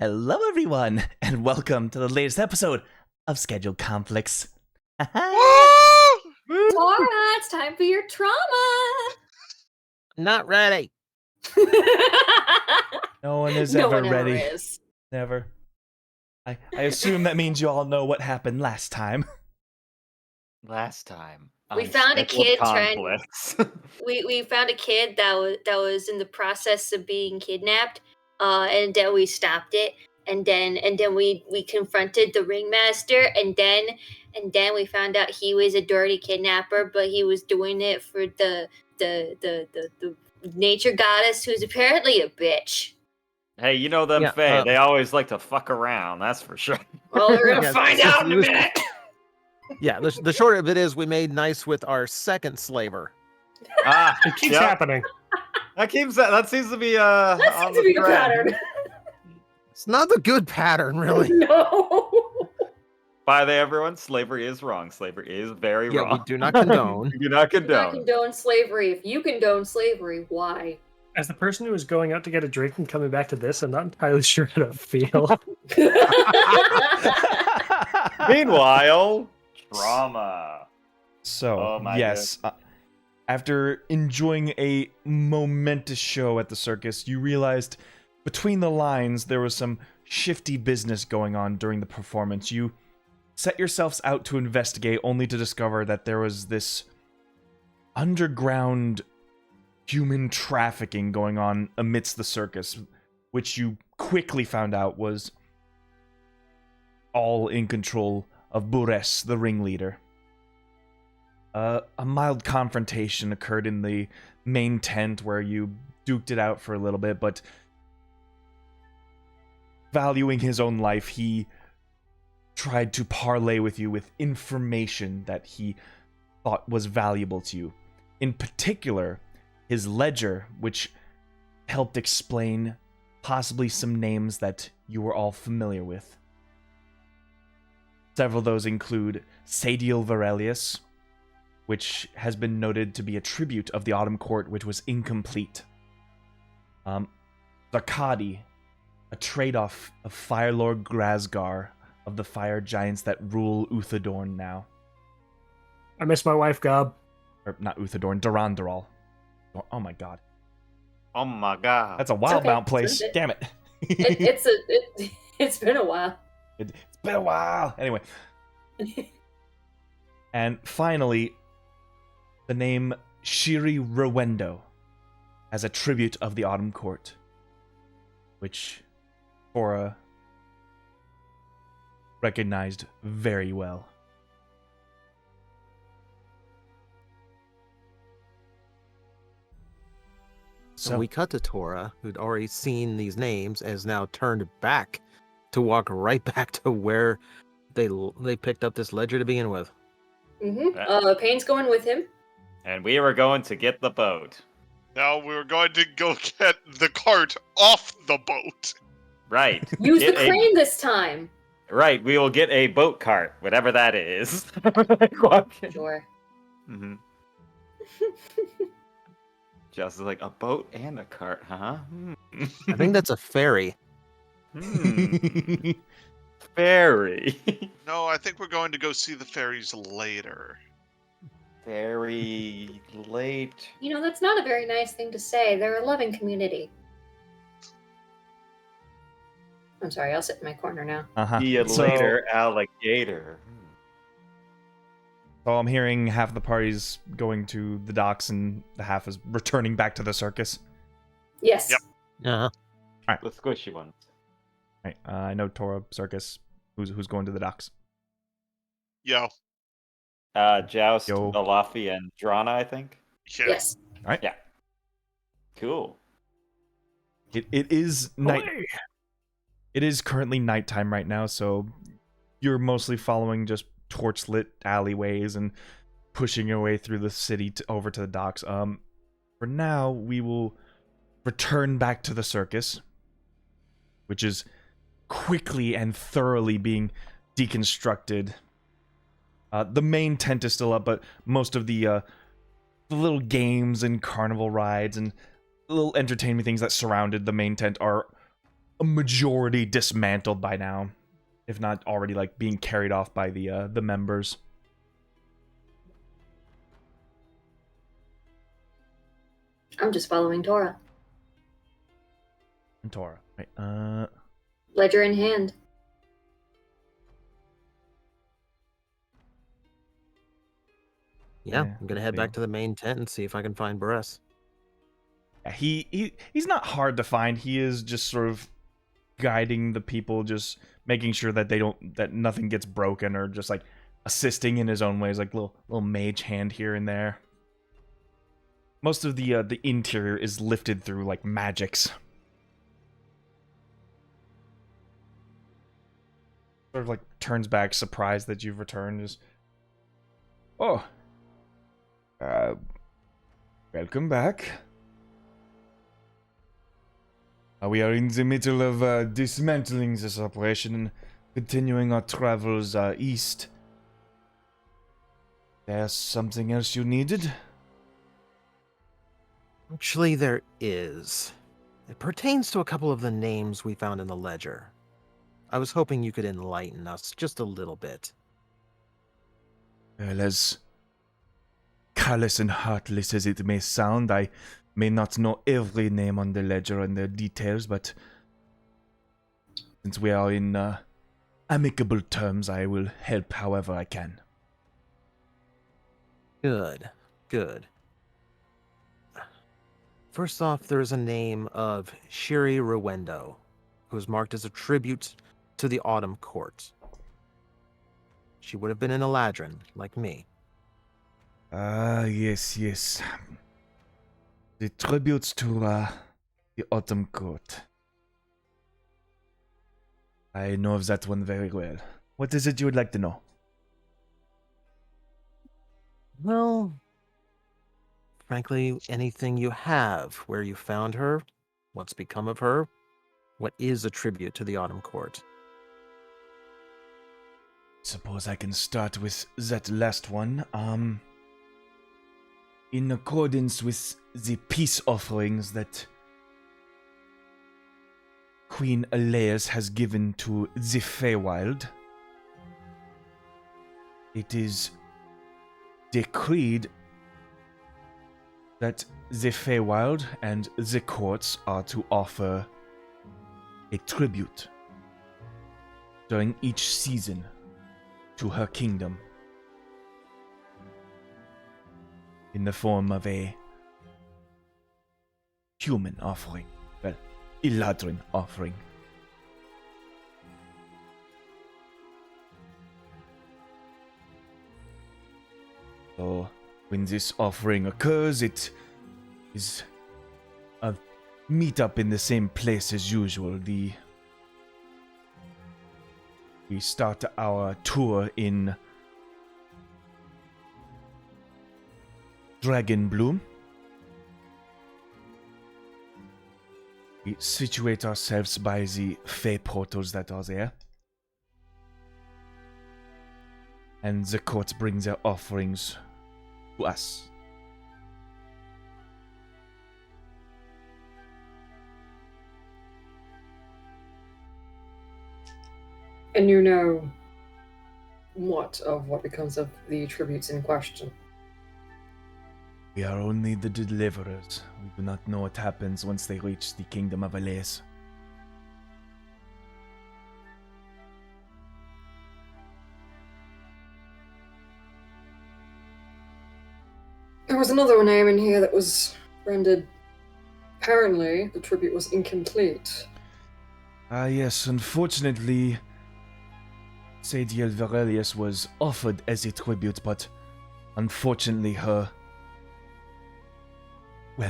Hello, everyone, and welcome to the latest episode of Scheduled Conflicts. Laura, it's time for your trauma. Not ready. No one is ever ready. Never. I assume that means you all know what happened last time. Last time. We found a kid we found a kid that was in the process of being kidnapped, and then we stopped it, and then we confronted the ringmaster, and then we found out he was a dirty kidnapper, but he was doing it for the nature goddess, who's apparently a bitch. Hey, you know them Fae, they always like to fuck around, that's for sure. Well, we're gonna find out in a minute. Yeah, the short of it is we made nice with our second slaver. It keeps happening. That seems to be the pattern. It's not the good pattern, really. No. By the way, everyone, slavery is wrong. Slavery is very wrong. We do not condone. We do not Do not condone slavery. If you condone slavery, why? As the person who was going out to get a drink and coming back to this, I'm not entirely sure how to feel. Meanwhile, trauma. So, yes, after enjoying a momentous show at the circus, you realized between the lines there was some shifty business going on during the performance. You set yourselves out to investigate, only to discover that there was this underground human trafficking going on amidst the circus, which you quickly found out was all in control of Bures, the ringleader. A mild confrontation occurred in the main tent where you duked it out for a little bit, but valuing his own life, he tried to parlay with you with information that he thought was valuable to you. In particular, his ledger, which helped explain possibly some names that you were all familiar with. Several of those include Sadiel Varelius, which has been noted to be a tribute of the Autumn Court, which was incomplete. Zakadi, a trade-off of Firelord Grasgar of the fire giants that rule Uthadorn now. I miss my wife, Gob. Or not Uthadorn, Durandaral. Oh my god. Oh my god. That's a Wildmount place. Damn it. It's been a while. It's been a while. Anyway. And finally, the name Shiri Rowendo as a tribute of the Autumn Court, which Cora recognized very well. So we cut to Tora, who'd already seen these names, and is now turned back to walk right back to where they picked up this ledger to begin with. Payne's going with him. And we were going to get the boat. No, we were going to go get the cart off the boat. Right. Use the crane this time. Right, we will get a boat cart, whatever that is. Sure. Mm-hmm. Just like a boat and a cart, huh? I think that's a ferry. Ferry. No, I think we're going to go see the fairies later. Very late. You know, that's not a very nice thing to say. They're a loving community. I'm sorry, I'll sit in my corner now. See you later, alligator. So I'm hearing half of the party's going to the docks and the half is returning back to the circus. Yes. Yep. Uh-huh. Alright. The squishy ones. Alright, I know Tora, Circus. Who's going to the docks? Yo. Joust, Yo. Alafi, and Drana, I think. Yeah. Yes. Alright. Yeah. Cool. It is night. It is currently nighttime right now, so you're mostly following just torch-lit alleyways and pushing your way through the city over to the docks. For now, we will return back to the circus, which is quickly and thoroughly being deconstructed. The main tent is still up, but most of the little games and carnival rides and little entertainment things that surrounded the main tent are a majority dismantled by now, if not already like being carried off by the members. I'm just following Tora. And Tora, right? Ledger in hand. Yeah, I'm gonna head back to the main tent and see if I can find Barres. He's not hard to find. He is just sort of guiding the people, just making sure that that nothing gets broken, or just like assisting in his own ways, like little mage hand here and there. Most of the interior is lifted through like magics. Sort of like turns back, surprised that you've returned. Just, oh, welcome back. We are in the middle of dismantling this operation and continuing our travels east. There's something else you needed? Actually, there is. It pertains to a couple of the names we found in the ledger. I was hoping you could enlighten us just a little bit. Well, as callous and heartless as it may sound, I may not know every name on the ledger and their details, but since we are in amicable terms, I will help however I can. Good, good. First off, there's a name of Shiri Ruendo, who is marked as a tribute to the Autumn Court. She would have been an Eladrin, like me. Ah, yes. The tributes to the Autumn Court. I know of that one very well. What is it you would like to know? Well, frankly, anything you have, where you found her, what's become of her, what is a tribute to the Autumn Court. Suppose I can start with that last one. In accordance with the peace offerings that Queen Aleas has given to the Feywild, it is decreed that the Feywild and the courts are to offer a tribute during each season to her kingdom in the form of a human offering. Well, Eladrin offering. So, when this offering occurs, it is a meet-up in the same place as usual. We start our tour in Dragonbloom. We situate ourselves by the Fey portals that are there. And the court brings their offerings to us. And you know what becomes of the tributes in question? We are only the deliverers. We do not know what happens once they reach the kingdom of Aleas. There was another name in here that was rendered. Apparently, the tribute was incomplete. Ah, yes, unfortunately, Sadiel Varelius was offered as a tribute, but unfortunately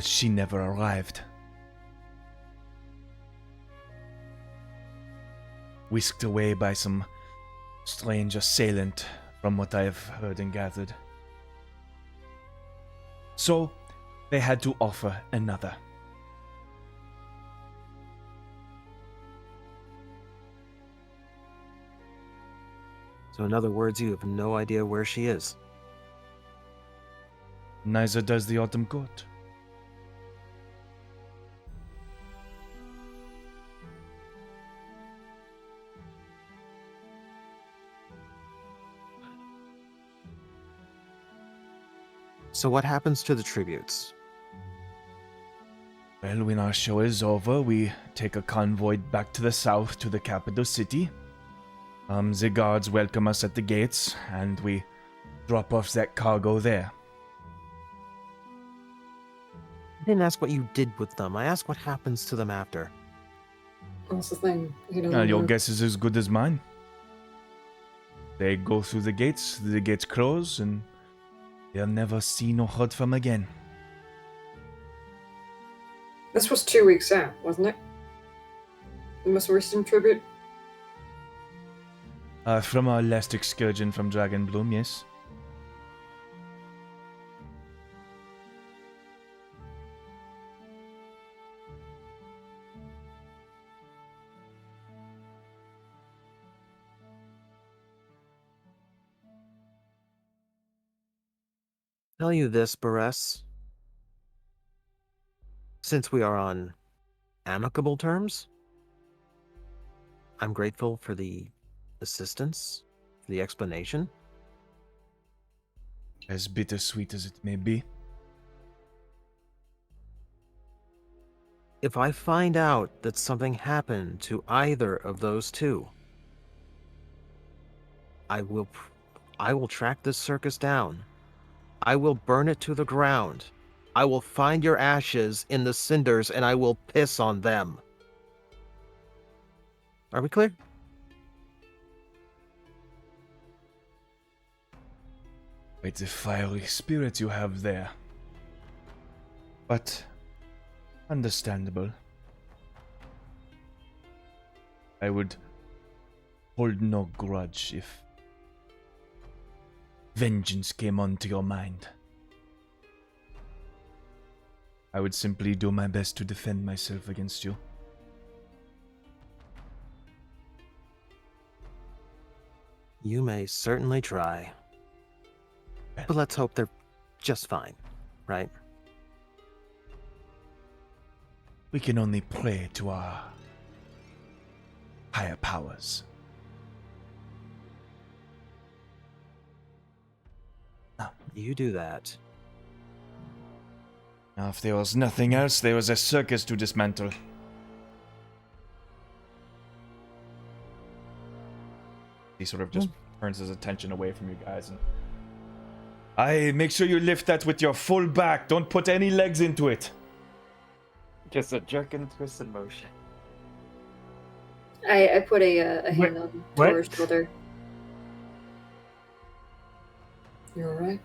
she never arrived. Whisked away by some strange assailant, from what I have heard and gathered. So, they had to offer another. So in other words, you have no idea where she is. Neither does the Autumn Court. So what happens to the tributes? Well, when our show is over, we take a convoy back to the south to the capital city. The guards welcome us at the gates, and we drop off that cargo there. I didn't ask what you did with them. I asked what happens to them after. That's the thing. He doesn't Your know. guess is as good as mine. They go through the gates close, and they're never seen or heard from again. This was 2 weeks out, wasn't it? The most recent tribute? From our last excursion from Dragonbloom, yes. Tell you this, Barres. Since we are on amicable terms, I'm grateful for the assistance, for the explanation. As bittersweet as it may be. If I find out that something happened to either of those two, I will track this circus down. I will burn it to the ground. I will find your ashes in the cinders and I will piss on them. Are we clear? Quite a fiery spirit you have there. But understandable. I would hold no grudge if vengeance came onto your mind. I would simply do my best to defend myself against you. You may certainly try. But let's hope they're just fine, right? We can only pray to our higher powers. You do that. Now, if there was nothing else, there was a circus to dismantle. He sort of just turns his attention away from you guys and... make sure you lift that with your full back. Don't put any legs into it. Just a jerk and twist in motion. I put a hand on Tor's shoulder. You alright?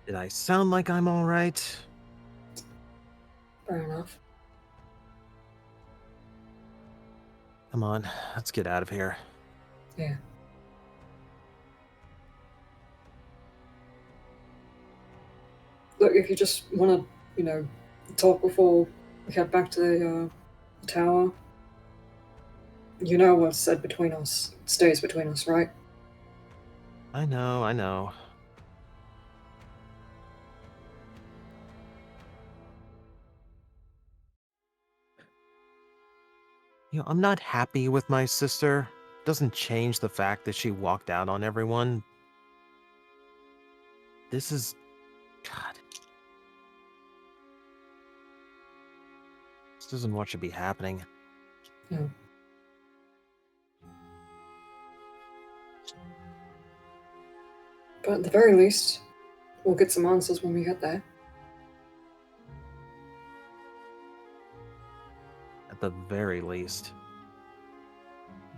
Did I sound like I'm all right? Fair enough. Come on, let's get out of here. Yeah. Look, if you just want to, talk before we head back to the tower, you know what's said between us stays between us, right? I know. I'm not happy with my sister. Doesn't change the fact that she walked out on everyone. This is... God. This isn't what should be happening. Yeah. But at the very least, we'll get some answers when we get there. At the very least.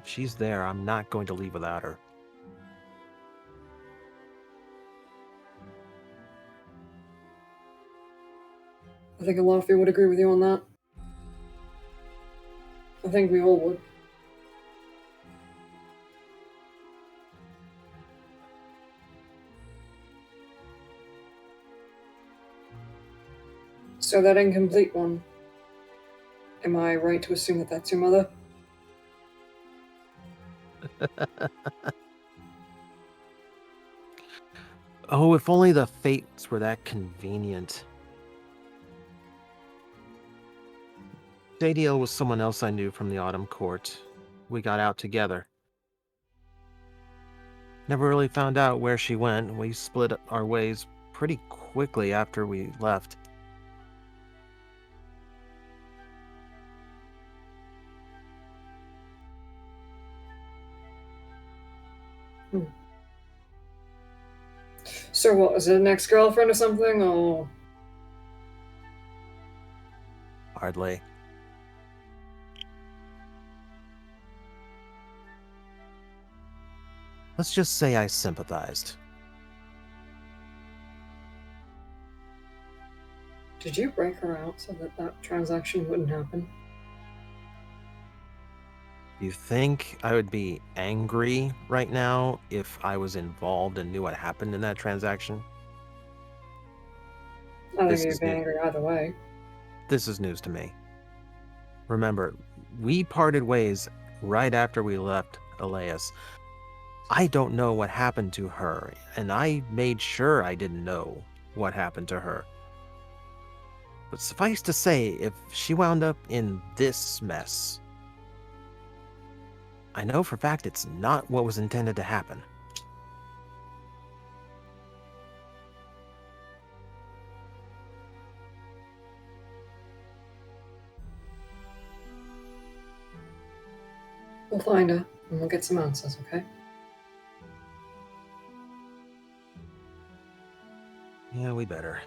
If she's there, I'm not going to leave without her. I think a lot of people would agree with you on that. I think we all would. So that incomplete one, am I right to assume that that's your mother? Oh, if only the fates were that convenient. Dadiel was someone else I knew from the Autumn Court. We got out together. Never really found out where she went. We split our ways pretty quickly after we left. So what, is it an ex-girlfriend or something, or? Hardly. Let's just say I sympathized. Did you break her out so that that transaction wouldn't happen? Do you think I would be angry right now if I was involved and knew what happened in that transaction? I This think is you'd be new. angry either way. This is news to me. Remember, we parted ways right after we left Elias. I don't know what happened to her, and I made sure I didn't know what happened to her. But suffice to say, if she wound up in this mess, I know for a fact it's not what was intended to happen. We'll find her, and we'll get some answers, okay? Yeah, we better.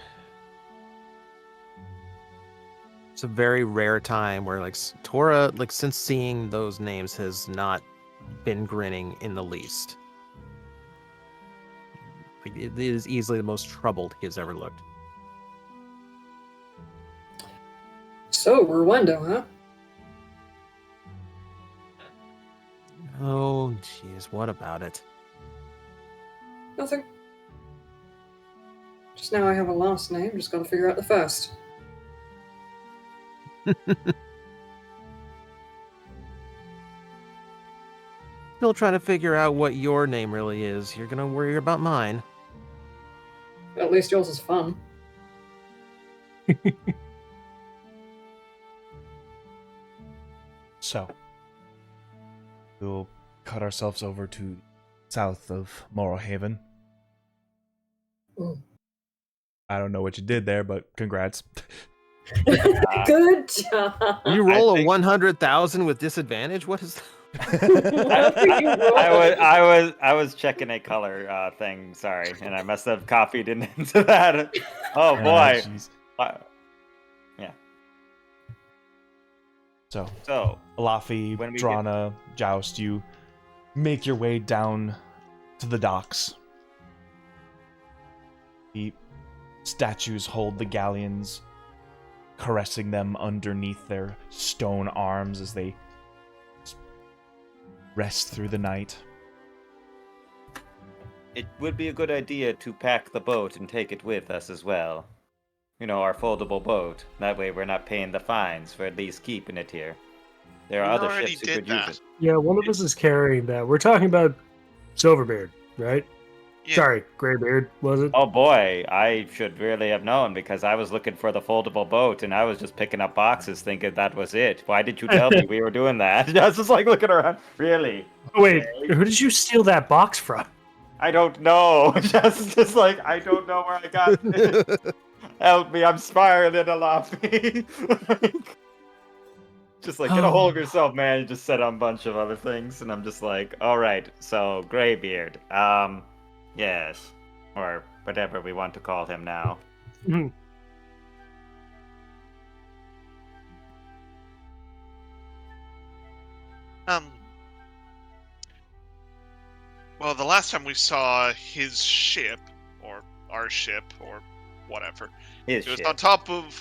It's a very rare time where, like, Tora, like, since seeing those names, has not been grinning in the least. Like, it is easily the most troubled he has ever looked. So, Rwanda, huh? Oh, jeez, what about it? Nothing. Just now I have a last name, just gotta figure out the first. Still trying to figure out what your name really is. You're gonna worry about mine. At least yours is fun. So, we'll cut ourselves over to south of Morohaven. Ooh. I don't know what you did there, but congrats. Good job. You roll a 100,000 with disadvantage? What is I was checking a color thing, sorry, and I must have copied it into that. Oh boy. Yeah. So Alafi, Drana, Joust, you make your way down to the docks. The statues hold the galleons, caressing them underneath their stone arms as they rest through the night. It would be a good idea to pack the boat and take it with us as well. You know, our foldable boat. That way we're not paying the fines for at least keeping it here. There are other ships who could use it. Yeah, one of us is carrying that. We're talking about Silverbeard, right? Yeah. Sorry, Greybeard, was it? Oh boy, I should really have known because I was looking for the foldable boat and I was just picking up boxes thinking that was it. Why did you tell me we were doing that? I was just like looking around. Really? Wait, who did you steal that box from? I don't know. Just like, I don't know where I got it. Help me, I'm spiraling a lot. Just like, get a hold of yourself, man. You just said a bunch of other things, and I'm just like, all right, so Greybeard, yes, or whatever we want to call him now. Well, the last time we saw his ship, or our ship, or whatever, it was on top of.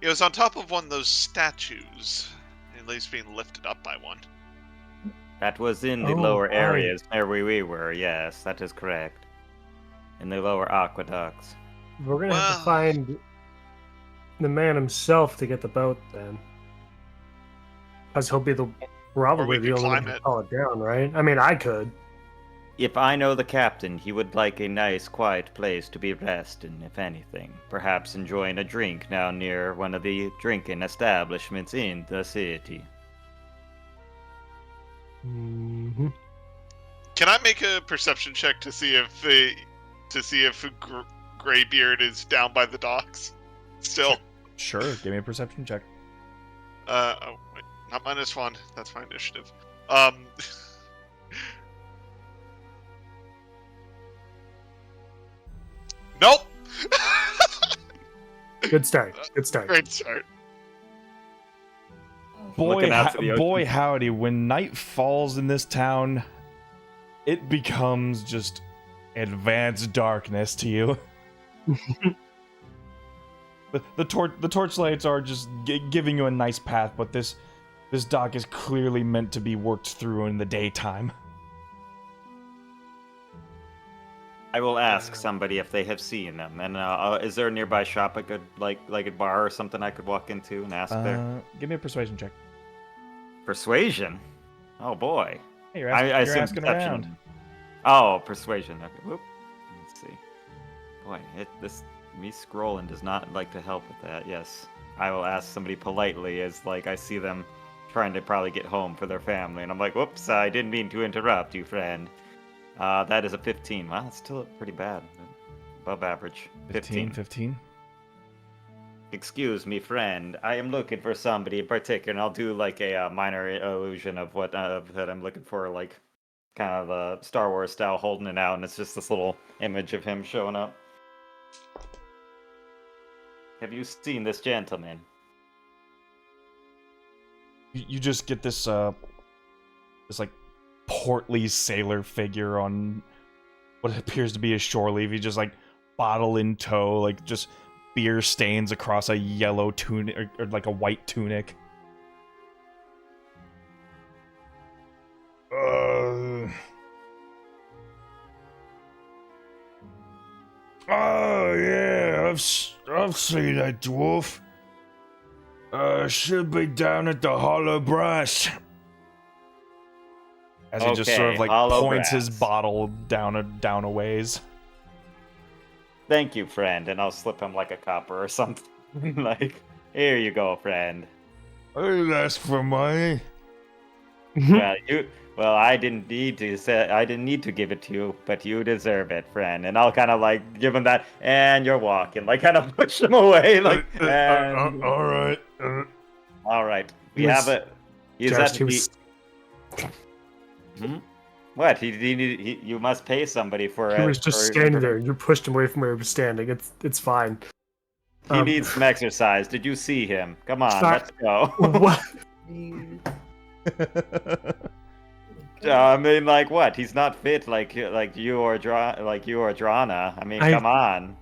It was on top of one of those statues, at least being lifted up by one. That was in the lower areas where we were, yes, that is correct. In the lower aqueducts. We're gonna have to find the man himself to get the boat then. Because he'll be probably the only one to call it down, right? I mean, I could. If I know the captain, he would like a nice, quiet place to be resting, if anything. Perhaps enjoying a drink now near one of the drinking establishments in the city. Mm-hmm. Can I make a perception check to see if Graybeard is down by the docks? Still. Sure. Give me a perception check. Oh, wait, not -1. That's my initiative. Nope. Good start. Good start. Great start. Boy, howdy! When night falls in this town, it becomes just advanced darkness to you. the torchlights are just giving you a nice path, but this dock is clearly meant to be worked through in the daytime. I will ask somebody if they have seen them. And is there a nearby shop I could like a bar or something I could walk into and ask there? Give me a persuasion check. Persuasion? Oh boy. Hey, you're asking around. Oh, persuasion. Okay. Whoop. Let's see. Boy, me scrolling does not like to help with that. Yes, I will ask somebody politely as like I see them trying to probably get home for their family, and I'm like, whoops, I didn't mean to interrupt you, friend. That is a 15. Wow, that's still pretty bad. Above average. 15. Excuse me, friend. I am looking for somebody in particular, and I'll do like a minor illusion of what that I'm looking for, like kind of a Star Wars style, holding it out, and it's just this little image of him showing up. Have you seen this gentleman? You just get this like portly sailor figure on what appears to be a shore leave. He just like bottle in tow, like just beer stains across a yellow tunic or like a white tunic. Oh yeah, I've seen that dwarf. Should be down at the Hollow Brass. As he just sort of like points his bottle down a ways. Thank you, friend, and I'll slip him like a copper or something. Like, here you go, friend. I didn't ask for money. Well, I didn't need to give it to you, but you deserve it, friend. And I'll kind of like give him that, and you're walking, like kind of push him away, like. All right. All right. We have it. He's at the. What? You must pay somebody for it. He was just standing there, and you pushed him away from where he was standing. It's fine. He needs some exercise. Did you see him? Come on, let's go. What? I mean, like what? He's not fit like you or Drana. I mean, come on.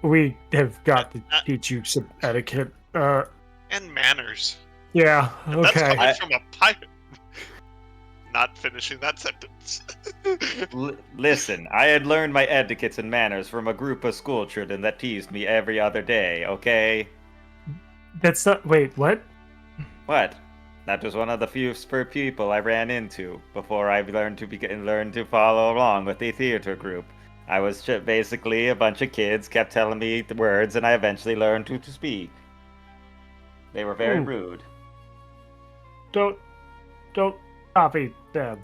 We have got to teach you some etiquette. And manners. Yeah. And okay. That's coming from a pirate. Not finishing that sentence. Listen, I had learned my etiquettes and manners from a group of school children that teased me every other day. Okay. That's not. Wait. What? What? That was one of the few spur people I ran into before I learned to follow along with the theater group. I was basically a bunch of kids kept telling me the words, and I eventually learned to speak. They were very rude. Don't copy them.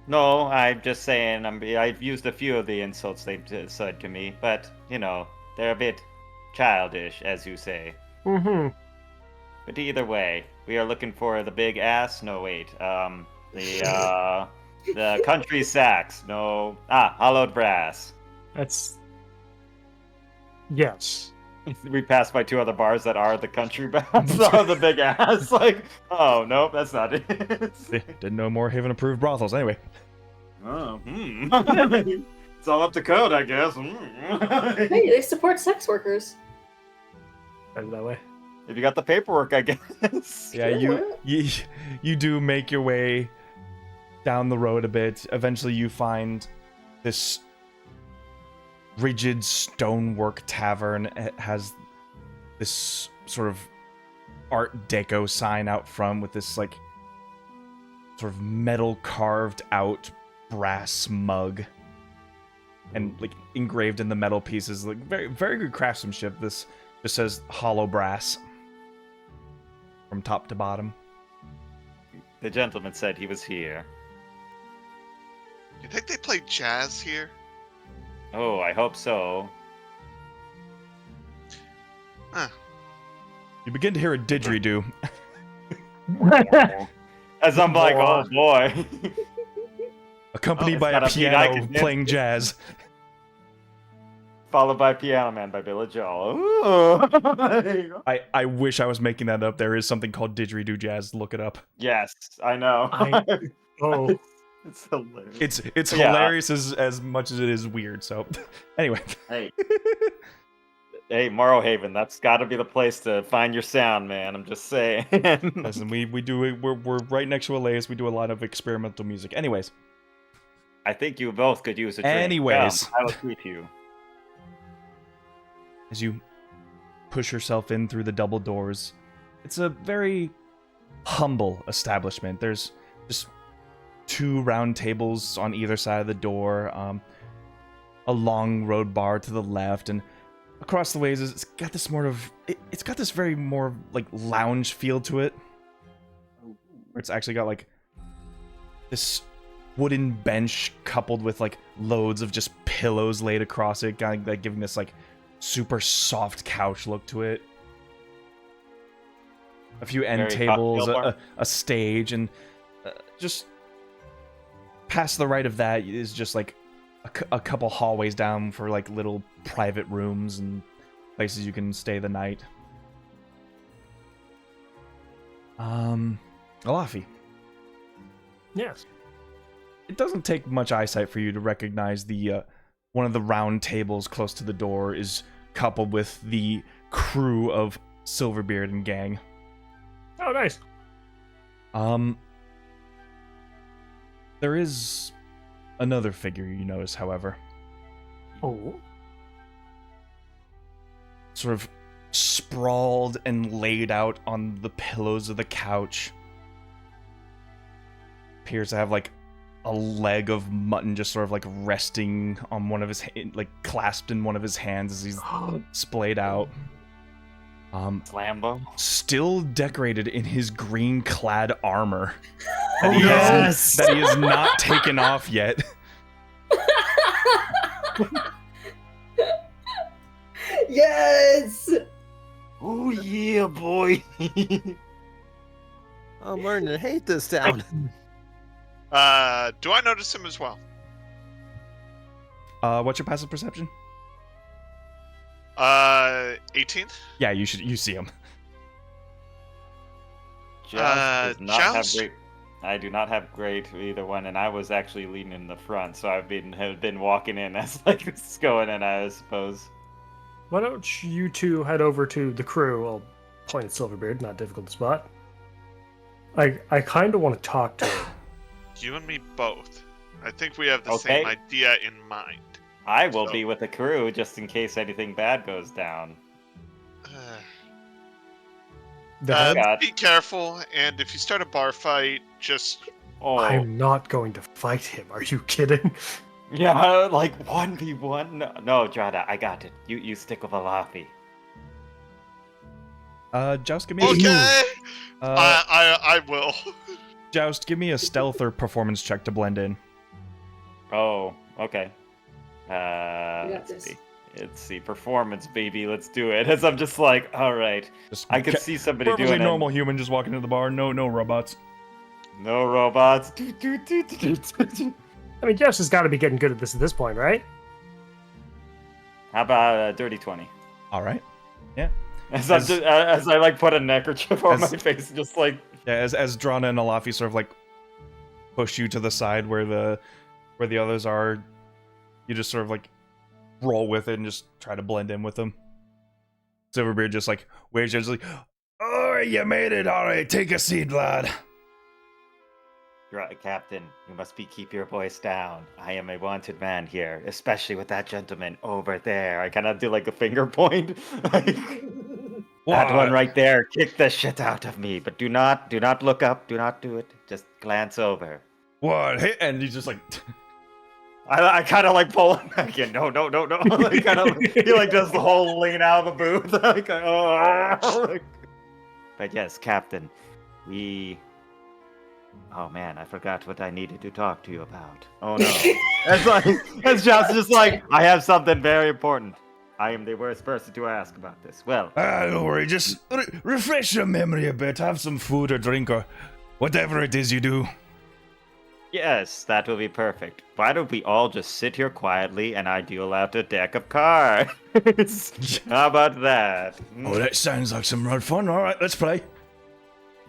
No, I'm just saying. I've used a few of the insults they've said to me, but they're a bit childish, as you say. Mm-hmm. But either way, we are looking for the big ass. No, wait. The country sax. No. Hollowed brass. That's. Yes. We passed by two other bars that are the country bands. The big ass. Like, oh nope, that's not it. Didn't know Morohaven approved brothels anyway. Oh, It's all up to code, I guess. Hey, they support sex workers. That way. If you got the paperwork, I guess. Yeah, you do make your way down the road a bit. Eventually, you find this rigid stonework tavern. It has this sort of Art Deco sign out front with this like sort of metal carved out brass mug, and like engraved in the metal pieces, like very very good craftsmanship. This just says Hollow Brass from top to bottom. The gentleman said he was here. You think they play jazz here? Oh, I hope so. Huh. You begin to hear a didgeridoo. As I'm like, oh boy. Accompanied by a piano playing jazz. Followed by Piano Man by Billy Joel. I wish I was making that up. There is something called didgeridoo jazz. Look it up. Yes, I know. It's hilarious. It's hilarious as much as it is weird. So, anyway. Hey, Morohaven, that's got to be the place to find your sound, man. I'm just saying. Listen, we're right next to Elias. We do a lot of experimental music. Anyways. I think you both could use a drink. Anyways. I will treat you. As you push yourself in through the double doors, it's a very humble establishment. There's just 2 round tables on either side of the door, a long road bar to the left, and across the ways it's got this it's got this very more like lounge feel to it, where it's actually got like this wooden bench coupled with like loads of just pillows laid across it, kind of like giving this like super soft couch look to it. A few end tables, a stage, and just past the right of that is just like a couple hallways down for like little private rooms and places you can stay the night. Alafi. Yes. It doesn't take much eyesight for you to recognize the one of the round tables close to the door is coupled with the crew of Silverbeard and gang. Oh, nice. There is another figure you notice, however. Oh. Sort of sprawled and laid out on the pillows of the couch. Appears to have like a leg of mutton just sort of like resting on one of his like clasped in one of his hands as he's splayed out. Slambo. Still decorated in his green clad armor that he has not taken off yet. Yes! Oh yeah, boy. I'm learning to hate this town. Do I notice him as well? What's your passive perception? 18th? Yeah, you see him. Joust does not have Joust? great. I do not have great either one, and I was actually leaning in the front, so have been walking in as like this is going in, I suppose. Why don't you two head over to the crew? I'll point at Silverbeard, not difficult to spot. I kind of want to talk to him. You and me both. I think we have the same idea in mind. I will be with the crew just in case anything bad goes down. Be careful, and if you start a bar fight, just... Oh. I'm not going to fight him. Are you kidding? Yeah, like 1v1? No, Drada, I got it. You stick with Alafi. Joust, give me Okay! I will. Joust, give me a stealth or performance check to blend in. Oh, okay. Let's see. Performance, baby. Let's do it. As I'm just like, all right. I could see somebody doing it. Perfectly normal human just walking into the bar. No robots. No robots. I mean, Joust has got to be getting good at this point, right? How about a dirty 20? All right. Yeah. As I like put a neckerchief on my face, and just like as Drana and Alafi sort of like push you to the side where the others are, you just sort of like roll with it and just try to blend in with them. Silverbeard just like waves, just like, "All right, you made it. All right, take a seat, lad." Captain, you must keep your voice down. I am a wanted man here, especially with that gentleman over there. I kind of do like a finger point. That one right there, kick the shit out of me. But do not look up. Do not do it. Just glance over. What? And he's just like... I kind of like pull him back in. No. Like, he like does the whole lean out of the booth. Like, oh. But yes, Captain, we Oh man, I forgot what I needed to talk to you about. Oh no. That's just like, I have something very important. I am the worst person to ask about this. Well, don't worry, just refresh your memory a bit. Have some food or drink or whatever it is you do. yes, that will be perfect. Why don't we all just sit here quietly and I deal out a deck of cards? How about that? Oh, that sounds like some rough fun. All right, let's play.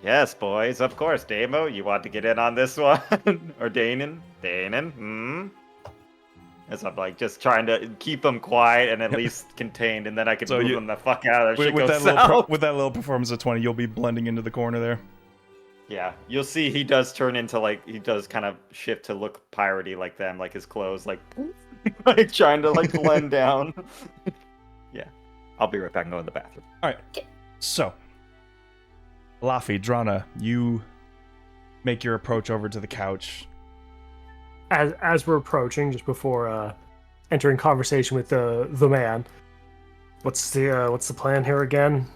Yes, boys, of course. Damo, you want to get in on this one? Or Danon? As I'm like just trying to keep them quiet and at least contained, and then I can move them the fuck out of with that little performance of 20, you'll be blending into the corner there. Yeah, you'll see he does turn into he does kind of shift to look piratey like them, like his clothes, like trying to blend down. Yeah, I'll be right back and go in the bathroom. All right, so Laffy, Drana, you make your approach over to the couch. As we're approaching, just before entering conversation with the man, what's the plan here again?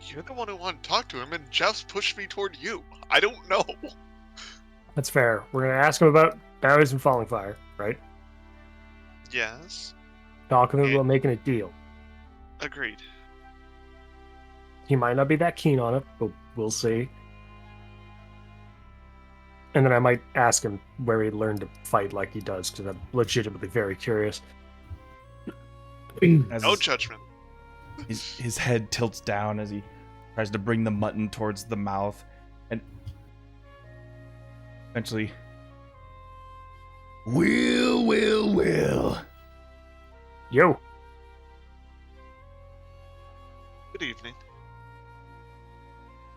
You're the one who wanted to talk to him, and Jeff's pushed me toward you. I don't know. That's fair. We're gonna ask him about bounties and falling fire, right? Yes. Talk to him about making a deal. Agreed. He might not be that keen on it, but we'll see. And then I might ask him where he learned to fight like he does, because I'm legitimately very curious. No judgment. His head tilts down as he tries to bring the mutton towards the mouth, and eventually, Will. Yo. Good evening.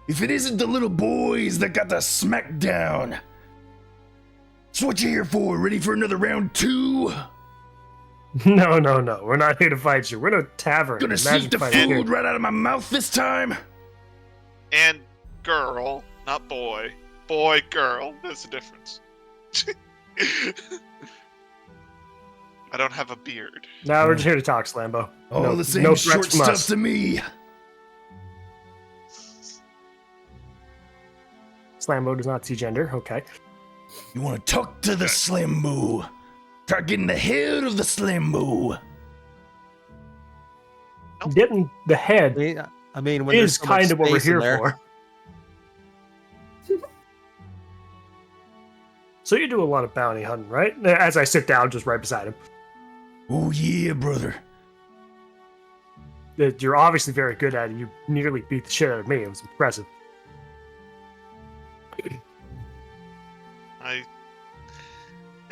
If it isn't the little boys that got the smackdown, so what you here for? Ready for another round 2? No. We're not here to fight you. We're in a tavern. Gonna sneak the food right out of my mouth this time? And girl, not boy. Boy, girl. There's a difference. I don't have a beard. No, we're just here to talk, Slambo. Oh, the same short stuff to me. Slambo does not see gender. Okay. You want to talk to the Slambo? Try getting the head of the Slambo. Getting the head I mean when is kind of what we're here for. So you do a lot of bounty hunting, right? As I sit down just right beside him. Oh yeah, brother. You're obviously very good at it. You nearly beat the shit out of me. It was impressive.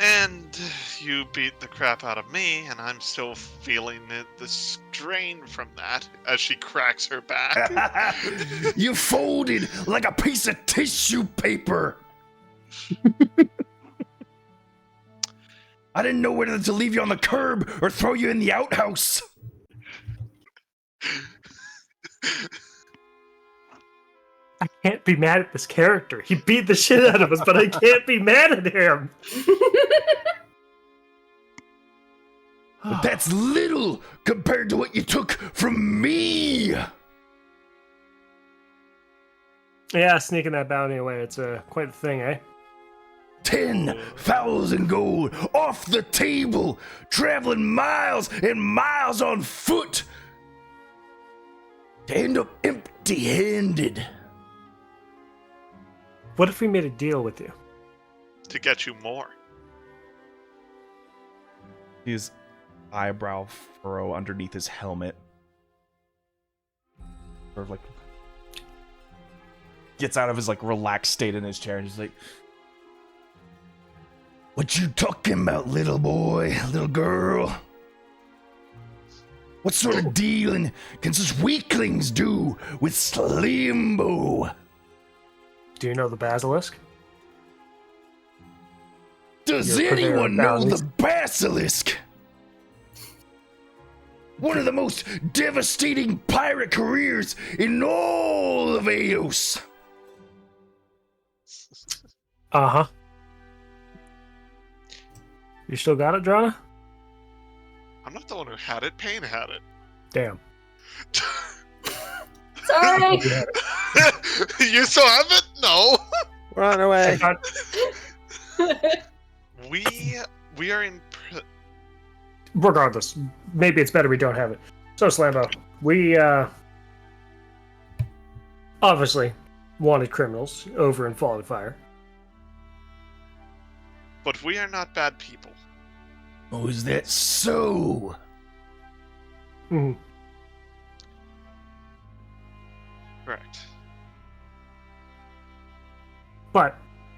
And you beat the crap out of me, and I'm still feeling the strain from that as she cracks her back. You folded like a piece of tissue paper. I didn't know whether to leave you on the curb or throw you in the outhouse. I can't be mad at this character. He beat the shit out of us, but I can't be mad at him. But that's little compared to what you took from me. Yeah, sneaking that bounty away, it's quite the thing, eh? 10,000 gold off the table, traveling miles and miles on foot to end up empty-handed. What if we made a deal with you? To get you more. His eyebrow furrow underneath his helmet sort of like gets out of his relaxed state in his chair and he's like, what you talking about, little boy, little girl? What sort of dealing can such weaklings do with Slimbo? Do you know the basilisk? Does anyone know the basilisk? One of the most devastating pirate careers in all of Eos. Uh-huh. You still got it, Drana? I'm not the one who had it. Payne had it. Damn. Sorry. You still have it? No. Run away. We are in. Regardless, maybe it's better we don't have it. So, Slambo, we obviously wanted criminals over in Falling Fire. But we are not bad people. Oh, is that so? Mm-hmm. Correct. But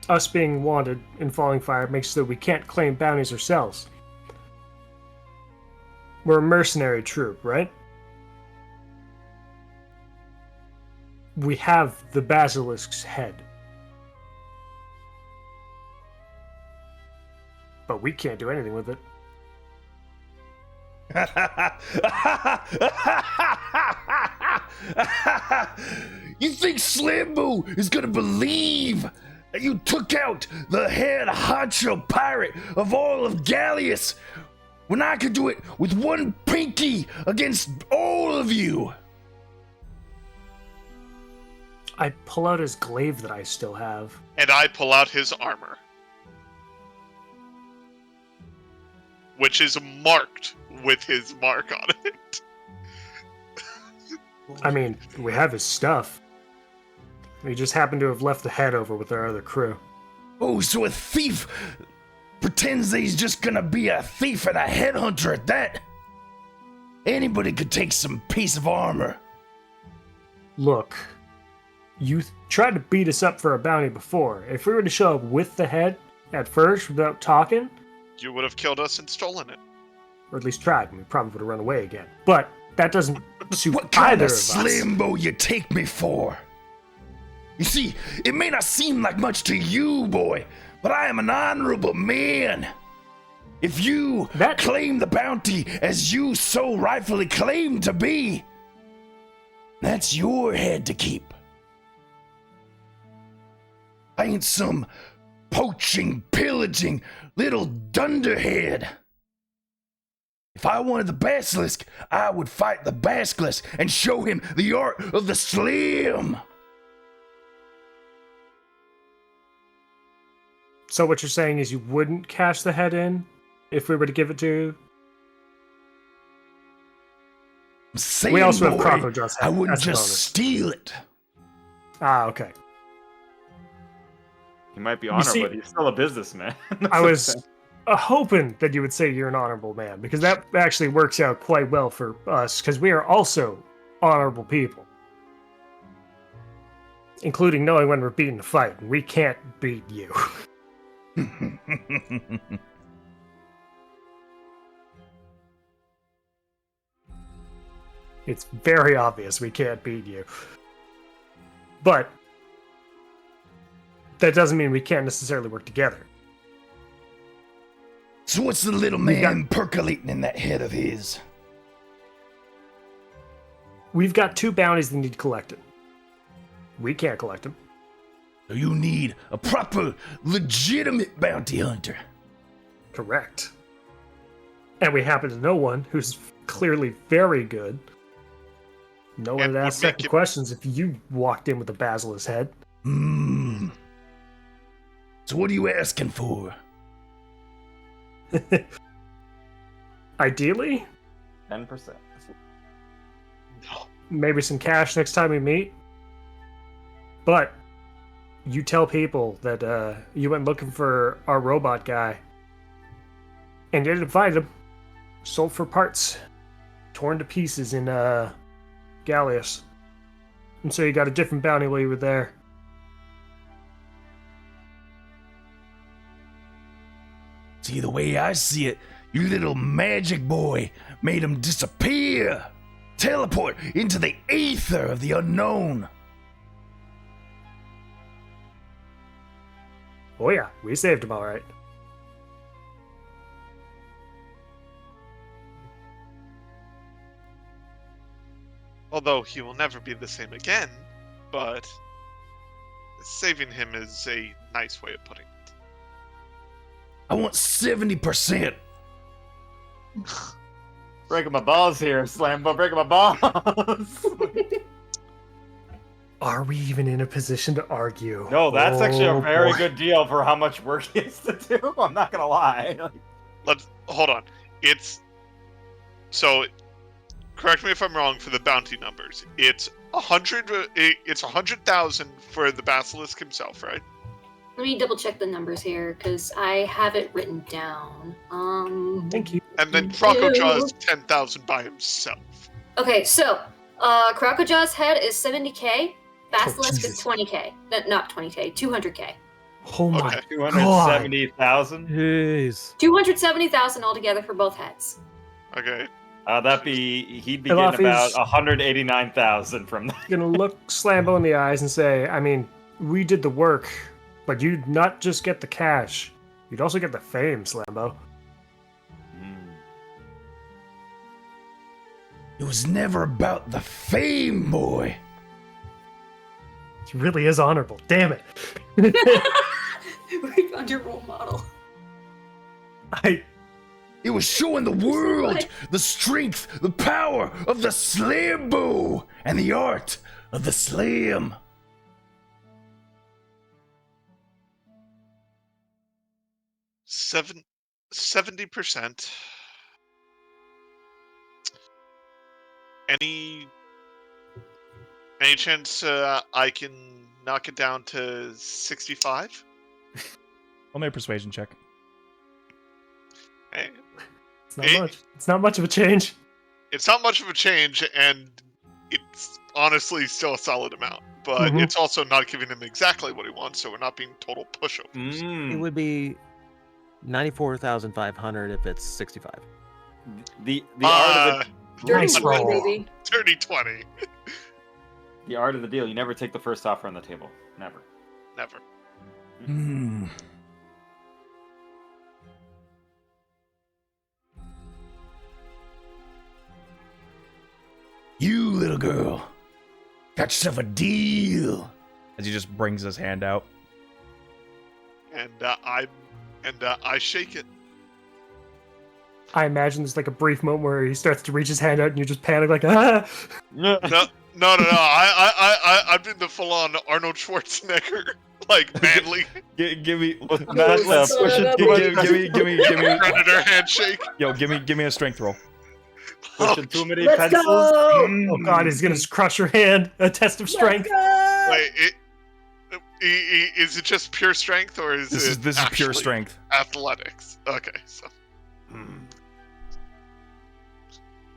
us being wanted in Falling Fire makes so we can't claim bounties ourselves. We're a mercenary troop, right? We have the basilisk's head. But we can't do anything with it. You think Slambo is gonna believe that you took out the head honcho pirate of all of Gallius when I could do it with one pinky against all of you? I pull out his glaive that I still have. And I pull out his armor, which is marked with his mark on it. I mean, we have his stuff. We just happen to have left the head over with our other crew. Oh, so a thief pretends that he's just gonna be a thief and a headhunter at that? Anybody could take some piece of armor. Look, you tried to beat us up for a bounty before. If we were to show up with the head at first without talking, You would have killed us and stolen it. or at least tried, and we probably would have run away again. But that doesn't suit What kind either of of us. Slambo you take me for? You see, it may not seem like much to you, boy, but I am an honorable man. If you claim the bounty as you so rightfully claim to be, that's your head to keep. I ain't some poaching, pillaging little dunderhead. If I wanted the basilisk, I would fight the basilisk and show him the art of the slim. So what you're saying is you wouldn't cash the head in if we were to give it to you? I'm saying, We also have boy, Crocodile's head. I wouldn't That's a just bonus. steal it. Ah, okay. He might be You honorable, see- but he's still a businessman. I was hoping that you would say you're an honorable man, because that actually works out quite well for us, because we are also honorable people. Including knowing when we're beating a fight, and we can't beat you. It's very obvious we can't beat you. But that doesn't mean we can't necessarily work together. So what's the little man percolating in that head of his? We've got 2 bounties that need collected. We can't collect them. So you need a proper, legitimate bounty hunter. Correct. And we happen to know one who's clearly very good. No one And would would ask second make it- questions if you walked in with a basilisk head. So what are you asking for? Ideally, 10%. maybe some cash next time we meet. But you tell people that you went looking for our robot guy and you didn't find him. Sold for parts, torn to pieces in Gallius. And so you got a different bounty while you were there. See, the way I see it, your little magic boy made him disappear. Teleport into the aether of the unknown. Oh yeah, we saved him all right. Although he will never be the same again, but saving him is a nice way of putting it. I want 70%. Breaking my balls here, Slambo. Breaking my balls. Are we even in a position to argue? No, that's actually a very boy. good deal for how much work he has to do. I'm not gonna lie. Let's hold on. Correct me if I'm wrong for the bounty numbers. It's 100. It's 100,000 for the basilisk himself, right? Let me double check the numbers here because I have it written down. Thank you. And then Crocojaw's 10,000 by himself. Okay, so Crocojaw's head is 70k. Basilisk is 20k. Not 20k. 200k. Oh my Okay. 270,000. Jeez. 270,000 altogether for both heads. Okay. He'd be getting about 189,000 from that. Gonna look Slambo in the eyes and say, I mean, we did the work, but you'd not just get the cash, you'd also get the fame, Slambo. It was never about the fame, boy. He really is honorable. Damn it. We found your role model. It was showing the world the strength, the power of the slam bow, and the art of the slam. Seven 70%. Any chance I can knock it down to 65? I'll make a persuasion check. Hey, It's not much. It's not much of a change. it's not much of a change, and it's honestly still a solid amount. But it's also not giving him exactly what he wants, so we're not being total pushovers. It would be 94,500 if it's 65. The art of the Nice roll. Baby. Dirty 20. the art of the deal. You never take the first offer on the table. Never. Never. You little girl, got yourself a deal. As he just brings his hand out. And I shake it. I imagine there's like a brief moment where he starts to reach his hand out and you just panic like, ah! No. I'm in the full-on Arnold Schwarzenegger, like manly Give me predator handshake. Yo, give me a strength roll. Pushing too many Let's pencils. go! Oh god, he's gonna crush your hand. A test of strength. Wait, is it just pure strength, or is This is pure actually strength. athletics? Okay, so.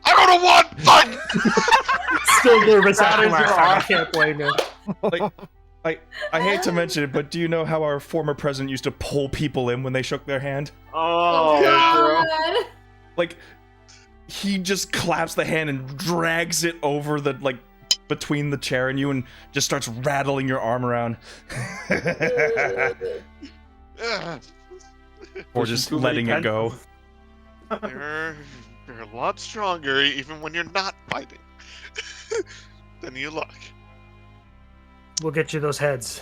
I rolled a 1! Fuck! Still nervous after last time. I can't blame him. Like, I hate to mention it, but do you know how our former president used to pull people in when they shook their hand? Oh, God. Like, he just claps the hand and drags it over the, like, between the chair and you and just starts rattling your arm around. Or just letting it go. You're a lot stronger, even when you're not fighting, than you look. We'll get you those heads.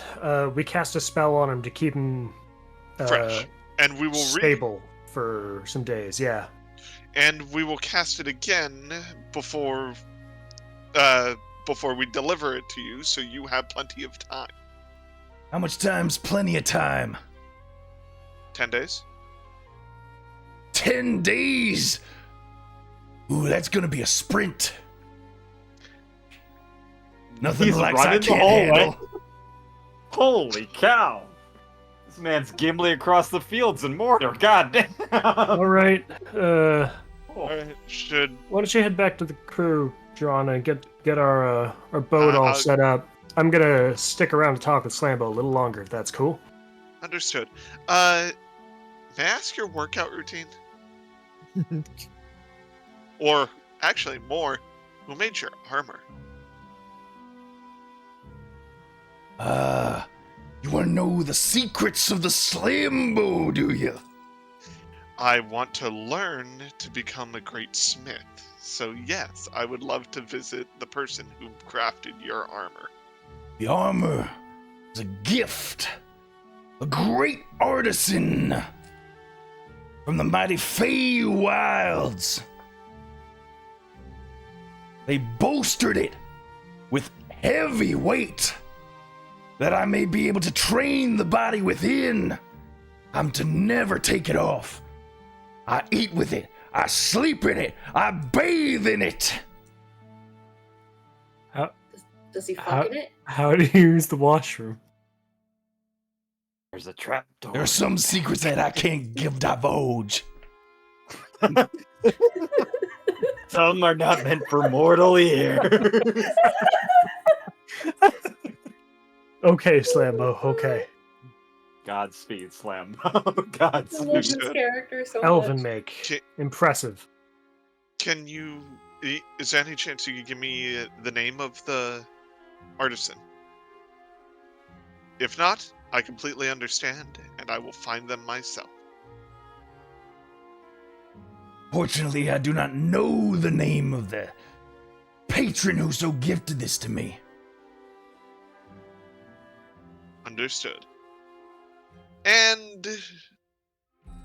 We cast a spell on him to keep him Fresh. And we will stable for some days, yeah. And we will cast it again before we deliver it to you, so you have plenty of time. How much time's plenty of time? 10 days? 10 days? Ooh, that's gonna be a sprint. Nothing He's like I running the can't whole way. handle. Holy cow! This man's Gimli across the fields in Mordor. God damn. All right. Alright, Why don't you head back to the crew, John, and get our boat all set up? I'm gonna stick around to talk with Slambo a little longer, if that's cool. Understood. May I ask your workout routine? Or, actually, more, who made your armor? You wanna know the secrets of the Slambo, do you? I want to learn to become a great smith. So yes, I would love to visit the person who crafted your armor. The armor is a gift. A great artisan from the mighty Fey wilds. They bolstered it with heavy weight, that I may be able to train the body within. I'm to never take it off. I eat with it. I sleep in it. I bathe in it. Does he fuck in it? How do you use the washroom? There's a trap door. There are some secrets that I can't divulge. Some are not meant for mortal ear. Okay, Slambo. Okay. Godspeed, Slambo. Godspeed. I love this character so Elven much. make. Impressive. Can you? Is there any chance you could give me the name of the artisan? If not, I completely understand, and I will find them myself. Fortunately, I do not know the name of the patron who so gifted this to me. Understood. And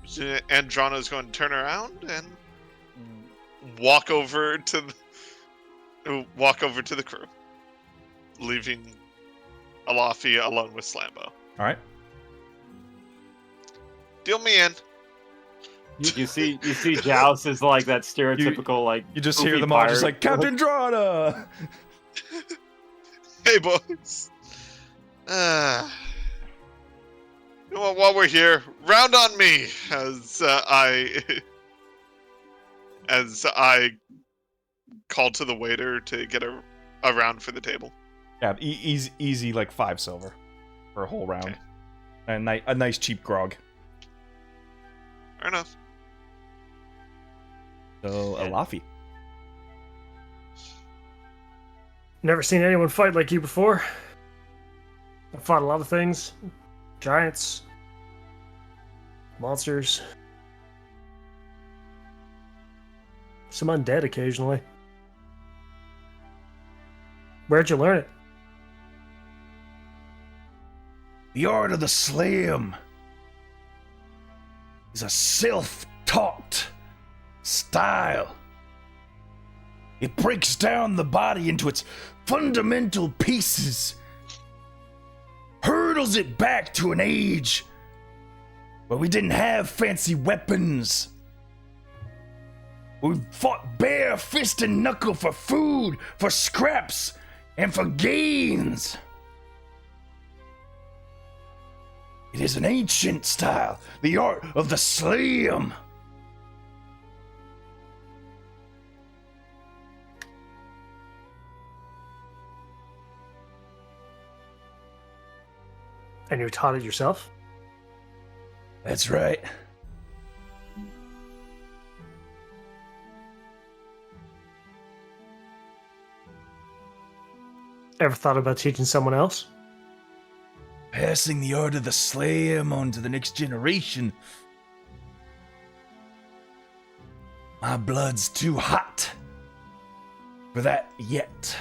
Andrana's going to turn around and walk over to the crew, leaving Alafi alone with Slambo. All right. Deal me in. You see Joust is like that stereotypical You just hear them all just like Captain Drana. Hey boys. You know what, while we're here, round on me as I call to the waiter to get a round for the table. Yeah, easy like 5 silver for a whole round. Okay. And a nice cheap grog. Fair enough. So, Alafi. Never seen anyone fight like you before. I've fought a lot of things. Giants. Monsters. Some undead occasionally. Where'd you learn it? The art of the slam is a self-taught style. It breaks down the body into its fundamental pieces, hurdles it back to an age where we didn't have fancy weapons. We fought bare fist and knuckle for food, for scraps, and for gains. It is an ancient style, the art of the slam. And you taught it yourself? That's right. Ever thought about teaching someone else? Passing the art of the slam on to the next generation. My blood's too hot for that yet.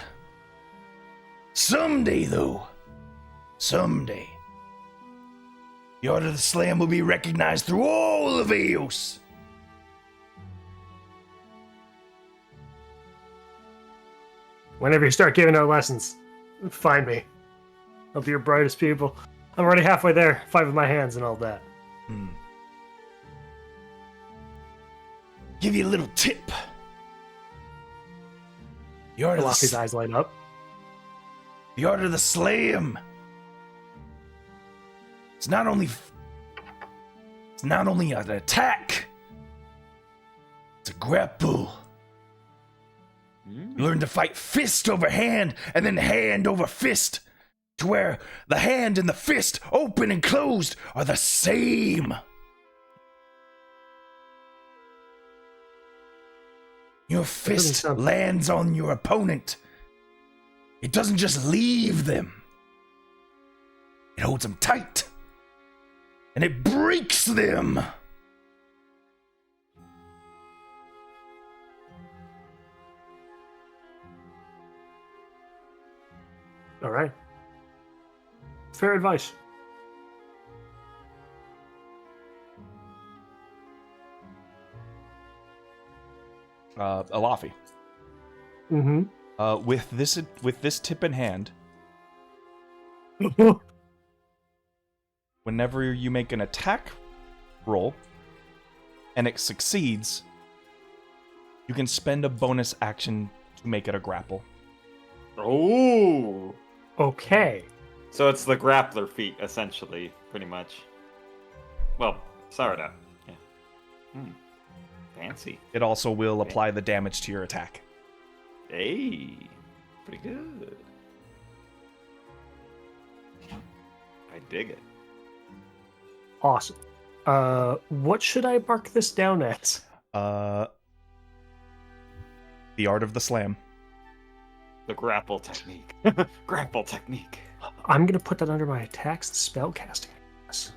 Someday, though, someday, the art of the slam will be recognized through all of Eos. Whenever you start giving out lessons, find me. I'll be your brightest pupil. I'm already halfway there. 5 with my hands and all that. Give you a little tip. The art of Alafi's eyes light up. The art of the slam. It's not only an attack. It's a grapple. You learn to fight fist over hand and then hand over fist, to where the hand and the fist, open and closed, are the same. Your fist lands on your opponent. It doesn't just leave them. It holds them tight. And it breaks them. All right. Fair advice. Alafi. Mm-hmm. With this tip in hand, whenever you make an attack roll and it succeeds, you can spend a bonus action to make it a grapple. Oh. Okay. So it's the grappler feat, essentially, pretty much. Well, sorta. Yeah. Fancy. It also will apply the damage to your attack. Hey. Pretty good. I dig it. Awesome. What should I mark this down as? The art of the slam. The grapple technique. Grapple technique. I'm gonna put that under my attacks, spellcasting. Yes.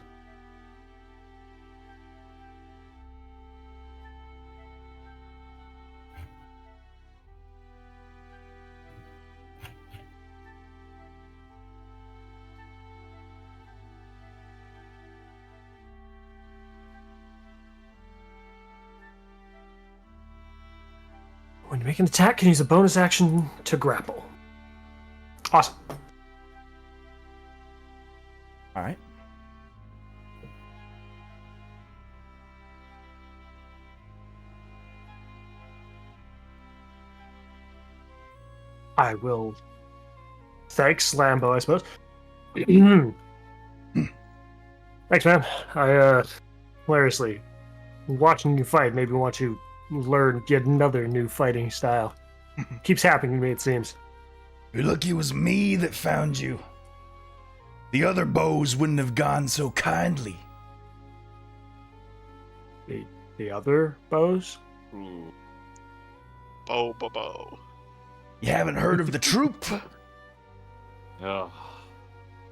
When you make an attack, can use a bonus action to grapple. Awesome. All right. I will. Thanks, Lambo, I suppose. Thanks, man. I, hilariously, watching you fight made me want to learn yet another new fighting style. Keeps happening to me, it seems. You're lucky it was me that found you. The other bows wouldn't have gone so kindly. The other bows? Bo. You haven't heard of the troop? Oh.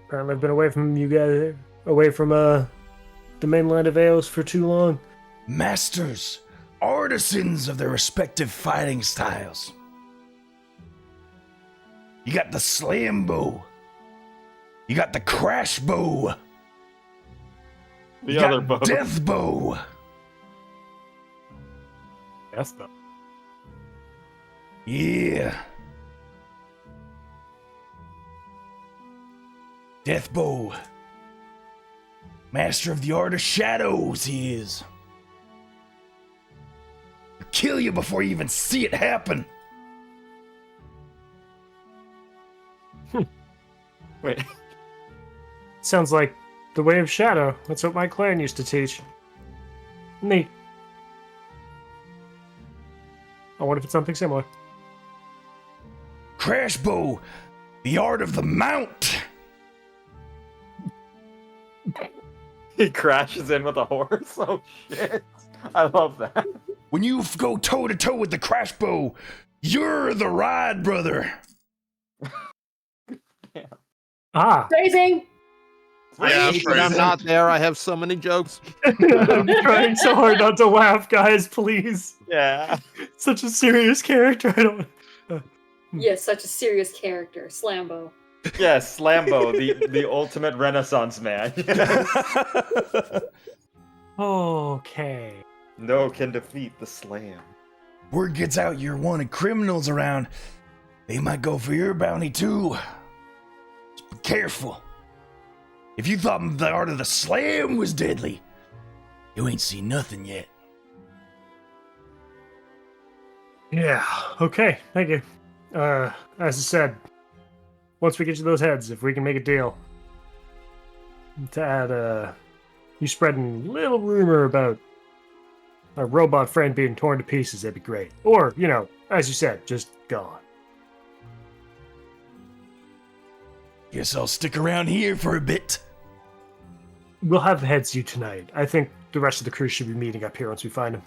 Apparently I've been away from you guys, away from, the mainland of Eos for too long. Masters, artisans of their respective fighting styles. You got the slam bow. You got the crash bow. The You other got bow. death bow. Death bow. Yeah. Death bow. Master of the art of shadows, he is. He'll kill you before you even see it happen. Wait. Sounds like the way of shadow. That's what my clan used to teach. Neat. I wonder if it's something similar. Crash bow. The art of the mount. He crashes in with a horse? Oh, shit. I love that. When you go toe to toe with the crash bow, you're the ride brother. Ah. Phrasing. Yeah, When I'm not there, I have so many jokes. I'm trying so hard not to laugh, guys, please. Yeah. Such a serious character. I don't. Yes, such a serious character, Slambo. Yes, Lambo, the ultimate Renaissance man. Okay. No can defeat the slam. Word gets out you're wanted criminals around. They might go for your bounty too. Just be careful. If you thought the art of the slam was deadly, you ain't seen nothing yet. Yeah. Okay. Thank you. As I said, once we get you those heads, if we can make a deal to add, you spreading a little rumor about our robot friend being torn to pieces, that'd be great. Or, you know, as you said, just gone. Guess I'll stick around here for a bit. We'll have the heads you tonight. I think the rest of the crew should be meeting up here once we find them.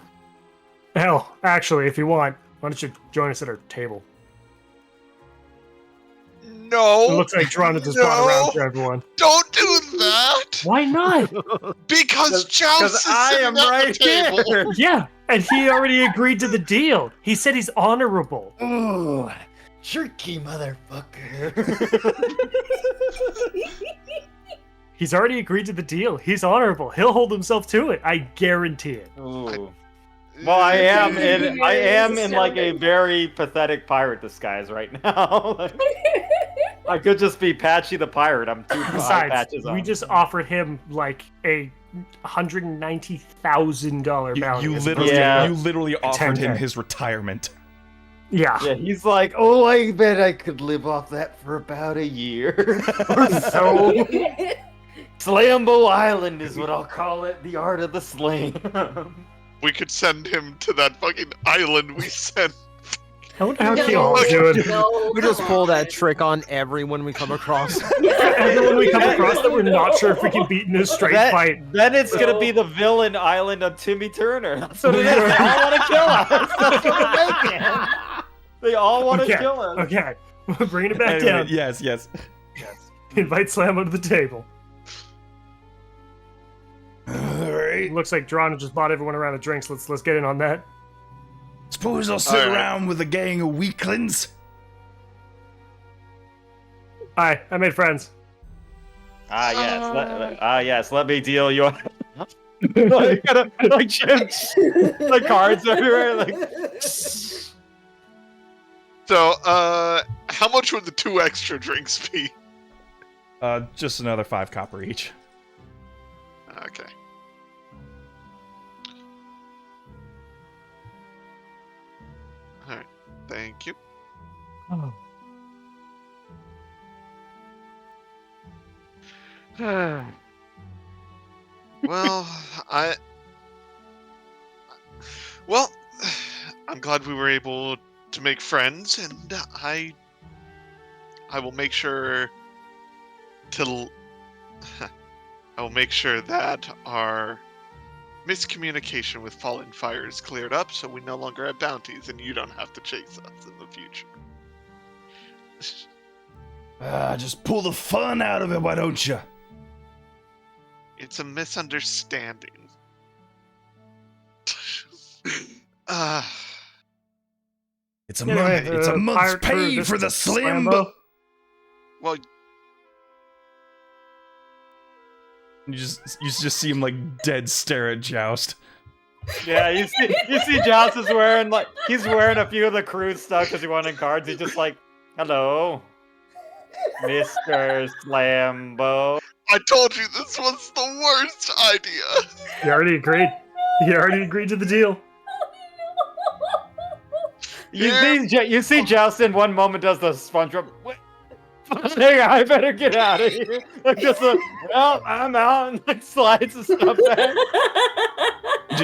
Hell, actually, if you want, why don't you join us at our table? No. It looks like Toronto just brought around for everyone. Don't do that. Why not? Because Joust is I sitting am at right the table. here. Yeah, and he already agreed to the deal. He said he's honorable. Ooh, jerky motherfucker. He's already agreed to the deal. He's honorable. He'll hold himself to it. I guarantee it. Ooh. Well, I am in like a very pathetic pirate disguise right now. Like, I could just be Patchy the pirate. I'm too high patches on. We just offered him like a $190,000 bounty. You literally offered him his retirement. Yeah. Yeah, he's like, oh, I bet I could live off that for about a year. So Slambo Island is what I'll call it. The art of the slam. We could send him to that fucking island we sent. How y'all doing? We just pull that trick on everyone we come across. Everyone we come across that we're not sure if we can beat in a straight fight. Then it's gonna be the villain island of Timmy Turner. That's what it is. They all want to kill us. That's what they're making. They all want to kill us. Okay, we're bringing it back down. Yes. Invite Slammo to the table. Alright. Looks like Drana just bought everyone around the drinks. Let's get in on that. Suppose I'll sit around with a gang of weaklings. Hi, I made friends. Yes. Let me deal you. like chips, like cards everywhere. Like. So, how much would the 2 extra drinks be? Just another 5 copper each. Okay. Alright, thank you. Oh. Well, I'm glad we were able to make friends, and I will make sure to I will make sure that our miscommunication with Fallen Fire is cleared up, so we no longer have bounties, and you don't have to chase us in the future. Just pull the fun out of it, why don't you? It's a misunderstanding. It's a month's pay for the Slambo. Well, You just see him like dead stare at Joust. Yeah, you see Joust is wearing he's wearing a few of the crew stuff because he wanted cards. He's just like, hello, Mr. Slambo. I told you this was the worst idea. You already agreed. You already agreed to the deal. You see Joust in one moment does the SpongeBob. I better get out of here. Like well, I'm out, and like slides his stuff back.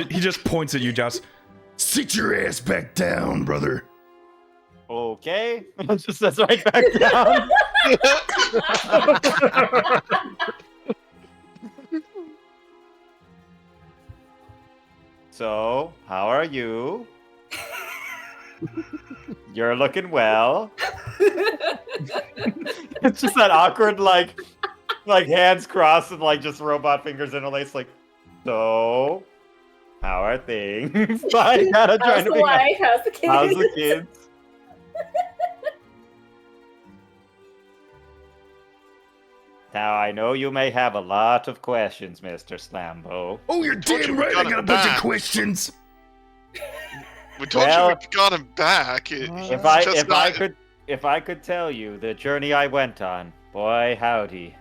He just points at you, Joust. Sit your ass back down, brother. Okay, just sits right back down. So, how are you? You're looking well. It's just that awkward, like hands crossed and like just robot fingers interlaced. Like, so, how are things? I gotta try to be wife? How's the kids? How's the kids? Now, I know you may have a lot of questions, Mr. Slambo. Oh, you're damn right, I got a bunch of questions. We told you we got him back. If I could tell you the journey I went on, boy howdy,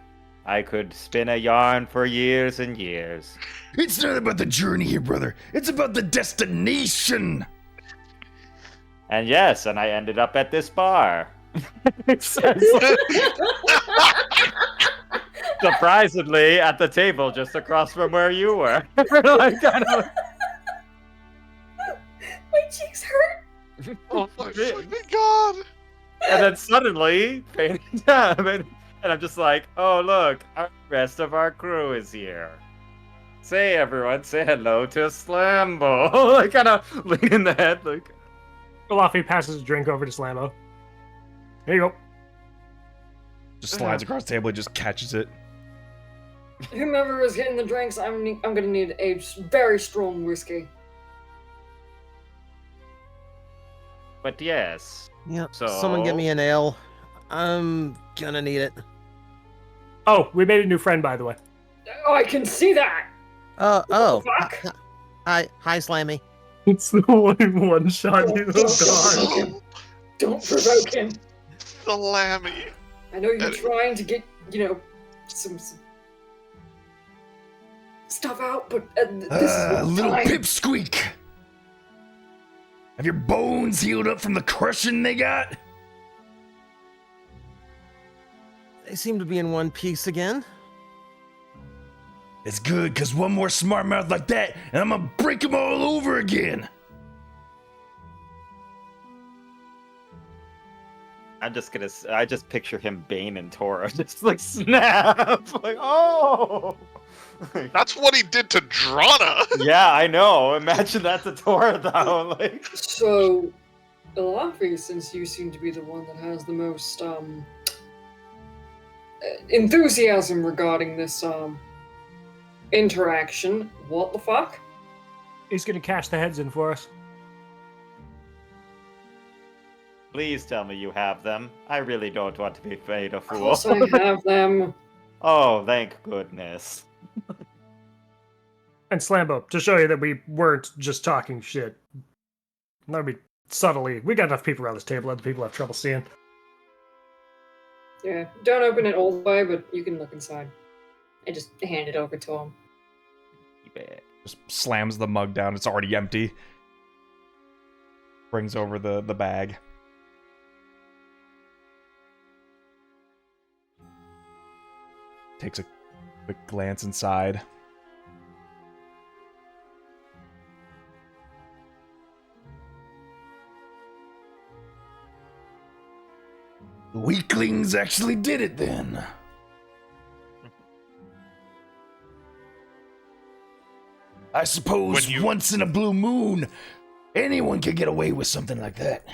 I could spin a yarn for years and years. It's not about the journey here, brother. It's about the destination. And yes, and I ended up at this bar. Surprisingly, at the table just across from where you were. Like, kind of... My cheeks hurt. Oh my god! And then suddenly, and I'm just like, oh look, the rest of our crew is here. Say everyone, say hello to Slambo. Like kind of leaning the head, like. Luffy passes a drink over to Slambo. There you go. Just slides across the table and just catches it. Whomever is getting the drinks, I'm gonna need a very strong whiskey. But yes. Yep. So Someone get me an ale. I'm gonna need it. Oh, we made a new friend, by the way. Oh, I can see that. Oh. Fuck. Hi, Slammy. It's the one shot you have Don't provoke him. Salami. I know you're trying to get, some stuff out, but this is little time. pipsqueak. Have your bones healed up from the crushing they got? They seem to be in one piece again. It's good, because one more smart mouth like that, and I'm gonna break them all over again. I just picture him, Bane and Tora, just like snap, like oh. That's what he did to Drana. Yeah, I know. Imagine that to Tora though. Like. So, Elafi, since you seem to be the one that has the most enthusiasm regarding this interaction, what the fuck? He's gonna cash the heads in for us. Please tell me you have them. I really don't want to be made a Of fool. course I have them. Oh, thank goodness. And Slambo, to show you that we weren't just talking shit. Let me subtly. We got enough people around this table. Other people have trouble seeing. Yeah, don't open it all the way, but you can look inside. I just hand it over to him. You bet. Just slams the mug down. It's already empty. Brings over the bag. Takes a quick glance inside. The weaklings actually did it then. I suppose once in a blue moon, anyone could get away with something like that.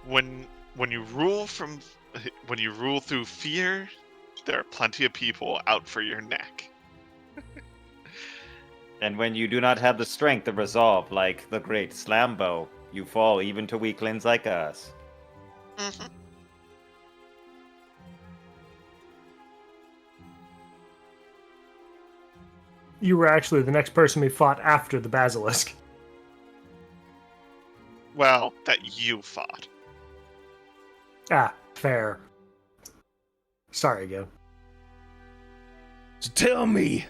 When you rule through fear, there are plenty of people out for your neck. And when you do not have the strength of resolve like the great Slambo, you fall even to weaklings like us. Mm-hmm. You were actually the next person we fought after the basilisk. Well, that you fought. Ah, fair. Sorry again. So tell me,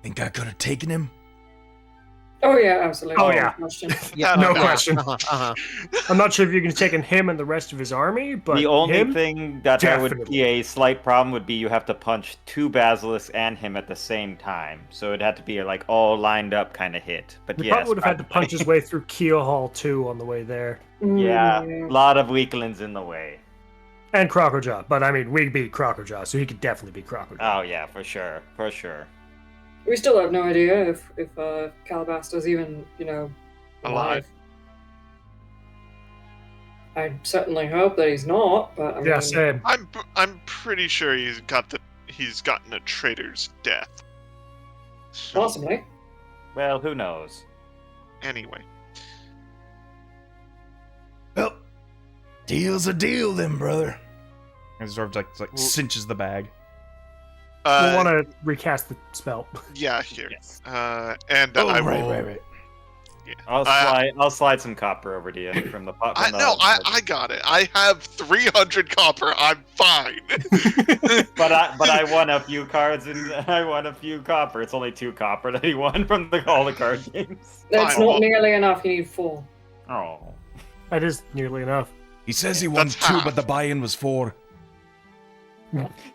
think I could have taken him? Oh yeah, absolutely. Oh, yeah. Question. Yeah, no question. I'm not sure if you can take in him and the rest of his army, but the only him, thing that there would definitely. be a slight problem would be you have to punch two basilisks and him at the same time. So it'd have to be a, like all lined up kind of hit. But He yes, probably would have had to punch his way through Keel Hall too on the way there. Yeah, a lot of weaklings in the way. And Crockerjaw, but I mean, we beat Crockerjaw, so he could definitely beat Crockerjaw. Oh yeah, for sure, for sure. We still have no idea if Calabasta's even, alive. I certainly hope that he's not, but I mean, Yeah, same. I'm pretty sure he's gotten a traitor's death. Possibly. Well, who knows? Anyway. Well, deal's a deal then, brother. And sort of like cinches the bag. We'll want to recast the spell. Yeah, here. Yes. And Oh, I will. right. Yeah. I'll slide some copper over to you from the pot. I got it. I have 300 copper. I'm fine. but I won a few cards and I won a few copper. It's only 2 copper that he won from all the card games. That's Fine. not nearly enough. You need 4. Oh. That is nearly enough. He says he won That's 2, half. but the buy-in was 4.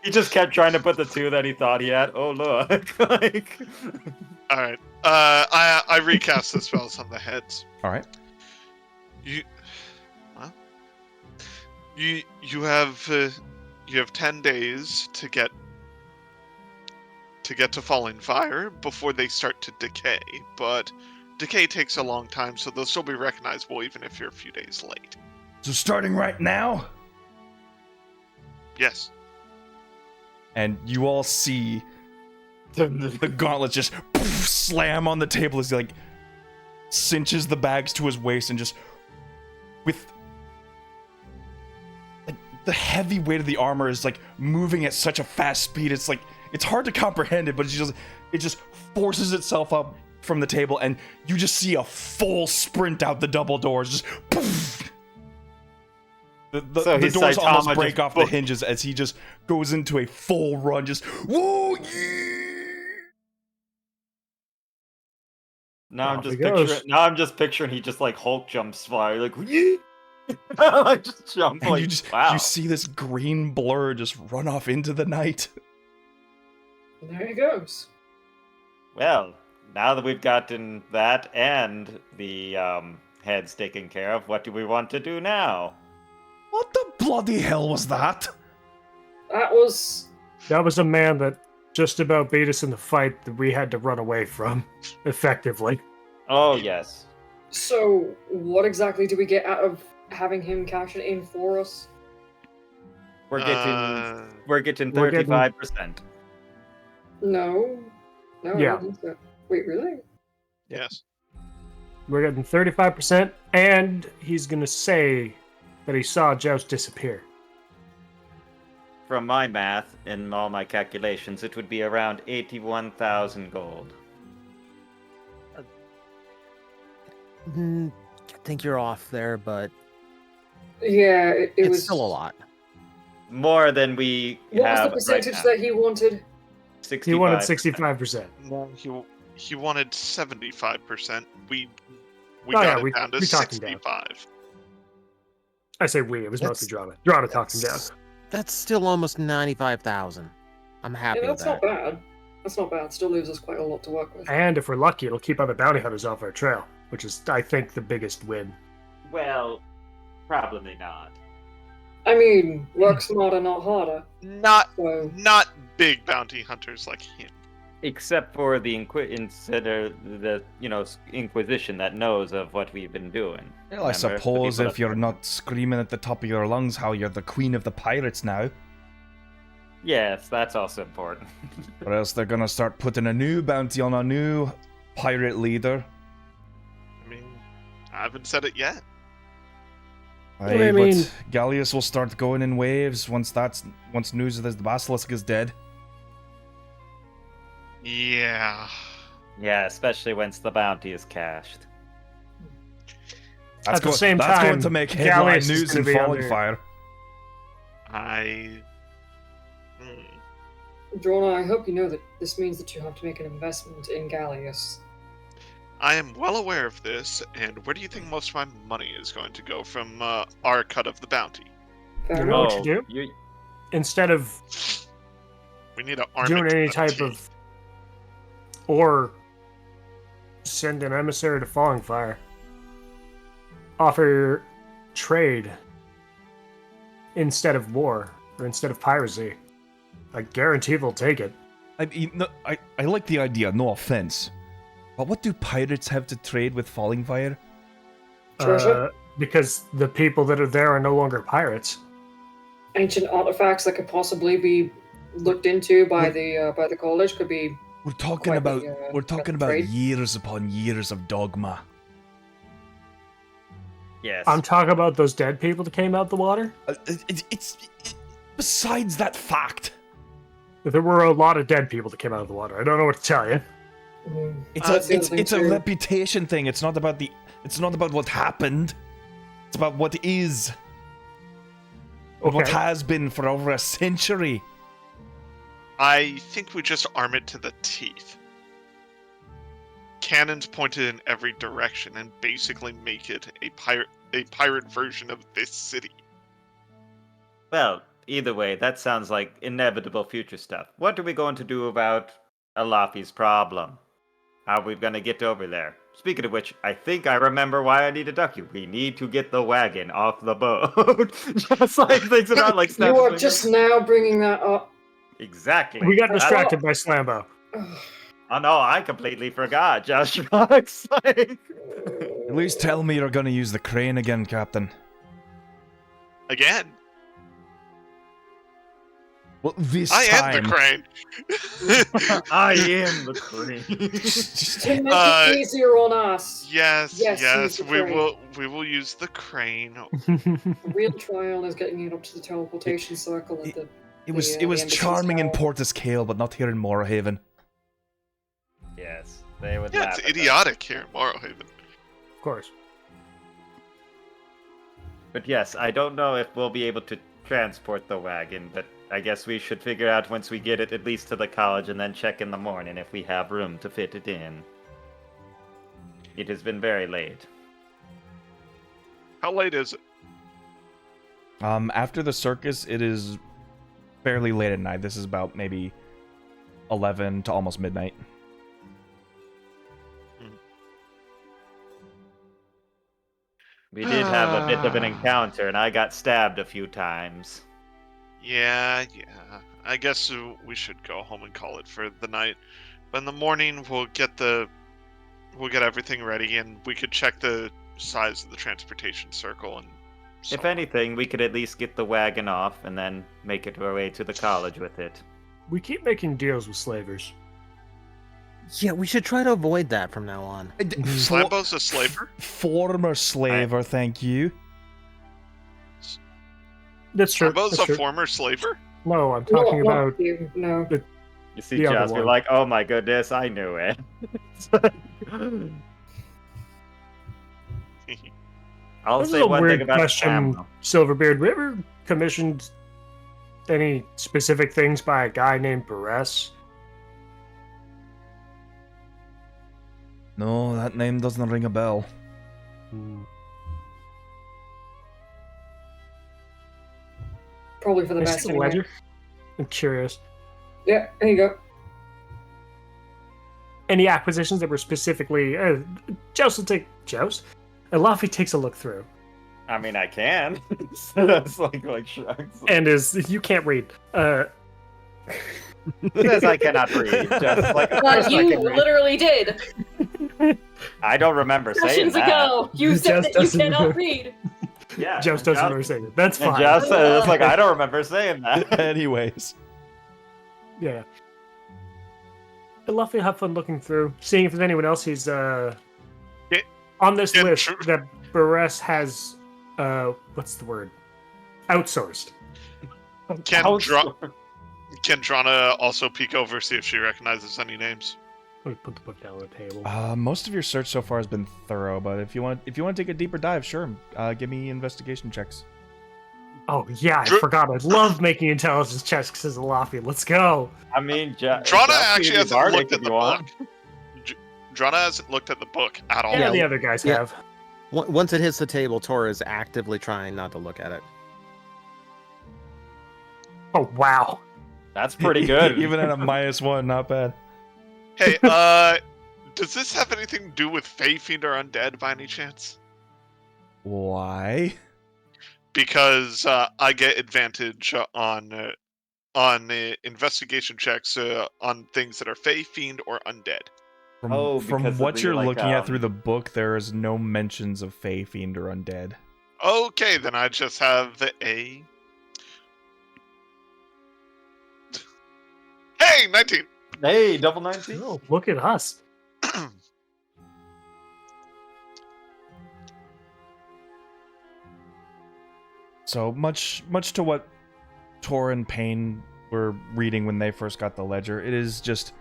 He just kept trying to put the 2 that he thought he had. Oh look. Like... All right. I recast the spells on the heads. All right. You have 10 days to get to Falling Fire before they start to decay, but decay takes a long time, so they'll still be recognizable even if you're a few days late. So starting right now? Yes. And you all see the gauntlet just slam on the table as he like cinches the bags to his waist and just with like the heavy weight of the armor is like moving at such a fast speed. It's like it's hard to comprehend it, but it just forces itself up from the table, and you just see a full sprint out the double doors. Just poof. The doors almost break off the hinges as he just goes into a full run. Just whoa! Now I'm just picturing he just like Hulk jumps by, like yeah. I just jump. And like, you see this green blur just run off into the night. And there he goes. Well, now that we've gotten that and the heads taken care of, what do we want to do now? What the bloody hell was that? That was a man that just about beat us in the fight that we had to run away from, effectively. Oh, yes. So, what exactly do we get out of having him cash it in for us? We're getting 35%. No. No, Yeah. I don't think so. Wait, really? Yes. We're getting 35%, and he's gonna say that he saw Joust disappear. From my math and all my calculations, it would be around 81,000 gold. I think you're off there, but Yeah, it was still a lot. More than we What was have the percentage right now. that he wanted? 65%. He wanted 65%. No, he wanted 75%. We Oh, got yeah, it we down to talked him down. 65. I say we, it was mostly Drama. Drama talked him down. That's still almost 95,000. I'm happy Yeah, with that's that. not bad. That's not bad. Still leaves us quite a lot to work with. And if we're lucky, it'll keep other bounty hunters off our trail, which is, I think, the biggest win. Well, probably not. I mean, work smarter, not harder. Not So, big bounty hunters like him. Except for the Inquisition that knows of what we've been doing. Well, I Remember? suppose The people if you're that- not screaming at the top of your lungs how you're the queen of the pirates now, Yes, that's also important. or else they're gonna start putting a new bounty on a new pirate leader. I mean, I haven't said it yet. Aye, I mean- but Gallius will start going in waves once news of the basilisk is dead. Yeah. Yeah, especially once the bounty is cashed. At the same that's time, going to make headline Gallius is news gonna in be Falling under- Fire. Drona, I hope you know that this means that you have to make an investment in Gallius. I am well aware of this, and where do you think most of my money is going to go from our cut of the bounty? Fair You enough. know what you do? Instead of We need to arm doing it to any the type teeth. of, or send an emissary to Falling Fire, offer trade instead of war or instead of piracy. I guarantee they'll take it. I like the idea, no offense. But what do pirates have to trade with Falling Fire? Treasure? Because the people that are there are no longer pirates. Ancient artifacts that could possibly be looked into by the college could be. We're talking Quite about the trade. years upon years of dogma. Yes. I'm talking about those dead people that came out the water. It's besides that fact. There were a lot of dead people that came out of the water. I don't know what to tell you. It's a reputation thing. It's not about what happened. It's about what is. Okay. What has been for over a century. I think we just arm it to the teeth. Cannons pointed in every direction and basically make it a pirate version of this city. Well, either way, that sounds like inevitable future stuff. What are we going to do about Alafi's problem? How are we going to get over there? Speaking of which, I think I remember why I need to duck you. We need to get the wagon off the boat. Just like things are not like You are just now bringing that up. Exactly. We got distracted by Slambo. Oh no, I completely forgot. Just Rocks. Like... At least tell me you're gonna use the crane again, Captain. Again? Well, this I time. am the crane. I am the crane. To make it easier on us. Yes, use the crane. we will use the crane. The real trial is getting it up to the teleportation circle at the. It was the charming in tower. Portis Cale, but not here in Morohaven. Yes. They would Yeah, laugh it's at us. idiotic here in Morohaven. Of course. But yes, I don't know if we'll be able to transport the wagon, but I guess we should figure out once we get it at least to the college and then check in the morning if we have room to fit it in. It has been very late. How late is it? After the circus, it is fairly late at night. This is about maybe 11 to almost midnight. We did have a bit of an encounter, and I got stabbed a few times. Yeah. I guess we should go home and call it for the night. But in the morning, we'll get everything ready, and we could check the size of the transportation circle. And so If anything, we could at least get the wagon off and then make it our way to the college with it. We keep making deals with slavers. Yeah, we should try to avoid that from now on. Slambo's a slaver? Former slaver, thank you. That's true. Slambo's That's a true. former slaver? No, I'm talking about. You, no. You see, The other Joss, you're one. like, oh my goodness, I knew it. I'll This say is a one weird thing about question, Slam. Silverbeard. We ever commissioned any specific things by a guy named Barres? No, that name doesn't ring a bell. Probably for the I best see the anyway. ledger. I'm curious. Yeah, there you go. Any acquisitions that were specifically... Joust will take... Joust? And Laffy takes a look through. I mean, I can. That's like shrugs. And is... You can't read. Who says I cannot read? Just like, of course I You can read. literally did. I don't remember saying Sessions that. ago, you said Just that you doesn't cannot remember. read. Yeah, Joust and doesn't remember saying it. That's And fine. Joust it's like, I don't remember saying that. Anyways. Yeah. And Luffy will have fun looking through, seeing if there's anyone else who's on this Yeah, list true. that Barres has what's the word? Outsourced. Can Drana also peek over, see if she recognizes any names? Let me put the book down on the table. Most of your search so far has been thorough, but if you want to take a deeper dive, sure. Give me investigation checks. Oh yeah, I forgot. I love making intelligence checks because of Luffy. Let's go. I mean, Drana actually hasn't Bardic looked if at the you want. book. Drana hasn't looked at the book at all. Yeah, the other guys Yeah. have. Once it hits the table, Tora is actively trying not to look at it. Oh wow. That's pretty good. Even at a -1, not bad. Hey, does this have anything to do with Fae Fiend or Undead by any chance? Why? Because I get advantage on investigation checks on things that are Fae Fiend or Undead. From because of what the, you're like, looking at through the book, there is no mentions of Fae Fiend or Undead. Okay, then I just have a... Hey, 19! Hey, double 19. Oh, look at us. So much to what Tor and Payne were reading when they first got the ledger, it is just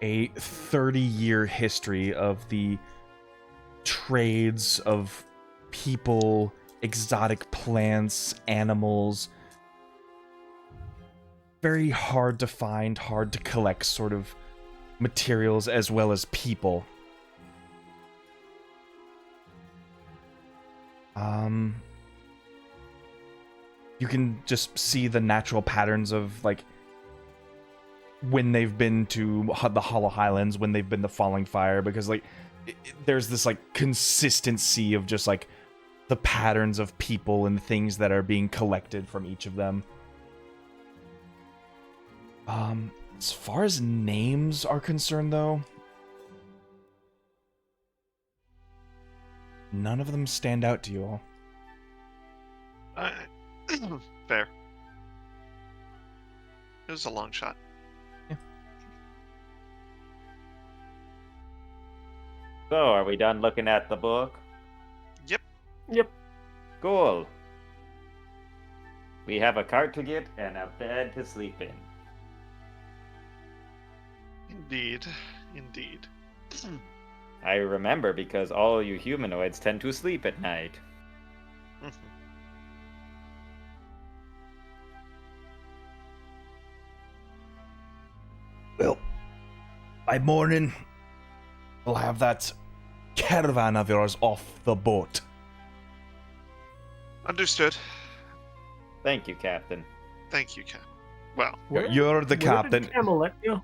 a 30-year history of the trades of people, exotic plants, animals. Very hard to find, hard to collect sort of materials as well as people. You can just see the natural patterns of, like, when they've been to the Hollow Highlands, when they've been to Falling Fire, because, like, there's this, like, consistency of just, like, the patterns of people and things that are being collected from each of them. As far as names are concerned, though, none of them stand out to you all. Fair. It was a long shot. Yeah. So, are we done looking at the book? Yep. Cool. We have a cart to get and a bed to sleep in. Indeed. Indeed. I remember because all you humanoids tend to sleep at night. Well, by morning, we'll have that caravan of yours off the boat. Understood. Thank you, Captain. Thank you, Cap. Well, You're the captain. Did Camel let you?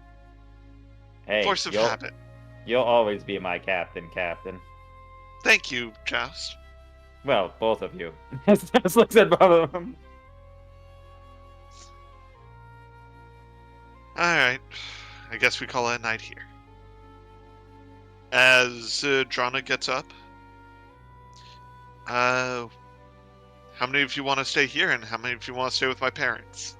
Hey, force of habit. You'll always be my captain, Captain. Thank you, Joust. Well, both of you. Just looks at both of them. Alright. I guess we call it a night here. As Drana gets up, how many of you want to stay here and how many of you want to stay with my parents?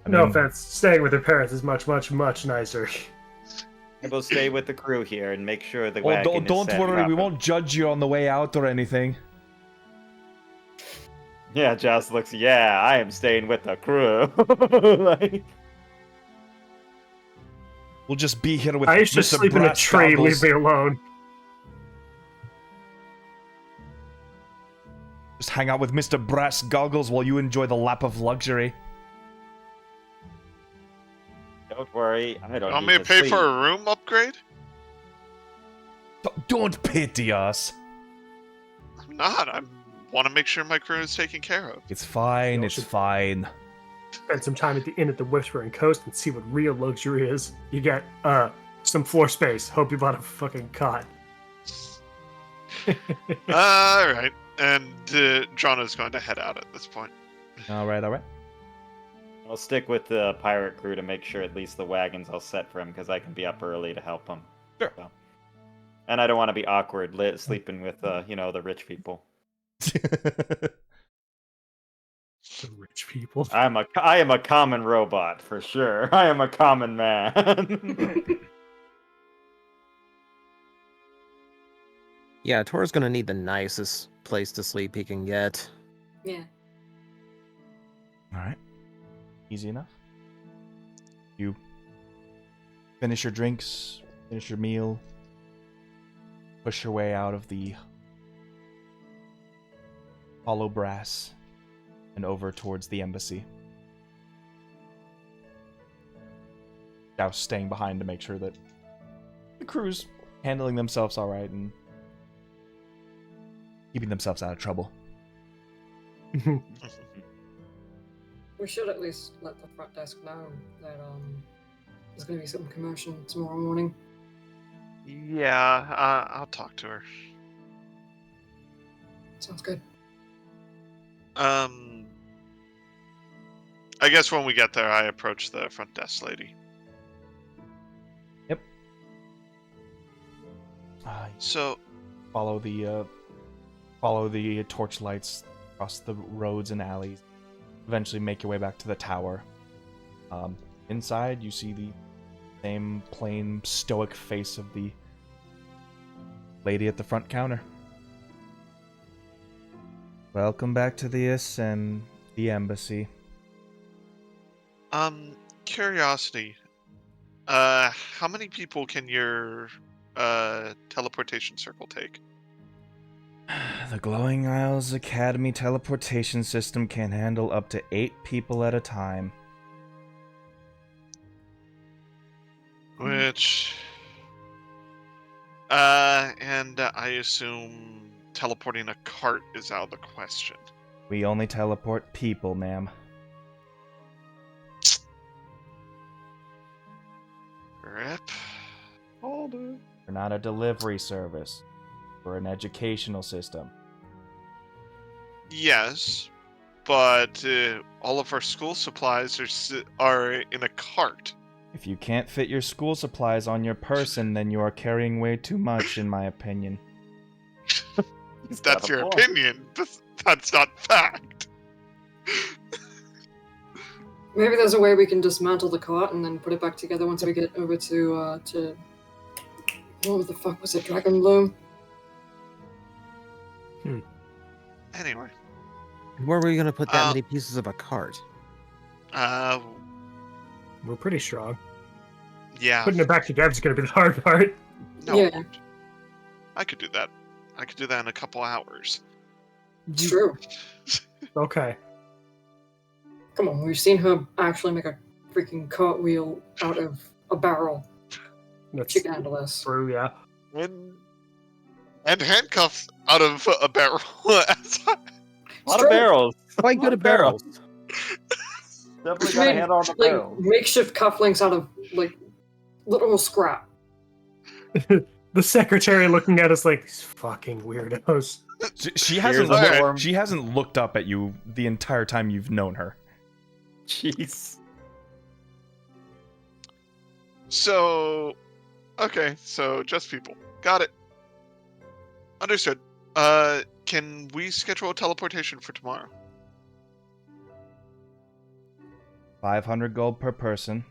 No offense, staying with their parents is much, much, much nicer. I will stay with the crew here and make sure the wagon don't is set worry, properly. we won't judge you on the way out or anything. Yeah, Joust looks, yeah, I am staying with the crew. Like... We'll just be here with I used to Mr. sleep in a Brass tree, Goggles. leave me alone. Just hang out with Mr. Brass Goggles while you enjoy the lap of luxury. Don't worry, I don't Want need me to to pay sleep. for a room upgrade? Don't pity us. I'm not. I want to make sure my crew is taken care of. It's fine, You it's should- fine. Spend some time at the inn at the Whispering Coast and see what real luxury is. You get some floor space. Hope you bought a fucking cot. Alright. And Drana's going to head out at this point. Alright. I'll stick with the pirate crew to make sure at least the wagon's all set for him, because I can be up early to help him. Sure. So. And I don't want to be awkward sleeping with, the rich people. The rich people. I am a common robot, for sure. I am a common man. Yeah, Tor's gonna need the nicest place to sleep he can get. Yeah. Alright. Easy enough. You finish your drinks, finish your meal, push your way out of the hollow brass and over towards the embassy. Now staying behind to make sure that the crew's handling themselves alright and keeping themselves out of trouble. We should at least let the front desk know that there's going to be some commotion tomorrow morning. Yeah, I'll talk to her. Sounds good. I guess when we get there, I approach the front desk lady. Yep. So, follow the torch lights across the roads and alleys. Eventually make your way back to the tower. Inside, you see the same plain, stoic face of the lady at the front counter. Welcome back to the the embassy. Curiosity. How many people can your teleportation circle take? The Glowing Isles Academy teleportation system can handle up to 8 people at a time. Which, and I assume teleporting a cart is out of the question. We only teleport people, ma'am. Rip. Hold it. We're not a delivery service. We're an educational system. Yes, but all of our school supplies are in a cart. If you can't fit your school supplies on your person, then you are carrying way too much, in my opinion. That's your opinion. That's not fact. Maybe there's a way we can dismantle the cart and then put it back together once we get over to what the fuck was it, Dragon Bloom? Anyway. Where were you gonna put that many pieces of a cart? We're pretty strong. Yeah. Putting it back together is going to be the hard part. No. Yeah. I could do that. I could do that in a couple hours. It's true. Okay. Come on, we've seen her actually make a freaking cartwheel out of a barrel. That's She can handle this. true, yeah. And handcuffs out of a barrel. A lot of barrels. Quite good at barrels. Definitely She got a made, handle on the like, barrel. makeshift cufflinks out of, like, literal scrap. The secretary looking at us like, these fucking weirdos. She Here's hasn't a form. she hasn't looked up at you the entire time you've known her. Jeez. So, okay, so just people. Got it. Understood. Can we schedule a teleportation for tomorrow? 500 gold per person.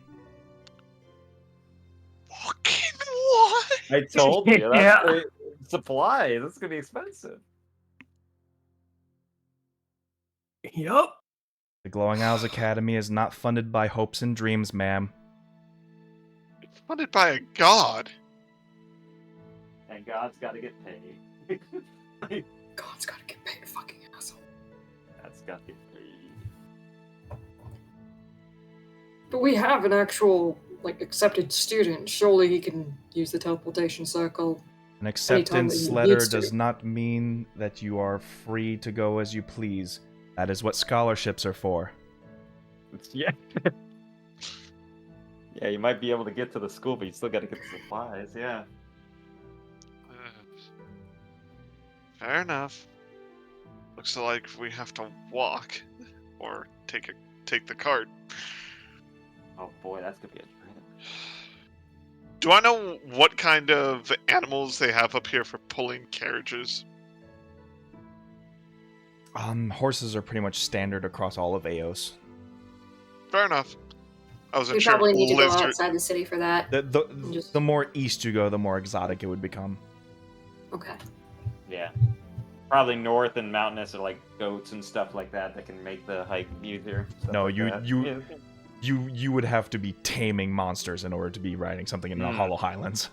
Fucking what? I told you. That's Yeah. the supply. That's gonna be expensive. Yup. The Glowing Owls Academy is not funded by hopes and dreams, ma'am. It's funded by a god. And God's got to get paid. God's gotta get paid, fucking asshole. That's got to get paid. But we have an actual, like, accepted student. Surely he can use the teleportation circle. An acceptance he letter needs to. does not mean that you are free to go as you please. That is what scholarships are for. Yeah. Yeah, you might be able to get to the school, but you still got to get the supplies. Yeah. Fair enough. Looks like we have to walk, or take the cart. Oh boy, that's gonna be a dream. Do I know what kind of animals they have up here for pulling carriages? Horses are pretty much standard across all of Eos. Fair enough. I wasn't We sure. probably need to go Lizard- outside the city for that. The more east you go, the more exotic it would become. Okay. Yeah. Probably north and mountainous are like goats and stuff like that can make the hike easier. No, like that. you would have to be taming monsters in order to be riding something in the Hollow Highlands.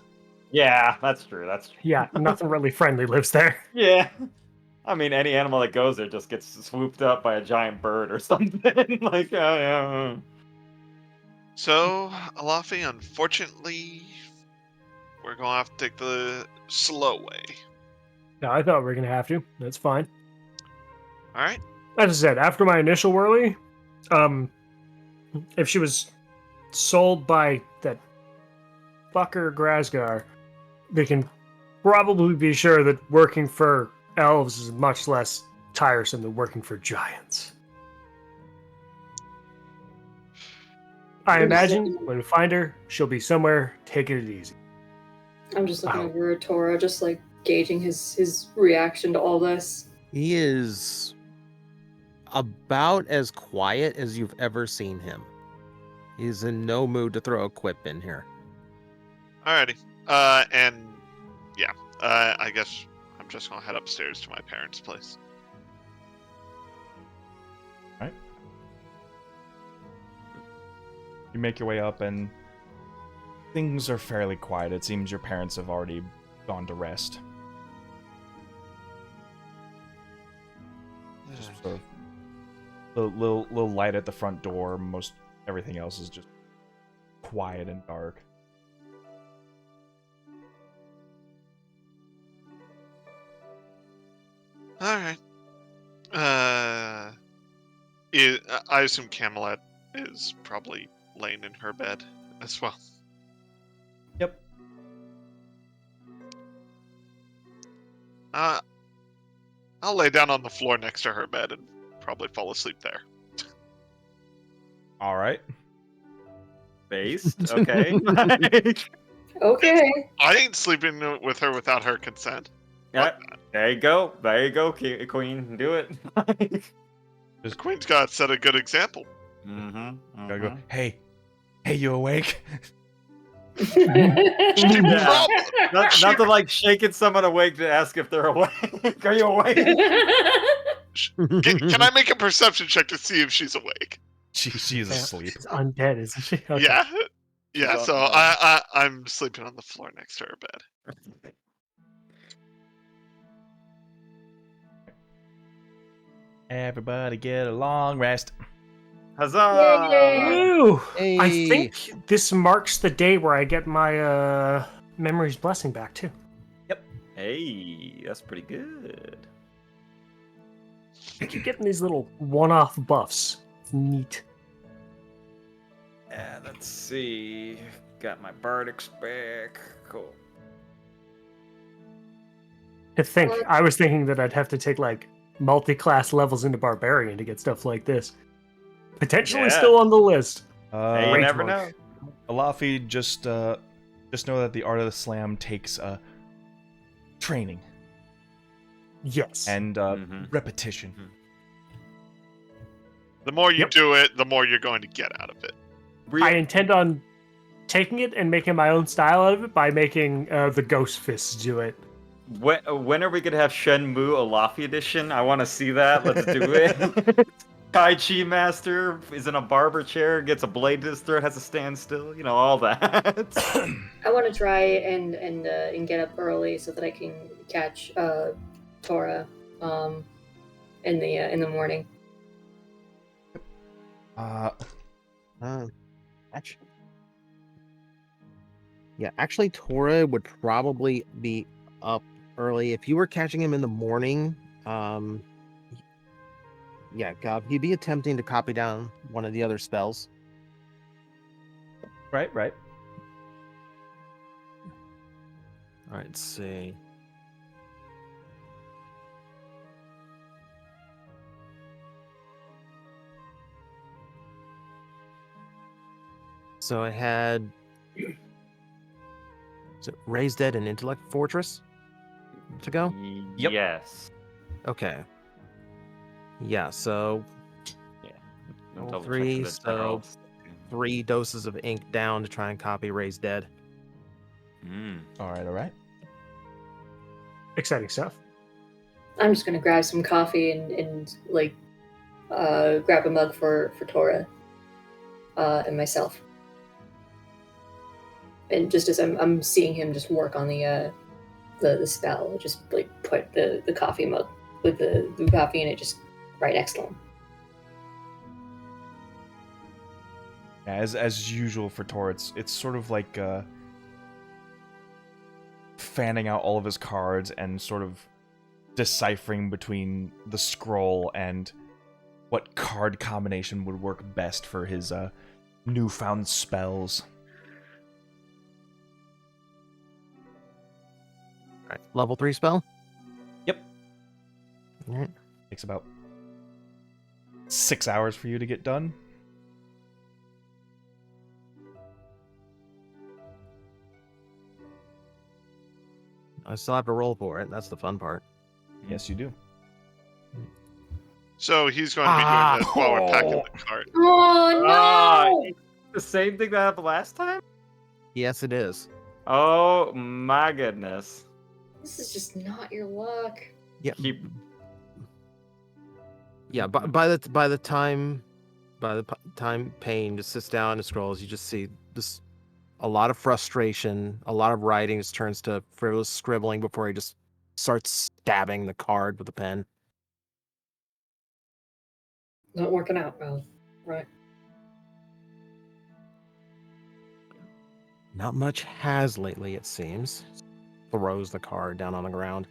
Yeah, that's true. That's true. Yeah, nothing really friendly lives there. Yeah. I mean, any animal that goes there just gets swooped up by a giant bird or something. Like, yeah. So, Alafi, unfortunately, we're going to have to take the slow way. No, I thought we were going to have to. That's fine. All right? As I said, after my initial whirly, if she was sold by that fucker Grasgar, they can probably be sure that working for elves is much less tiresome than working for giants. I imagine when we find her, she'll be somewhere taking it easy. I'm just looking over at Tora, just like gauging his reaction to all this. He is about as quiet as you've ever seen him. He's in no mood to throw a quip in here. Alrighty. And yeah, I guess I'm just gonna head upstairs to my parents' place. Alright. You make your way up and things are fairly quiet. It seems your parents have already gone to rest. Just sort of a little light at the front door. Most everything else is just quiet and dark. All right. I assume Camelot is probably laying in her bed as well. Yep. I'll lay down on the floor next to her bed and probably fall asleep there. All right. Based? Okay. Okay. I ain't sleeping with her without her consent. Yeah. There you go. There you go, Queen. Do it. The Queen's got to set a good example. Gotta go. Hey, you awake? Yeah. Not to like shaking someone awake to ask if they're awake. Are you awake? Can I make a perception check to see if she's awake? She's asleep. She's undead, isn't she? Okay. Yeah. Yeah, so I'm sleeping on the floor next to her bed. Everybody get a long rest. Huzzah! Woo! Hey. I think this marks the day where I get my memory's blessing back too. Hey, that's pretty good. I keep getting these little one-off buffs. Neat. Let's see. Got my Bardic's back. Cool. I was thinking that I'd have to take like multi-class levels into Barbarian to get stuff like this. Potentially still on the list. Hey, you never know. Alafi, just know that the Art of the Slam takes training. Yes. And repetition. The more you do it, the more you're going to get out of it. I intend on taking it and making my own style out of it by making the Ghost Fists do it. When are we going to have Shenmue Alafi edition? I want to see that. Let's do it. Tai Chi Master is in a barber chair, gets a blade to his throat, has to stand still. You know, all that. I want to try and get up early so that I can catch Tora in the morning. Actually, Tora would probably be up early. If you were catching him in the morning, Gob, he'd be attempting to copy down one of the other spells. Right. All right, let's see. So I had Raise Dead and Intellect Fortress to go? Yep. Yes. Okay. Yeah, so Double check 3, for the so general. 3 doses of ink down to try and copy Raise Dead. All right. Exciting stuff. I'm just gonna grab some coffee and grab a mug for Tora and myself. And just as I'm seeing him just work on the spell, just like put the coffee mug with the coffee in it just right next to him. As usual for Tor, it's sort of like fanning out all of his cards and sort of deciphering between the scroll and what card combination would work best for his newfound spells. All right, level 3 spell? Yep. All right. Takes about 6 hours for you to get done. I still have to roll for it. That's the fun part. Yes, you do. So he's going to be doing this while we're packing the cart. Oh no! The same thing that happened last time? Yes, it is. Oh my goodness. This is just not your luck. Yeah. Yeah, by the time Payne just sits down and scrolls, you just see this a lot of frustration, a lot of writing just turns to frivolous scribbling before he just starts stabbing the card with a pen. Not working out well, right? Not much has lately, it seems. Throws the card down on the ground.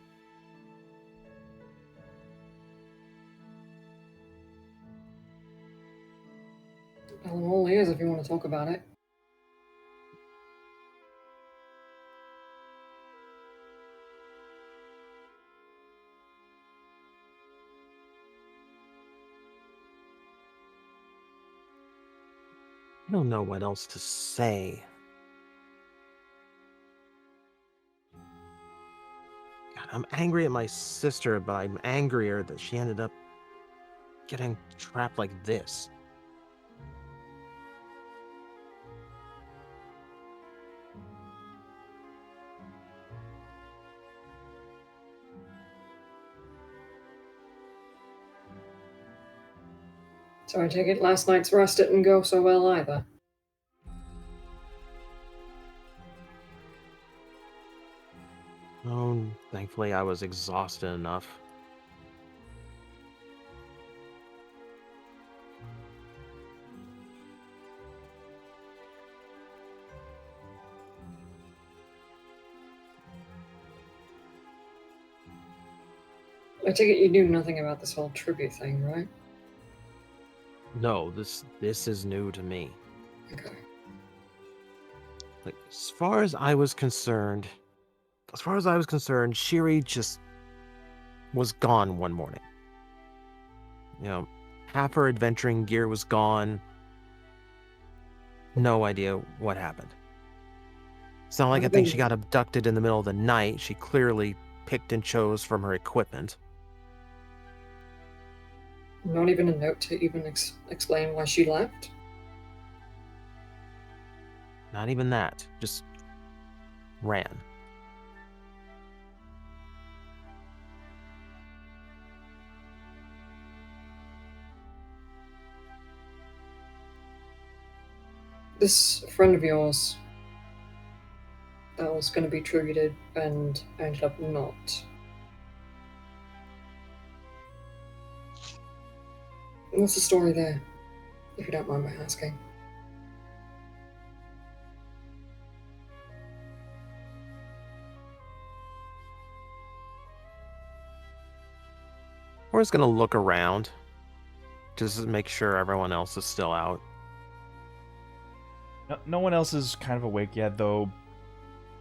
Well, I'm all ears if you want to talk about it. I don't know what else to say. God, I'm angry at my sister, but I'm angrier that she ended up getting trapped like this. So I take it last night's rest didn't go so well either. Hopefully I was exhausted enough. I take it you knew nothing about this whole tribute thing, right? No, this is new to me. Okay. Like, as far as I was concerned, Shiri just was gone one morning. You know, half her adventuring gear was gone. No idea what happened. It's not like I think she got abducted in the middle of the night. She clearly picked and chose from her equipment. Not even a note to even explain why she left? Not even that. Just ran. This friend of yours that was going to be tributed and ended up not. What's the story there, if you don't mind my asking? We're just gonna look around, just to make sure everyone else is still out. No one else is kind of awake yet, though.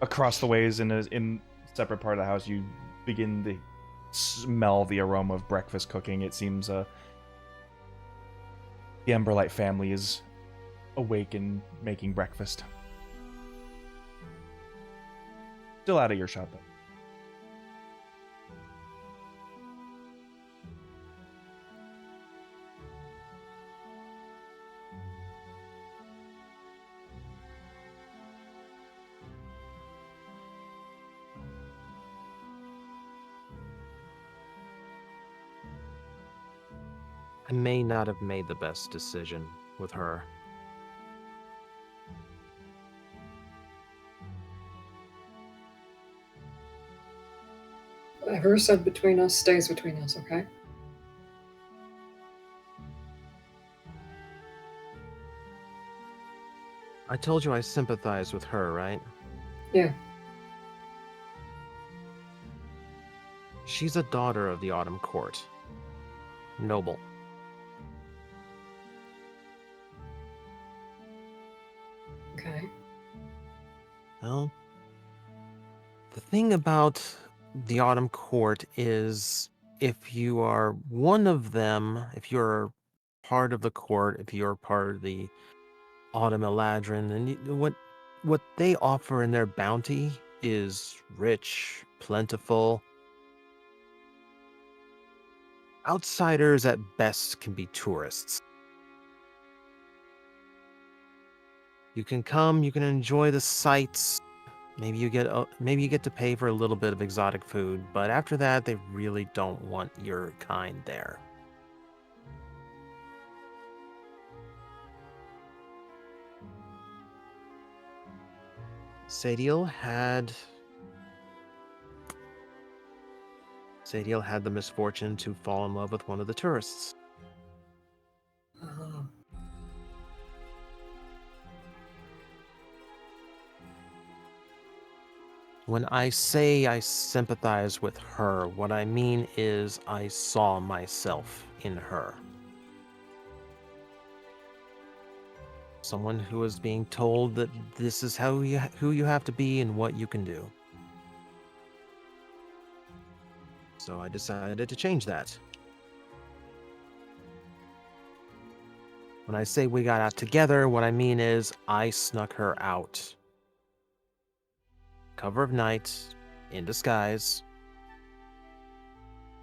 Across the ways in a separate part of the house, you begin to smell the aroma of breakfast cooking. It seems the Emberlight family is awake and making breakfast. Still out of earshot, though. I may not have made the best decision with her. Whatever is said between us stays between us, okay? I told you I sympathize with her, right? Yeah. She's a daughter of the Autumn Court. Noble. Okay. Well, the thing about the Autumn Court is if you are one of them, if you're part of the court, if you're part of the Autumn Eladrin, and what they offer in their bounty is rich, plentiful. Outsiders at best can be tourists. You can come, you can enjoy the sights. Maybe you get to pay for a little bit of exotic food, but after that, they really don't want your kind there. Sadiel had the misfortune to fall in love with one of the tourists. Oh. When I say I sympathize with her, what I mean is I saw myself in her. Someone who is being told that this is who you have to be and what you can do. So I decided to change that. When I say we got out together, what I mean is I snuck her out. Cover of night, in disguise,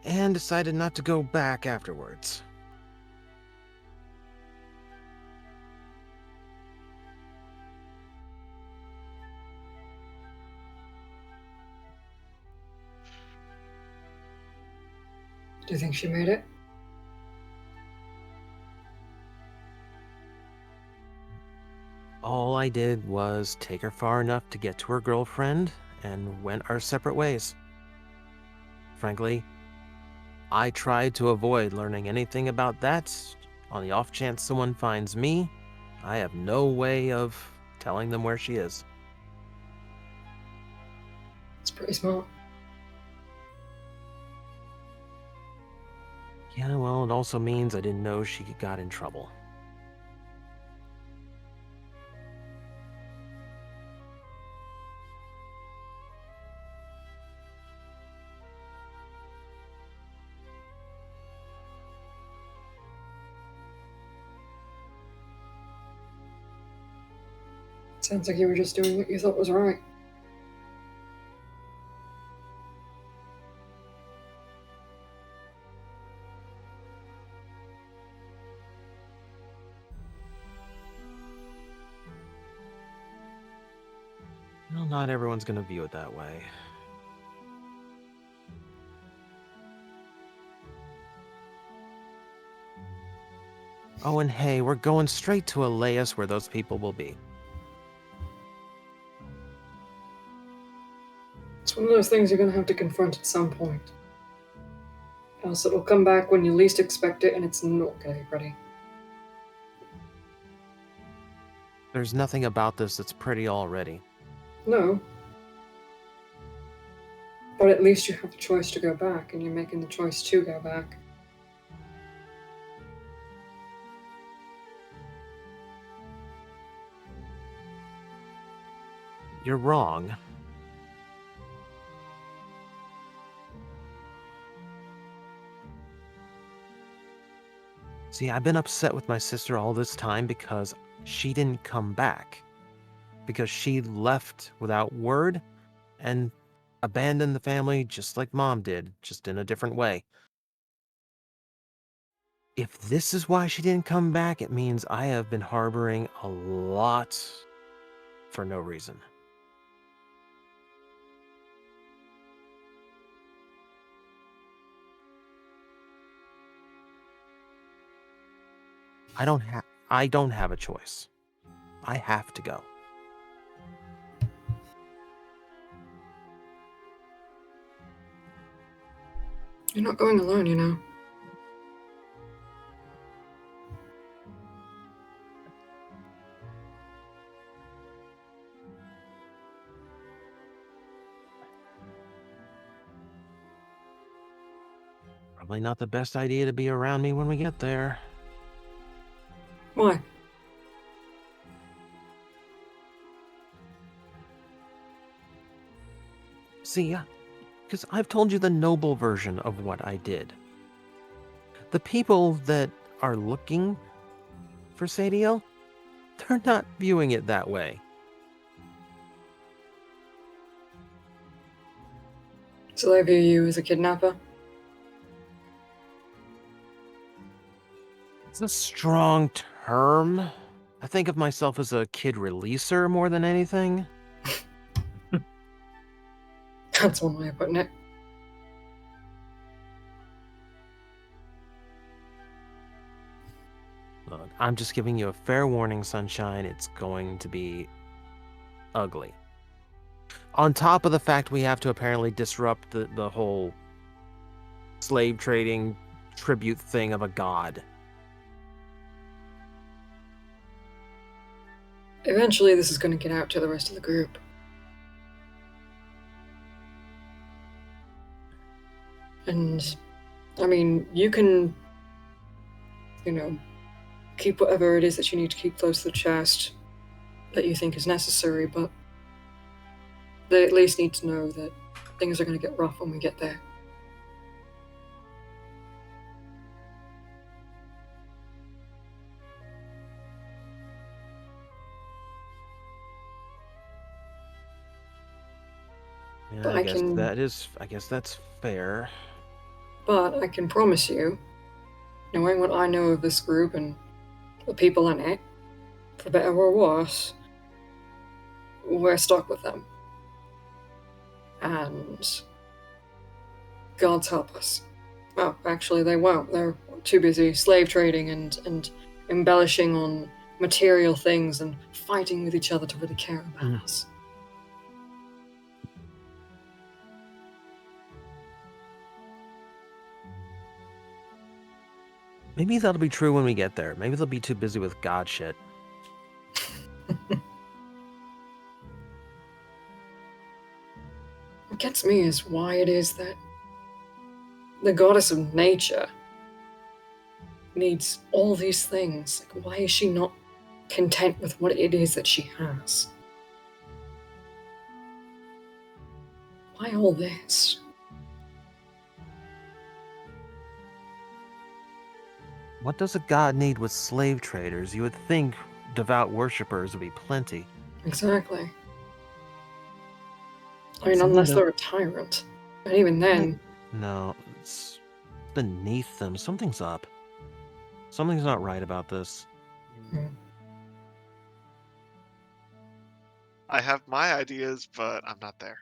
and decided not to go back afterwards. Do you think she made it? All I did was take her far enough to get to her girlfriend and went our separate ways. Frankly, I tried to avoid learning anything about that. On the off chance someone finds me, I have no way of telling them where she is. It's pretty smart. Yeah, well, it also means I didn't know she got in trouble. Sounds like you were just doing what you thought was right. Well, not everyone's going to view it that way. Oh, and hey, we're going straight to Elias where those people will be. It's one of those things you're going to have to confront at some point. Else it'll come back when you least expect it, and it's not going to be pretty. There's nothing about this that's pretty already. No. But at least you have the choice to go back, and you're making the choice to go back. You're wrong. See, I've been upset with my sister all this time because she didn't come back. Because she left without word and abandoned the family just like Mom did, just in a different way. If this is why she didn't come back, it means I have been harboring a lot for no reason. I don't have a choice. I have to go. You're not going alone, you know. Probably not the best idea to be around me when we get there. Why? See, because I've told you the noble version of what I did. The people that are looking for Sadiel, they're not viewing it that way. So they view you as a kidnapper? It's a strong term. I think of myself as a kid releaser more than anything. That's one way of putting it. Look, I'm just giving you a fair warning, Sunshine. It's going to be ugly. On top of the fact we have to apparently disrupt the whole slave trading tribute thing of a god. Eventually this is going to get out to the rest of the group. And, I mean, you can, keep whatever it is that you need to keep close to the chest that you think is necessary, but they at least need to know that things are going to get rough when we get there. Yeah, But I guess that's fair. But I can promise you, knowing what I know of this group and the people in it, for better or worse, we're stuck with them. And gods help us. Oh, actually they won't. They're too busy slave trading and embellishing on material things and fighting with each other to really care about us. Maybe that'll be true when we get there. Maybe they'll be too busy with God shit. What gets me is why it is that the goddess of nature needs all these things. Like, why is she not content with what it is that she has? Why all this? What does a god need with slave traders? You would think devout worshippers would be plenty. Exactly. I mean, unless they're a tyrant. But even then... No, it's beneath them. Something's up. Something's not right about this. I have my ideas, but I'm not there.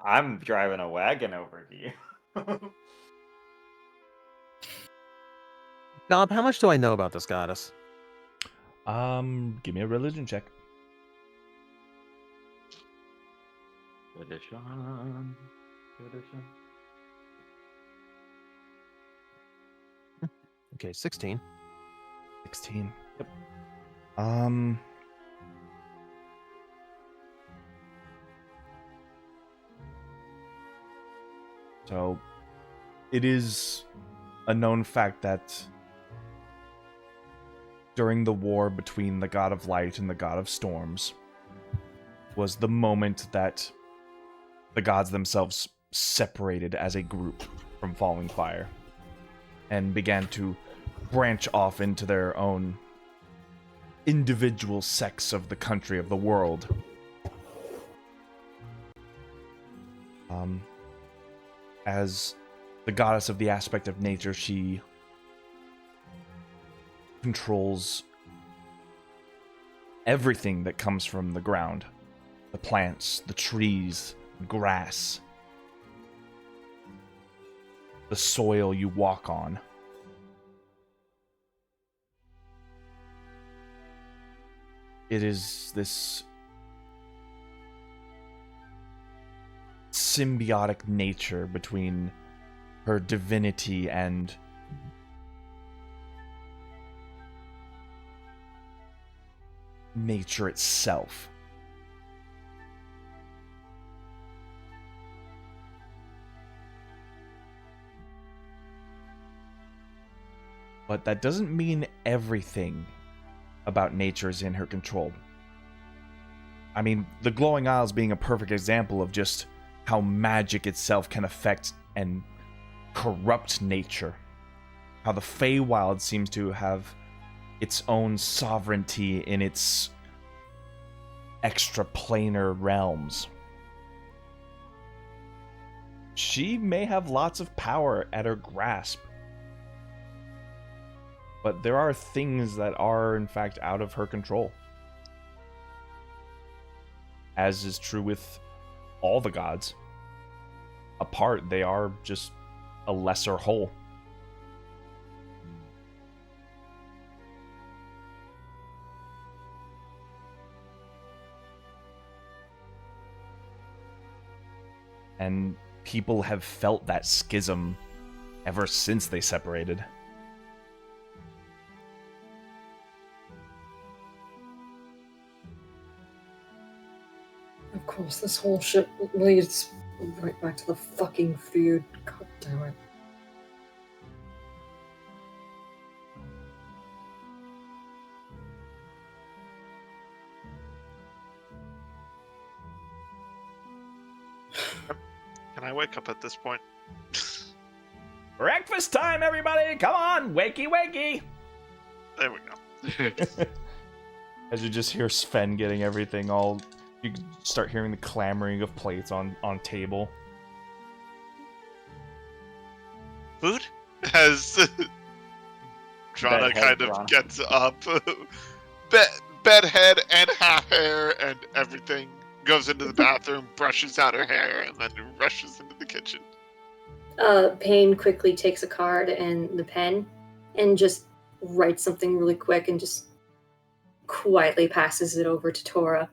I'm driving a wagon over here. Gob, how much do I know about this goddess? Give me a religion check. Tradition. Okay, 16. 16. Yep. So, it is a known fact that during the war between the God of Light and the God of Storms was the moment that the gods themselves separated as a group from Falling Fire and began to branch off into their own individual sects of the country, of the world. As the goddess of the aspect of nature, she controls everything that comes from the ground. The plants, the trees, grass, the soil you walk on. It is this symbiotic nature between her divinity and nature itself. But that doesn't mean everything about nature is in her control. I mean, the Glowing Isles being a perfect example of just how magic itself can affect and corrupt nature. How the Feywild seems to have its own sovereignty in its extraplanar realms. She may have lots of power at her grasp, but there are things that are, in fact, out of her control. As is true with all the gods. Apart, they are just a lesser whole. And people have felt that schism ever since they separated. Of course, this whole shit leads right back to the fucking food. God damn it. Can I wake up at this point? Breakfast time, everybody! Come on! Wakey, wakey! There we go. As you just hear Sven getting everything all... You start hearing the clamoring of plates on table. Food? As Drana kind of gets up. Bedhead and half hair and everything. Goes into the bathroom, brushes out her hair, and then rushes into the kitchen. Payne quickly takes a card and the pen and just writes something really quick and just quietly passes it over to Tora.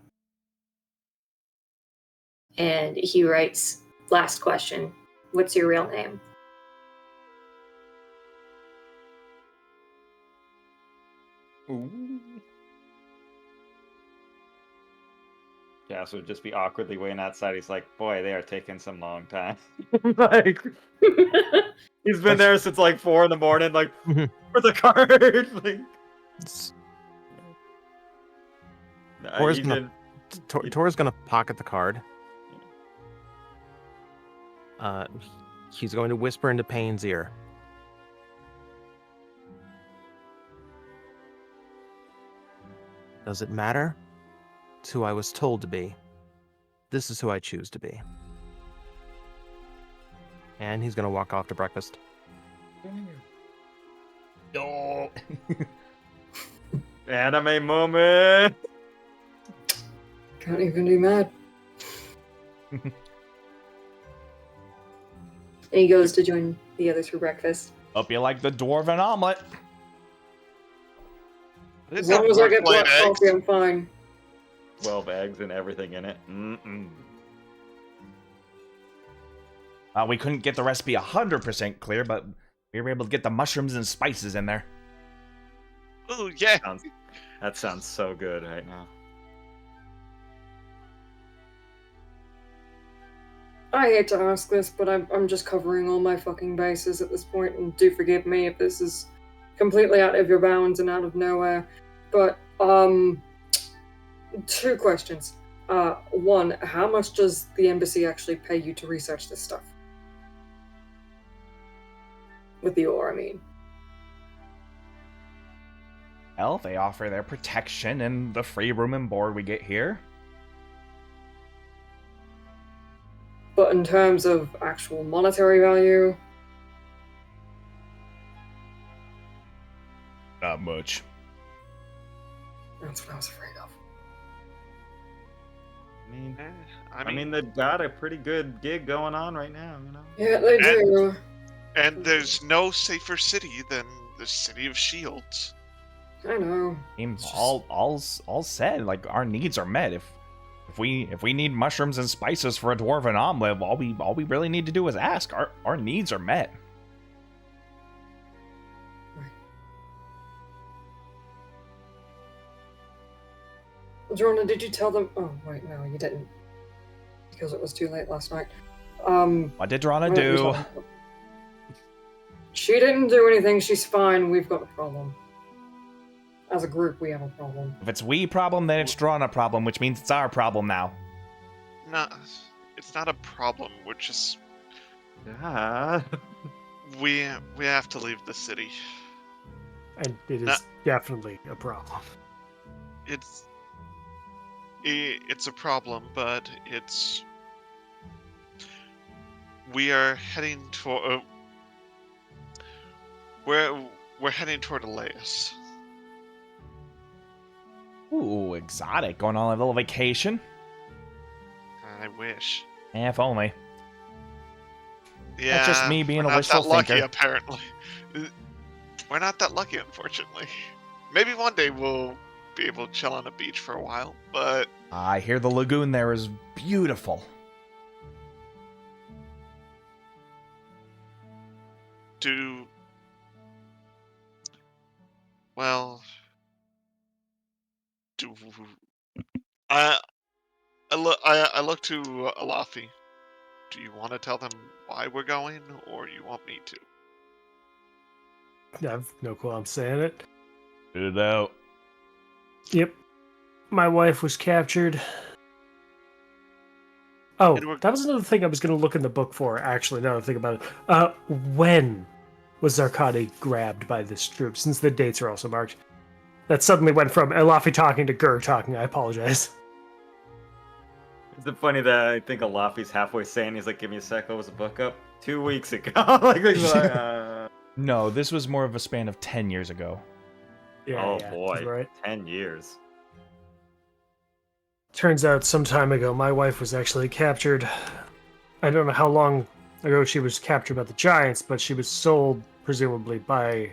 And he writes, last question, what's your real name? Ooh. Jas would just be awkwardly waiting outside. He's like, boy, they are taking some long time. Like, he's been there since like 4 a.m, like, for the card. Like, Tor's gonna pocket the card. He's going to whisper into Payne's ear. Does it matter? It's who I was told to be. This is who I choose to be. And he's gonna walk off to breakfast. Oh. Anime moment. Can't even be mad. And he goes to join the others for breakfast. Hope you like the dwarven omelet. As long as I get black coffee, I'm fine. 12 eggs and everything in it. We couldn't get the recipe 100% clear, but we were able to get the mushrooms and spices in there. Oh, yeah. That sounds so good right now. I hate to ask this, but I'm just covering all my fucking bases at this point, and do forgive me if this is completely out of your bounds and out of nowhere. But, 2 questions. 1, how much does the embassy actually pay you to research this stuff? With the ore, I mean. Well, they offer their protection and the free room and board we get here. But in terms of actual monetary value? Not much. That's what I was afraid of. I mean, they've got a pretty good gig going on right now, you know? Yeah, they do. And there's no safer city than the City of Shields. I know. All said. Like, our needs are met. If we need mushrooms and spices for a dwarven omelet, all we really need to do is ask. Our needs are met. Jordan, did you tell them? Oh, wait, no, you didn't. Because it was too late last night. What did Drana do? She didn't do anything. She's fine. We've got a problem. As a group, we have a problem. If it's we problem, then it's Drana problem, which means it's our problem now. No, it's not a problem. We're just... We have to leave the city. And it is definitely a problem. It's a problem, but we are heading toward we're heading toward Elias. Ooh, exotic. Going on a little vacation. I wish. If only. Yeah, that's just me being a wishful thinker. We're not that lucky, thinker. apparently. We're not that lucky, unfortunately. Maybe one day we'll be able to chill on a beach for a while, but... I hear the lagoon there is beautiful. I look to Alafi. Do you want to tell them why we're going, or you want me to? I have no clue I'm saying it. Get it out. Yep. My wife was captured. Oh, that was another thing I was going to look in the book for, actually, now that I think about it. When was Zarkadi grabbed by this troop, since the dates are also marked? That suddenly went from Elafi talking to Gur talking. I apologize. Is it funny that I think Alafi's halfway saying, he's like, give me a sec, what was the book up? 2 weeks ago. No, this was more of a span of 10 years ago. Yeah, boy, right. 10 years. Turns out some time ago, my wife was actually captured. I don't know how long ago she was captured by the Giants, but she was sold, presumably, by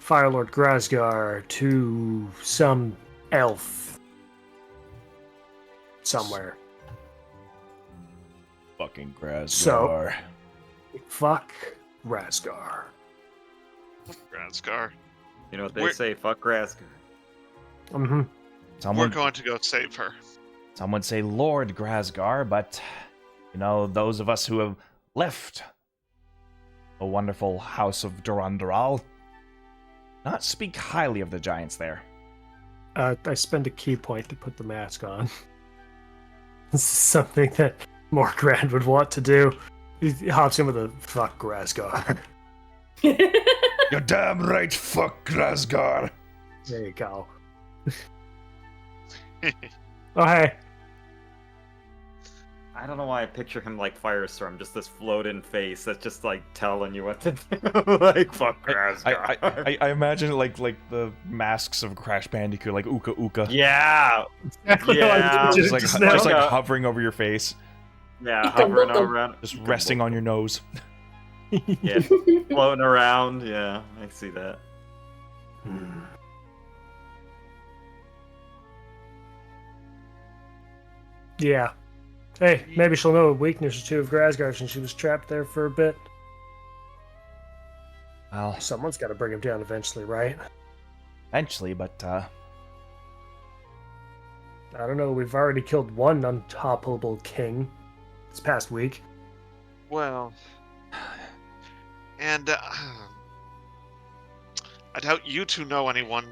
Firelord Grasgar to some elf somewhere. Fucking Grasgar. So, fuck Grasgar. Grasgar. You know what they say? Fuck Grasgar. Mm-hmm. We're going to go save her. Some would say Lord Grasgar, but, those of us who have left the wonderful house of Durandral not speak highly of the giants there. I spend a key point to put the mask on. This is something that Morgrand would want to do. He hops in with a fuck Grasgar. You're damn right, fuck Grasgar. There you go. Oh, hey. I don't know why I picture him like Firestorm, just this floating face that's just like telling you what to do. Like, fuck Grasgar. I imagine it like the masks of Crash Bandicoot, like Uka Uka. Yeah. Yeah. Just like hovering over your face. Yeah, hovering around. Just resting on your nose. Yeah, floating around. Yeah, I see that. Yeah. Hey, maybe she'll know a weakness or two of Grasgar since she was trapped there for a bit. Well, someone's got to bring him down eventually, right? Eventually, but I don't know. We've already killed one untoppable king this past week. Well, and I doubt you two know anyone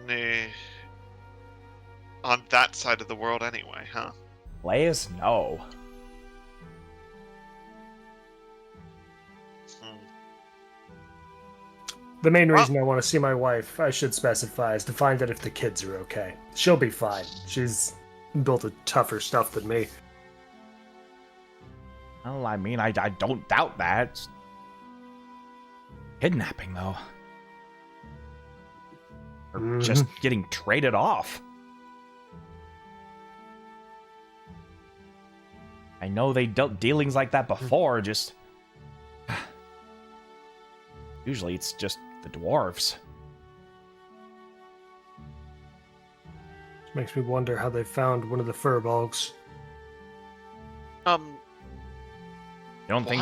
on that side of the world anyway, huh? Laius, no. The main reason I want to see my wife, I should specify, is to find out if the kids are okay. She'll be fine. She's built a tougher stuff than me. Well, I mean, I don't doubt that. It's kidnapping, though. Or just getting traded off. I know they dealt dealings like that before, just... Usually it's just the dwarves. Which makes me wonder how they found one of the furbolgs. You don't think...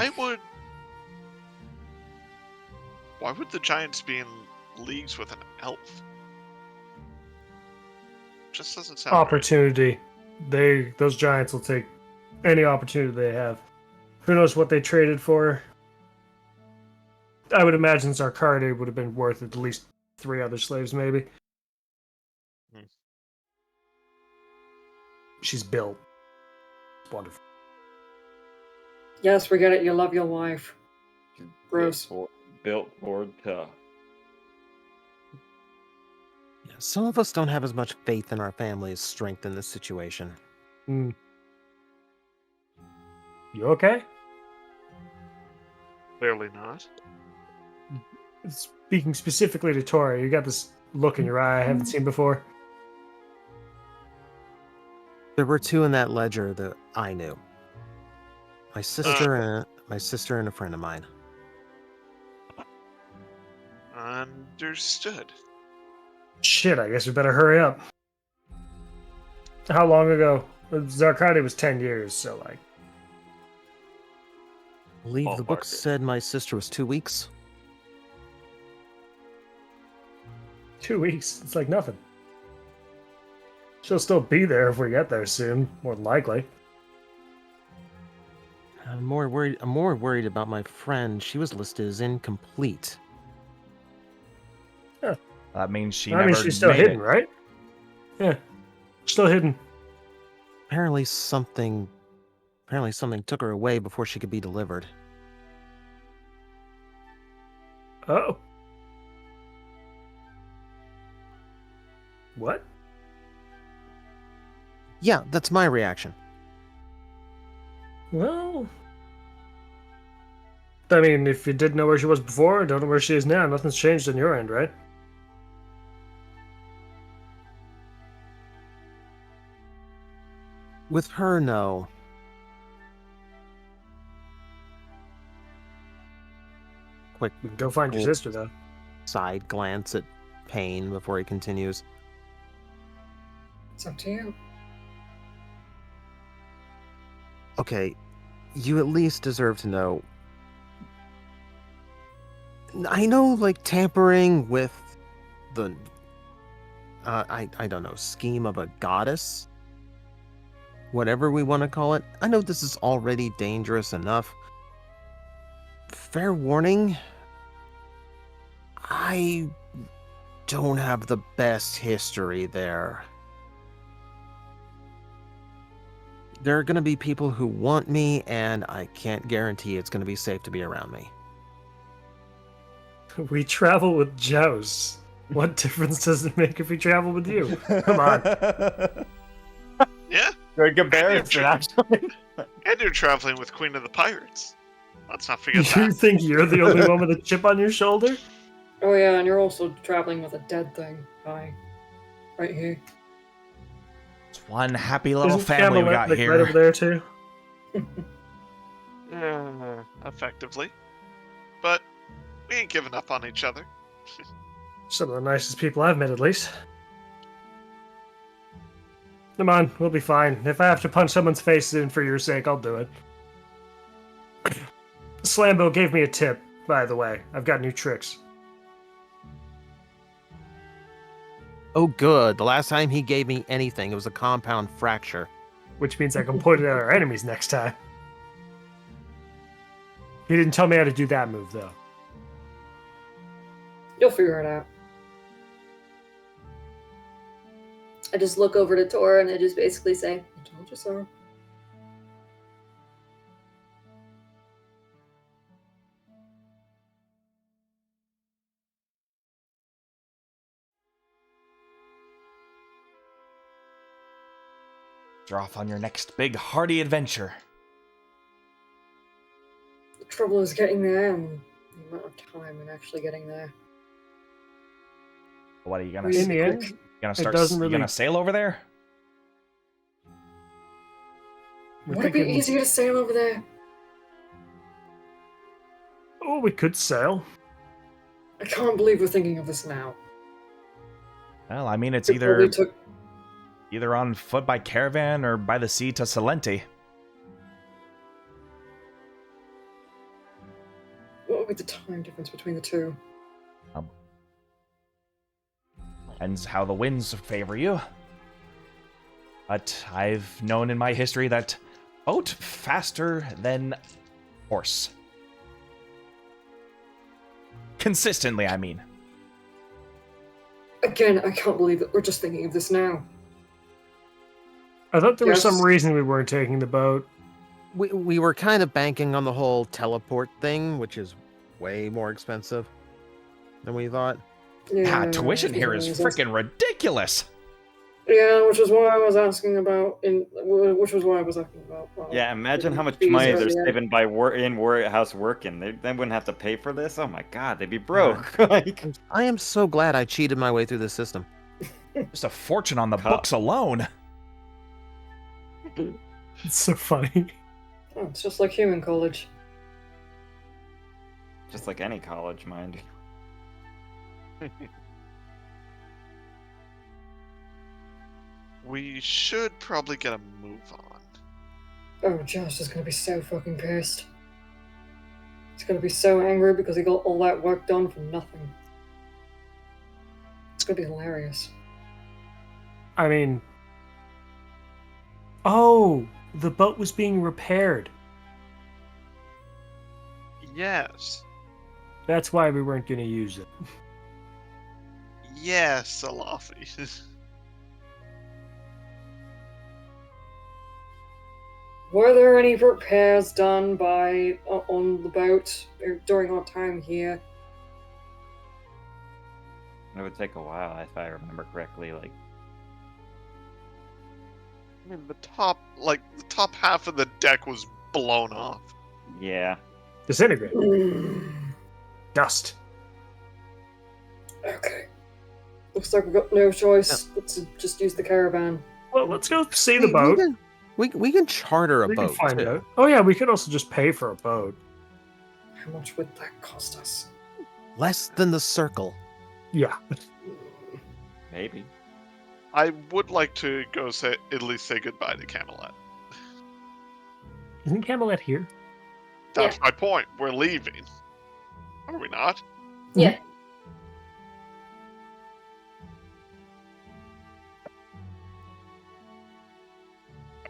Why would the giants be in leagues with an elf? Just doesn't sound opportunity. Right. Those giants will take any opportunity they have. Who knows what they traded for? I would imagine Zarkade would have been worth at least 3 other slaves, maybe. She's built. It's wonderful. Yes, we get it. You love your wife. Gross. Built for tough. Yeah, some of us don't have as much faith in our family's strength in this situation. You okay? Clearly not. Speaking specifically to Tori, you got this look in your eye I haven't seen before. There were 2 in that ledger that I knew. My sister and a friend of mine. Understood. Shit, I guess we better hurry up. How long ago? Zarkade was 10 years, so like... I believe the book said my sister was 2 weeks. 2 weeks? It's like nothing. She'll still be there if we get there soon, more than likely. I'm more worried about my friend. She was listed as incomplete. Yeah. That means she's still hidden, right? Yeah. Still hidden. Apparently something took her away before she could be delivered. Oh. What? Yeah, that's my reaction. Well... I mean, if you didn't know where she was before, don't know where she is now, nothing's changed on your end, right? With her, no. Quick, we can go find your sister, though. Side glance at Payne before he continues. It's up to you. Okay, you at least deserve to know. I know, like, tampering with the I don't know, scheme of a goddess? Whatever we want to call it. I know this is already dangerous enough. Fair warning, I don't have the best history there. There are going to be people who want me, and I can't guarantee it's going to be safe to be around me. We travel with Joes. What difference does it make if we travel with you? Come on. Yeah. Good comparison, actually. And you're traveling with Queen of the Pirates. Let's not forget You that. think you're the only one with a chip on your shoulder? Oh yeah, and you're also traveling with a dead thing. Hi. Right here. It's one happy little Isn't family we Camelot, got like, here. right over there too? Effectively. But we ain't giving up on each other. Some of the nicest people I've met, at least. Come on, we'll be fine. If I have to punch someone's face in for your sake, I'll do it. Slambo gave me a tip, by the way. I've got new tricks. Oh, good. The last time he gave me anything, it was a compound fracture. Which means I can point it at our enemies next time. He didn't tell me how to do that move, though. You'll figure it out. I just look over to Tor and I just basically say, I told you so. You're off on your next big hearty adventure. The trouble is getting there and the amount of time and actually getting there. What are you gonna? In the end, You gonna start? doesn't You really- gonna sail over there? Would it be easier to sail over there? Oh, we could sail. I can't believe we're thinking of this now. Well, I mean, it's It probably either took on foot by caravan or by the sea to Salenti. What would be the time difference between the two? Depends how the winds favor you. But I've known in my history that boat faster than horse. Consistently, I mean. Again, I can't believe that we're just thinking of this now. I thought there was Yes. some reason we weren't taking the boat. We were kind of banking on the whole teleport thing, which is way more expensive than we thought. Yeah, tuition here is freaking ridiculous. Yeah, which is why I was asking about. Well, Yeah, imagine how much fees money are they're the- saving by house working. They wouldn't have to pay for this. Oh my god, they'd be broke. Like, I am so glad I cheated my way through the system. Just a fortune on the Cut. books alone. It's so funny. Oh, it's just like human college. just like any college, mind you. We should probably get a move on. Oh, Josh is gonna be so fucking pissed. He's gonna be so angry because he got all that work done for nothing. It's gonna be hilarious. I mean... Oh! The boat was being repaired. Yes. That's why we weren't going to use it. Yes, Alafi. Were there any repairs done by on the boat during our time here? It would take a while, if I remember correctly. Like, I mean, the top half of the deck was blown off. yeah. Disintegrate. Dust. Okay. Looks like we've got no choice but to just use the caravan. Well, let's go see the boat. We can charter a We can boat. find too. out. Oh yeah, we could also just pay for a boat. How much would that cost us? Less than the circle. Yeah. Maybe. I would like to go at least say goodbye to Camelot. Isn't Camelot here? That's my point. We're leaving. Are we not? Yeah.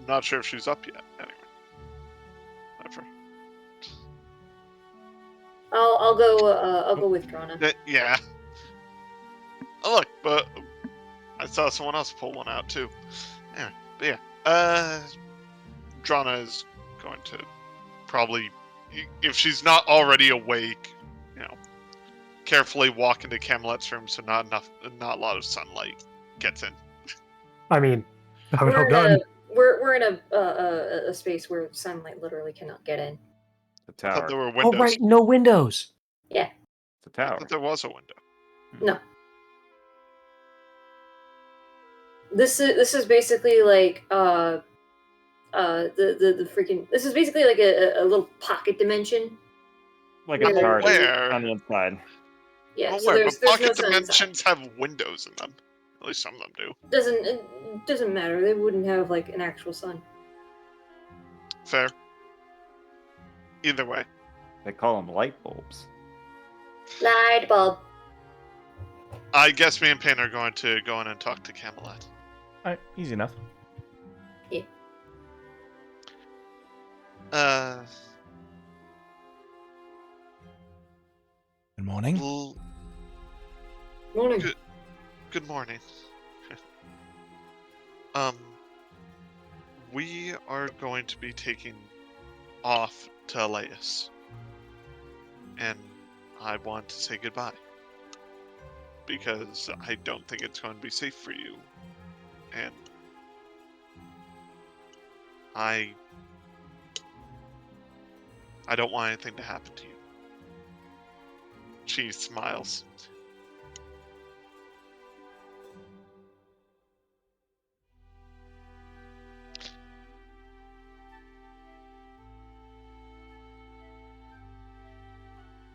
not sure if she's up yet. Anyway, whatever. I'll go with Drana. Yeah. Oh, look, but I saw someone else pull one out too. Anyway, but yeah, Drana is going to probably, if she's not already awake, carefully walk into Camelot's room so not a lot of sunlight gets in. I mean, we're in a space where sunlight literally cannot get in. The tower. I thought there were windows. Oh right, no windows. Yeah. The tower. I thought there was a window. No. This is basically like the freaking. This is basically like a little pocket dimension. Like a card on the inside. Yeah, Oh, so where? there's But pocket no dimensions have windows in them. At least some of them do. It doesn't matter. They wouldn't have like an actual sun. Fair. Either way. They call them light bulbs. Light bulb. I guess me and Payne are going to go in and talk to Camelot. Alright, easy enough. Yeah. Good morning. Morning. Good morning. We are going to be taking off to Elias. And I want to say goodbye. Because I don't think it's going to be safe for you. And I don't want anything to happen to you. She smiles.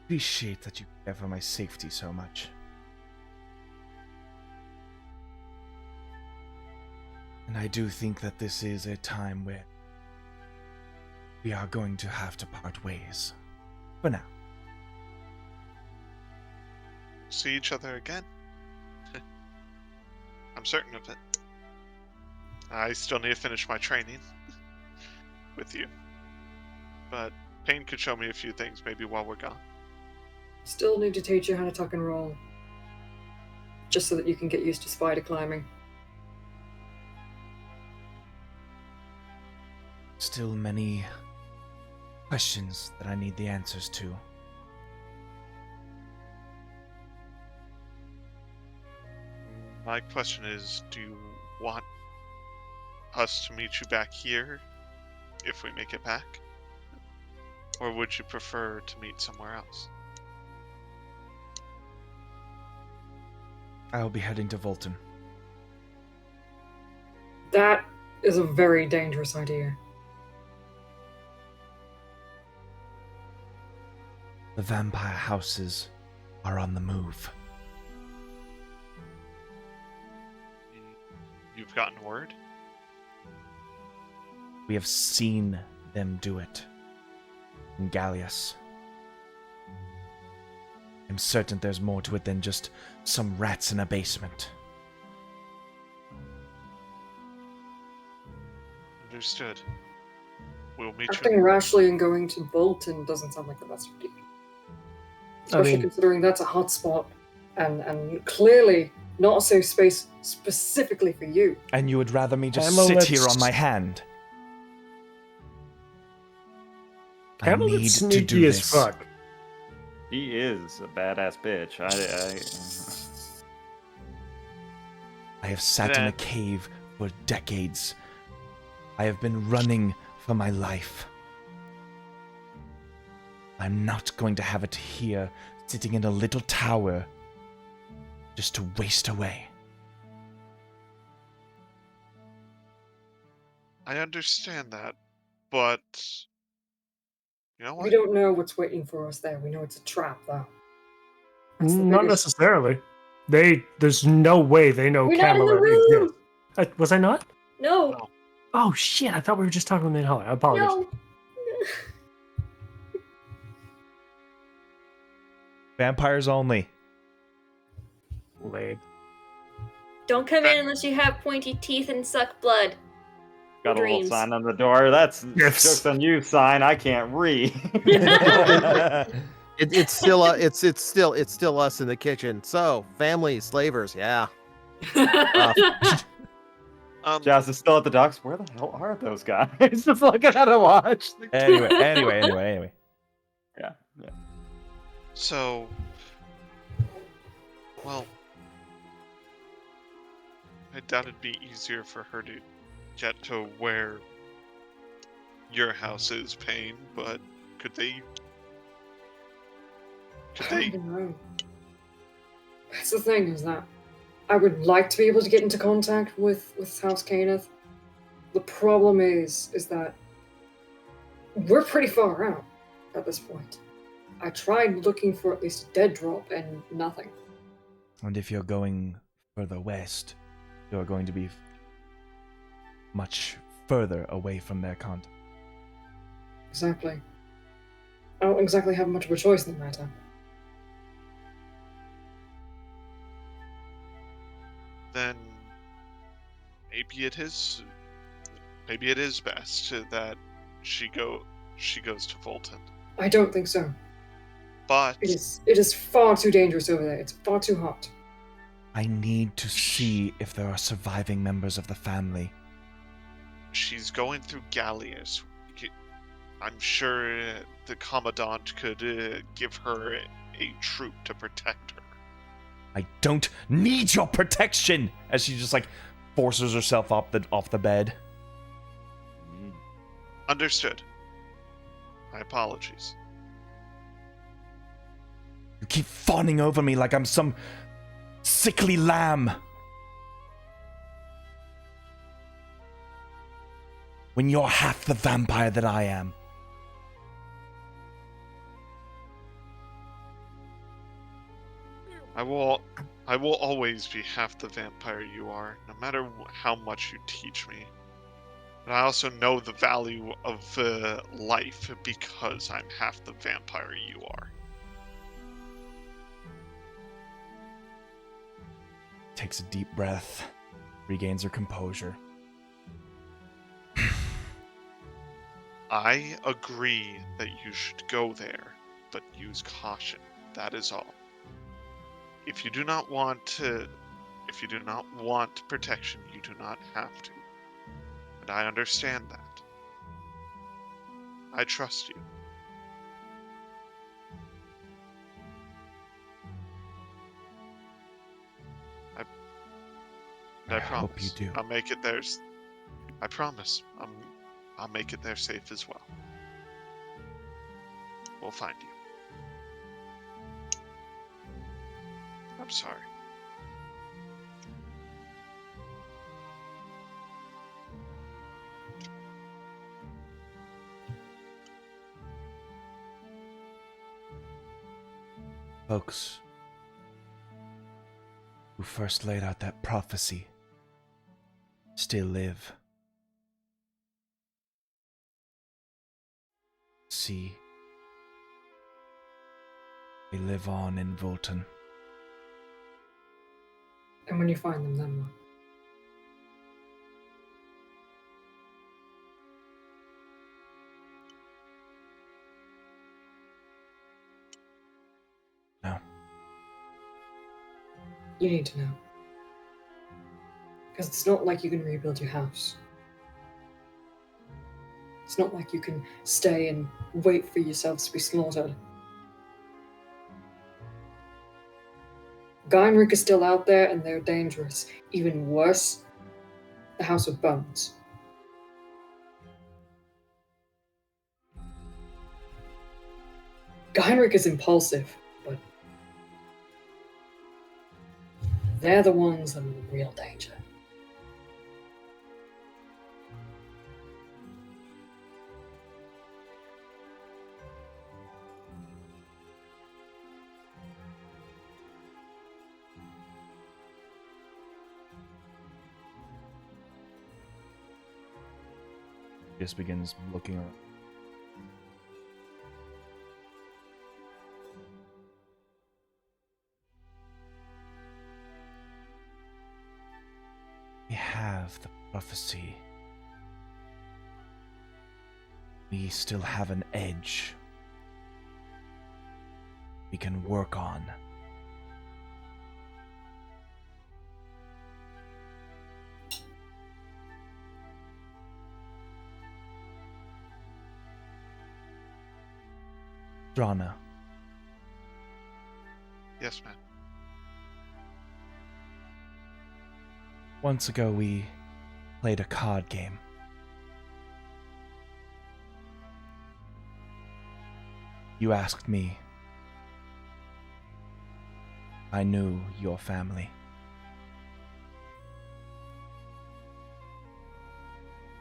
Appreciate that you care for my safety so much. And I do think that this is a time where we are going to have to part ways. For now. See each other again? I'm certain of it. I still need to finish my training with you. But Payne could show me a few things maybe while we're gone. Still need to teach you how to tuck and roll. Just so that you can get used to spider climbing. Still many questions that I need the answers to. My question is, do you want us to meet you back here if we make it back? Or would you prefer to meet somewhere else? I'll be heading to Volton. That is a very dangerous idea. The vampire houses are on the move. You've gotten word? We have seen them do it. In Gallius. I'm certain there's more to it than just some rats in a basement. Understood. We'll meet Acting you. rashly and going to Bolton doesn't sound like the best idea. Especially considering that's a hotspot and clearly not a safe space specifically for you. And you would rather me just sit here on my hand? I need to do as this. fuck. He is a badass bitch. I have sat in a cave for decades. I have been running for my life. I'm not going to have it here, sitting in a little tower, just to waste away. I understand that, but you know what? We don't know what's waiting for us there. We know it's a trap, though. Not necessarily. There's no way they know Camelot exists. Was I not? No. Oh shit! I thought we were just talking about Main Hall. I apologize. No. Vampires only. Lame. Don't come in unless you have pointy teeth and suck blood. Got a little dreams. sign on the door. That's Yes. jokes on you sign. I can't read. It's still it's still us in the kitchen. So family slavers, yeah. Jazz is still at the docks. Where the hell are those guys? Just looking at a watch. Anyway. Yeah. So, well, I doubt it'd be easier for her to get to where your house is, Payne, but could they? I don't know. That's the thing, is that I would like to be able to get into contact with House Caneth. The problem is that we're pretty far out at this point. I tried looking for at least a dead drop and nothing. And if you're going further west, you're going to be much further away from their contact. Exactly. I don't exactly have much of a choice in the matter. Then maybe it is best that she goes to Fulton. I don't think so. But It is far too dangerous over there. It's far too hot. I need to see if there are surviving members of the family. she's going through Gallius. I'm sure the Commandant could give her a troop to protect her. I don't need your protection! As she just forces herself off the bed. Understood. My apologies. You keep fawning over me like I'm some sickly lamb. When you're half the vampire that I am. I will always be half the vampire you are, no matter how much you teach me. But I also know the value of life because I'm half the vampire you are. Takes a deep breath, regains her composure. I agree that you should go there, but use caution. That is all. If you do not want protection, you do not have to. And I understand that. I trust you. I promise. Hope you do. I'll make it there. I promise. I'll make it there safe as well. We'll find you. I'm sorry. Folks who first laid out that prophecy still live. See, they live on in Volton. And when you find them, then what? No. You need to know. Because it's not like you can rebuild your house. It's not like you can stay and wait for yourselves to be slaughtered. Guy and Rick are still out there and they're dangerous. Even worse, the House of Bones. Guy and Rick is impulsive, but they're the ones that are in real danger. Just begins looking around. We have the prophecy we still have an edge we can work on. Drana. Yes, man. Once ago, we played a card game. You asked me if I knew your family.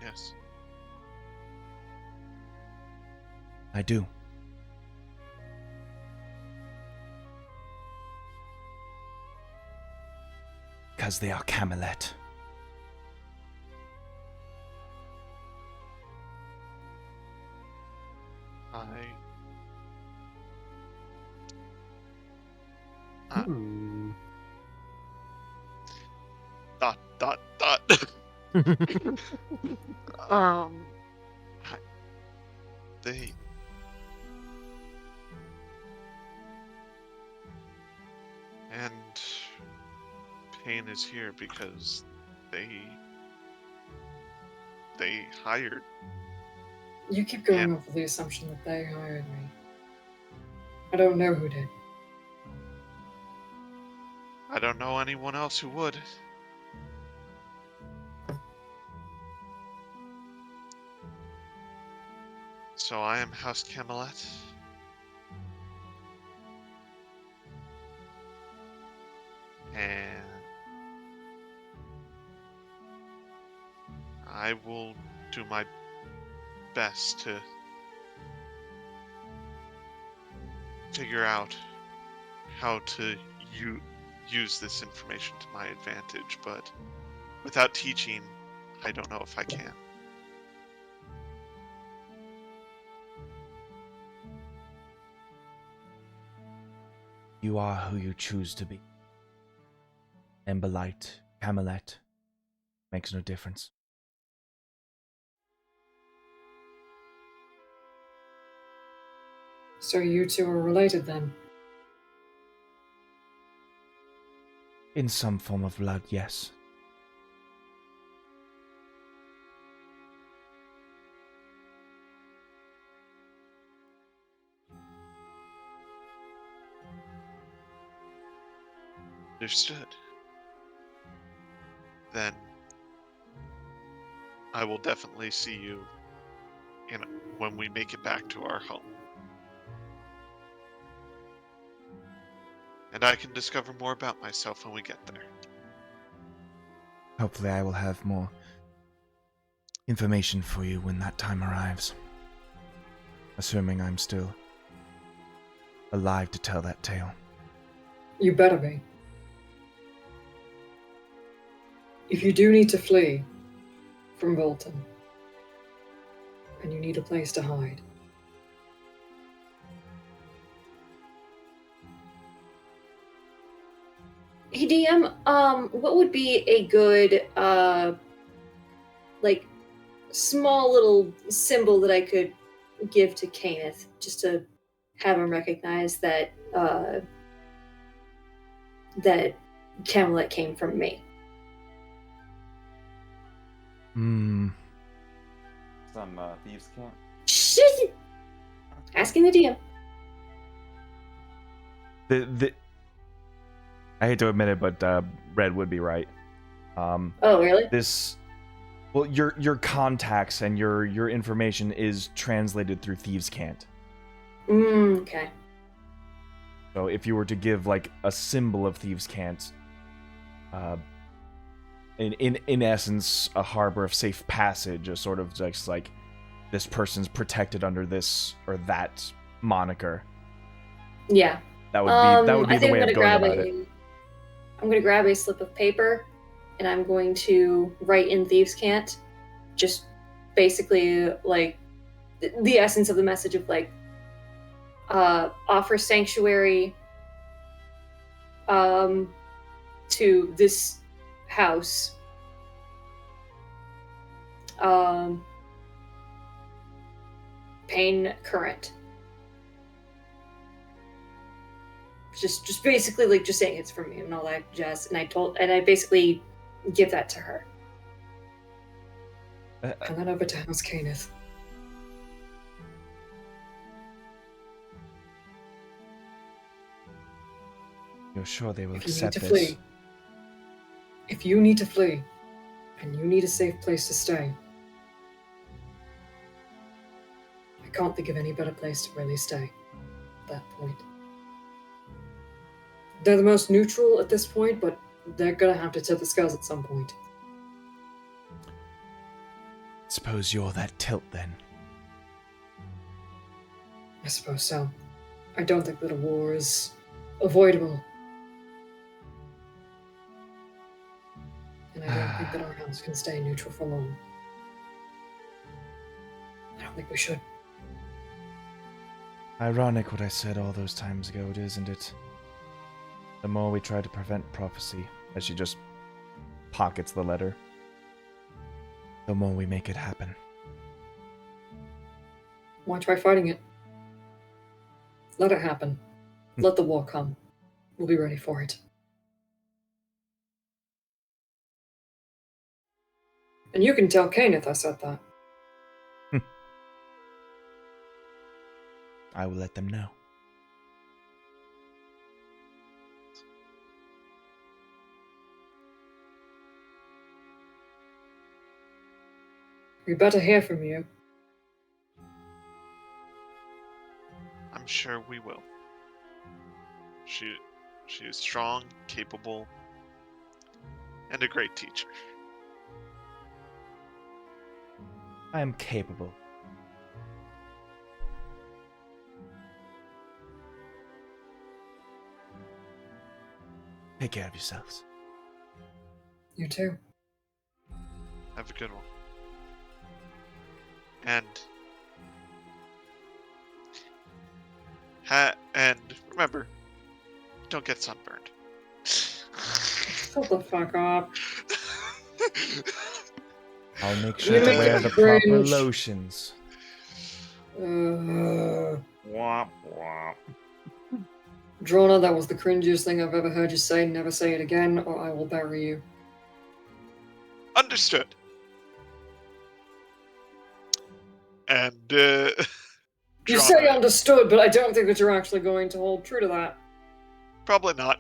Yes. I do. Because they are Camelot. Dot. They. And Pain is here because they hired. You keep going off with the assumption that they hired me. I don't know who did. I don't know anyone else who would. So I am House Camelot. And I will do my best to figure out how to use this information to my advantage, but without teaching, I don't know if I can. You are who you choose to be. Emberlight, Camelot, makes no difference. So you two are related then? In some form of blood, yes. Understood. Then I will definitely see you when we make it back to our home. And I can discover more about myself when we get there. Hopefully I will have more information for you when that time arrives. Assuming I'm still alive to tell that tale. You better be. If you do need to flee from Volton, and you need a place to hide, hey DM, what would be a good like small little symbol that I could give to Kenneth just to have him recognize that that Camelot came from me? Hmm. Some thieves' camp. Shit! Asking the DM. I hate to admit it, but Red would be right. Oh, really? Well, your contacts and your information is translated through Thieves' Cant. Okay. So if you were to give like a symbol of Thieves' Cant, in essence, a harbor of safe passage, a sort of just like this person's protected under this or that moniker. Yeah. That would be the way of going about it. I'm going to grab a slip of paper, and I'm going to write in Thieves' Cant, just basically like the essence of the message of like offer sanctuary to this house. pain current. Just basically like just saying it's for me and all that jazz. And I basically give that to her. Hand that over to House Caneth. You're sure they will If you accept need to this? flee, if you need to flee, and you need a safe place to stay, I can't think of any better place to really stay at that point. They're the most neutral at this point, but they're gonna have to tip the scales at some point. Suppose you're that tilt then. I suppose so. I don't think that a war is avoidable. And I don't think that our house can stay neutral for long. I don't think we should. Ironic what I said all those times ago, isn't it? The more we try to prevent prophecy, as she just pockets the letter, the more we make it happen. Why try fighting it? Let it happen. Let the war come. We'll be ready for it. And you can tell Caneth I said that. I will let them know. We better hear from you. I'm sure we will. She is strong, capable, and a great teacher. I am capable. Take care of yourselves. You too. Have a good one. And remember, don't get sunburned. Shut the fuck up. I'll make sure to wear the proper lotions. Womp womp. Drona, that was the cringiest thing I've ever heard you say. Never say it again, or I will bury you. Understood. And You say understood, but I don't think that you're actually going to hold true to that. Probably not.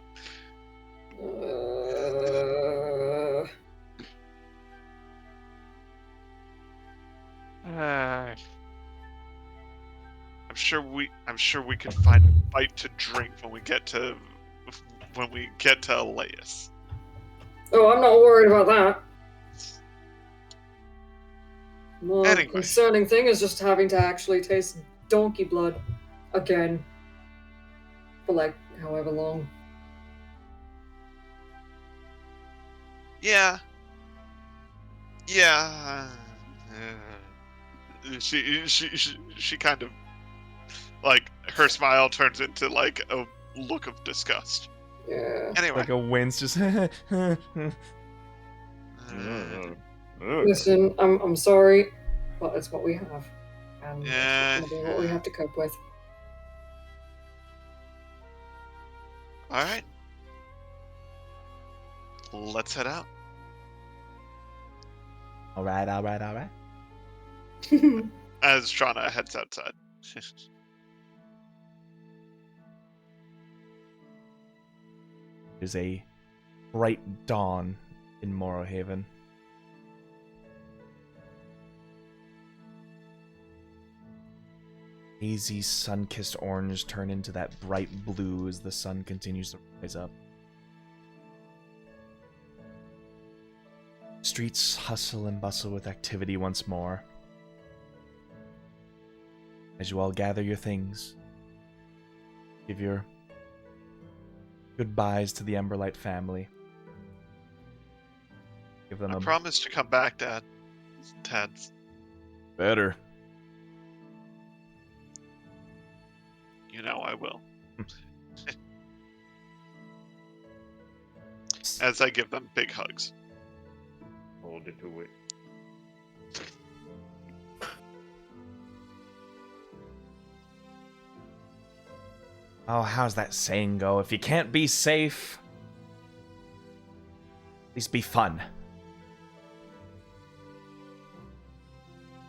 I'm sure we can find a bite to drink when we get to Elias. Oh, I'm not worried about that. More Anyway. concerning thing is just having to actually taste donkey blood again for like however long. Yeah. She kind of like her smile turns into like a look of disgust. Yeah. Anyway, Like a wince, just. Listen, I'm sorry, but it's what we have, and Yeah. it's gonna be what we have to cope with. All right. Let's head out. All right. As Trana heads outside. It is a bright dawn in Morohaven. Hazy, sun-kissed orange turn into that bright blue as the sun continues to rise up. Streets hustle and bustle with activity once more. As you all gather your things, give your goodbyes to the Emberlight family. Give them I promise to come back, Dad. Better. You know I will. As I give them big hugs. Hold it to it. Oh, how's that saying go? If you can't be safe, at least be fun.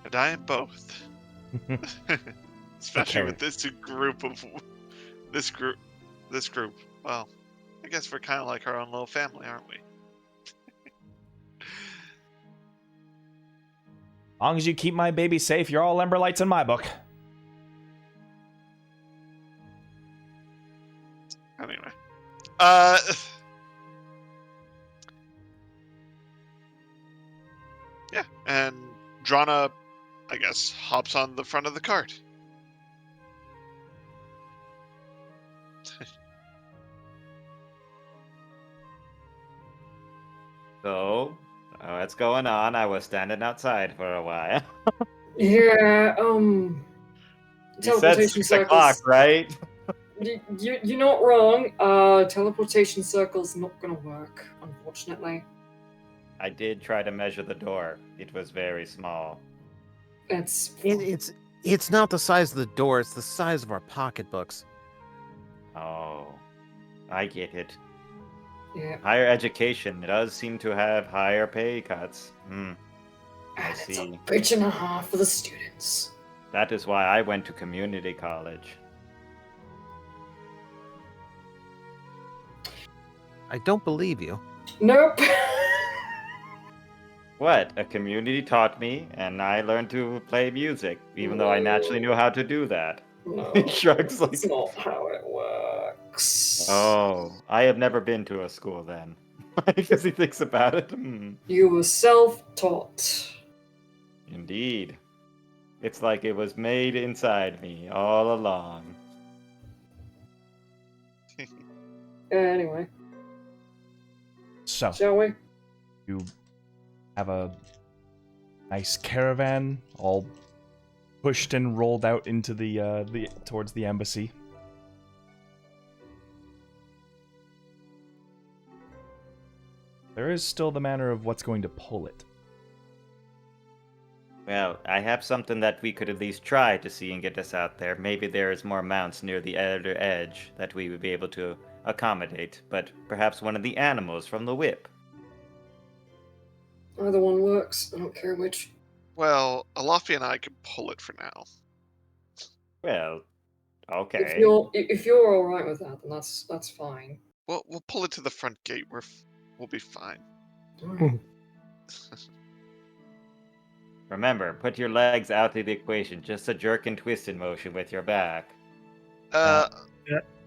And I am both. Especially Okay. with this group. Well, I guess we're kind of like our own little family, aren't we? As long as you keep my baby safe, you're all Emberlights in my book. Anyway. Yeah, and Drana, I guess, hops on the front of the cart. So, what's going on? I was standing outside for a while. Yeah, You said teleportation 6 circles. o'clock, right? You're not wrong. Teleportation circle's not gonna work, unfortunately. I did try to measure the door. It was very small. It's not the size of the door, it's the size of our pocketbooks. Oh, I get it. Yeah. Higher education does seem to have higher pay cuts. I And it's a see. bitch and a half for the students. That is why I went to community college. I don't believe you. Nope. What? A community taught me, and I learned to play music, even though I naturally knew how to do that. No, He shrugs like... that's not how it works. Oh, I have never been to a school then. Because he thinks about it. You were self-taught. Indeed. It's like it was made inside me all along. Anyway, So, shall we? you have a nice caravan all pushed and rolled out into the towards the embassy. There is still the matter of what's going to pull it. Well, I have something that we could at least try to see and get us out there. Maybe there is more mounts near the outer edge that we would be able to accommodate, but perhaps one of the animals from the whip. Either one works. I don't care which. Well, Alafi and I can pull it for now. Well, okay. If you're all right with that, then that's fine. We'll pull it to the front gate. We'll be fine. Alright. Remember, put your legs out of the equation. Just a jerk and twisted motion with your back. Now,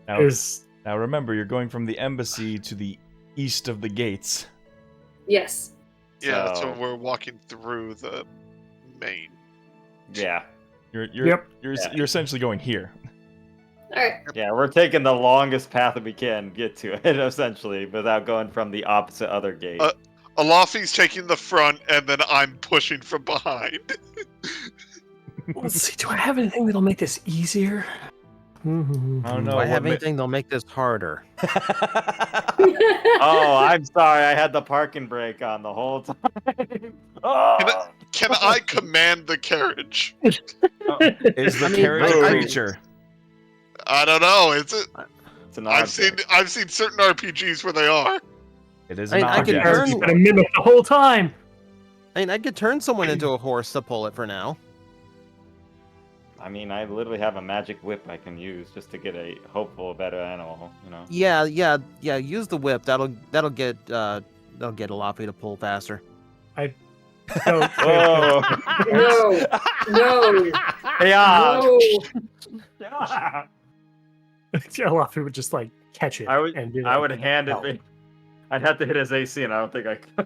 Is now remember, you're going from the embassy to the east of the gates. Yes. Yeah, so So- we're walking through the main. Yeah. You're essentially going here. Alright. Yeah, we're taking the longest path that we can get to it, essentially, without going from the opposite other gate. Alafi's taking the front, and then I'm pushing from behind. let's see. Do I have anything that'll make this easier? I don't know. Do I have what anything that'll make this harder? Oh, I'm sorry, I had the parking brake on the whole time. Oh! Can I command the carriage? Is the carriage a creature? I don't know. Is it? It's an I've object. seen certain RPGs where they are. It is I an mean, I can object. turn- It's been a mimic the whole time. I mean, I could turn someone into a horse to pull it for now. I mean, I literally have a magic whip I can use just to get a hopeful better animal, you know. Yeah. Use the whip. That'll get Alafi to pull faster. No, Whoa! No. Yeah. No. Alafi would just like catch it. I would and be I like, would hand it. help. I'd have to hit his AC, and I don't think I could.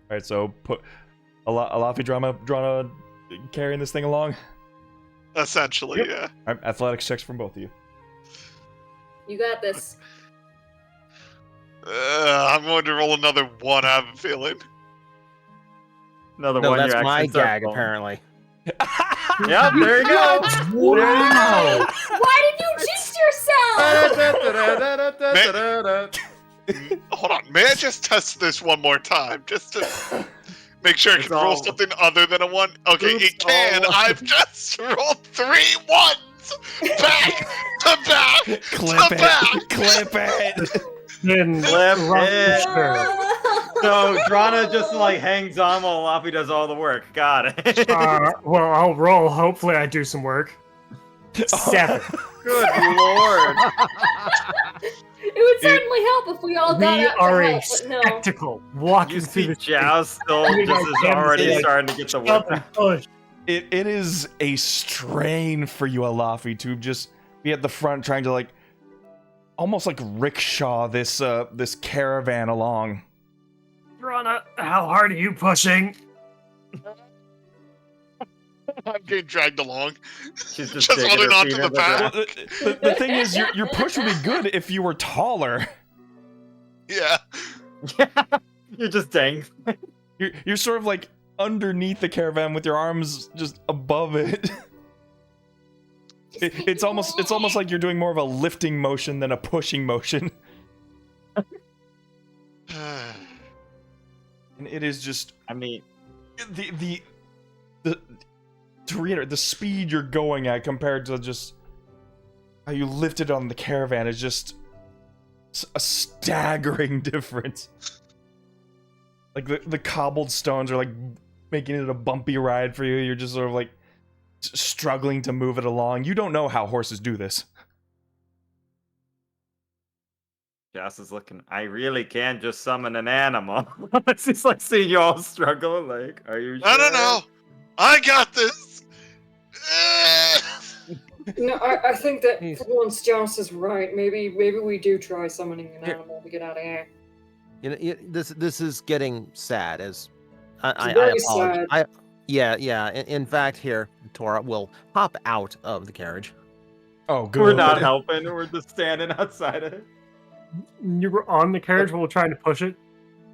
Alright, so put Alafi Drana carrying this thing along. Essentially, Yep. yeah. Alright, athletics checks from both of you. You got this. I'm going to roll another one, I have a feeling. Another No, one. that's you're my actually gag, successful. apparently. Yep, there you go. Wow! Why did you jinx yourself? Hold on, may I just test this one more time? Just to Make sure it can roll something other than a 1. Okay, it can. I've just rolled 3 1s. Back to back Clip to it. back. Clip it. Flip it. So Drana just like hangs on while Laffy does all the work. Got it. Well, I'll roll. Hopefully, I do some work. 7. Good lord. It would certainly help if we all got We out are to a help, but no. spectacle walking You through see the Joust still just is already starting to get the work done. push. It is a strain for you, Alafi, to just be at the front trying to like almost like rickshaw this this caravan along. Rana, how hard are you pushing? I'm getting dragged along. She's just holding on to the back. Well, the thing is, your push would be good if you were taller. Yeah. You're just dang. You're sort of like underneath the caravan with your arms just above it. It's almost like you're doing more of a lifting motion than a pushing motion. And it is just, I mean, the to reiterate, the speed you're going at compared to just how you lifted on the caravan is just a staggering difference. Like the cobbled stones are like making it a bumpy ride for you. You're just sort of like struggling to move it along. You don't know how horses do this. Joss is looking. I really can't just summon an animal. It's just like seeing you all struggle. Like, are you sure? I don't know. I got this. No, I think that for once Joss is right. Maybe we do try summoning an animal to get out of here. You know, this is getting sad. As I very apologize. sad. Yeah. In fact, here Tora will hop out of the carriage. Oh, good. We're not helping. We're just standing outside of it. You were on the carriage while we're trying to push it?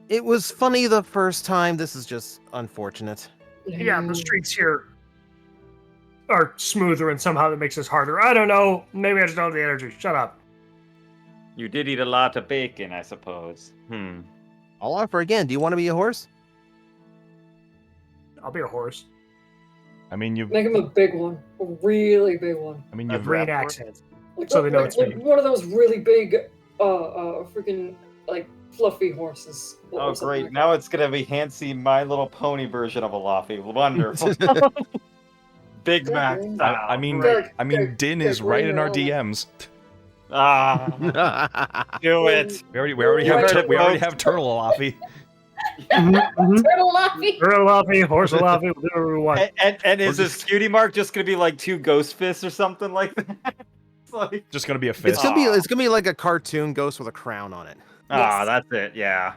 It was funny the first time. This is just unfortunate. Yeah, the streets here are smoother and somehow that makes this harder. I don't know. Maybe I just don't have the energy. Shut up. You did eat a lot of bacon, I suppose. I'll offer again. Do you want to be a horse? I'll be a horse. I mean, you Make him a big one, a really big one. I mean, A you've green accent. Like, So they know it's me. one of those really big, freaking like fluffy horses. Oh, Or something great. like Now it's going to be Hansi, My Little Pony version of a Laffy. Wonderful. Big Yeah, Mac yeah. style. I mean, Good, Din good is right in our green DMs. Do it. We already have Turtle Alafi. Turtle Laffy. Turtle Laffy, horse Laffy, whatever we want. And is this cutie mark just going to be like 2 ghost fists or something like that? It's like, Just gonna be a fist. It's gonna be like a cartoon ghost with a crown on it. that's it. Yeah.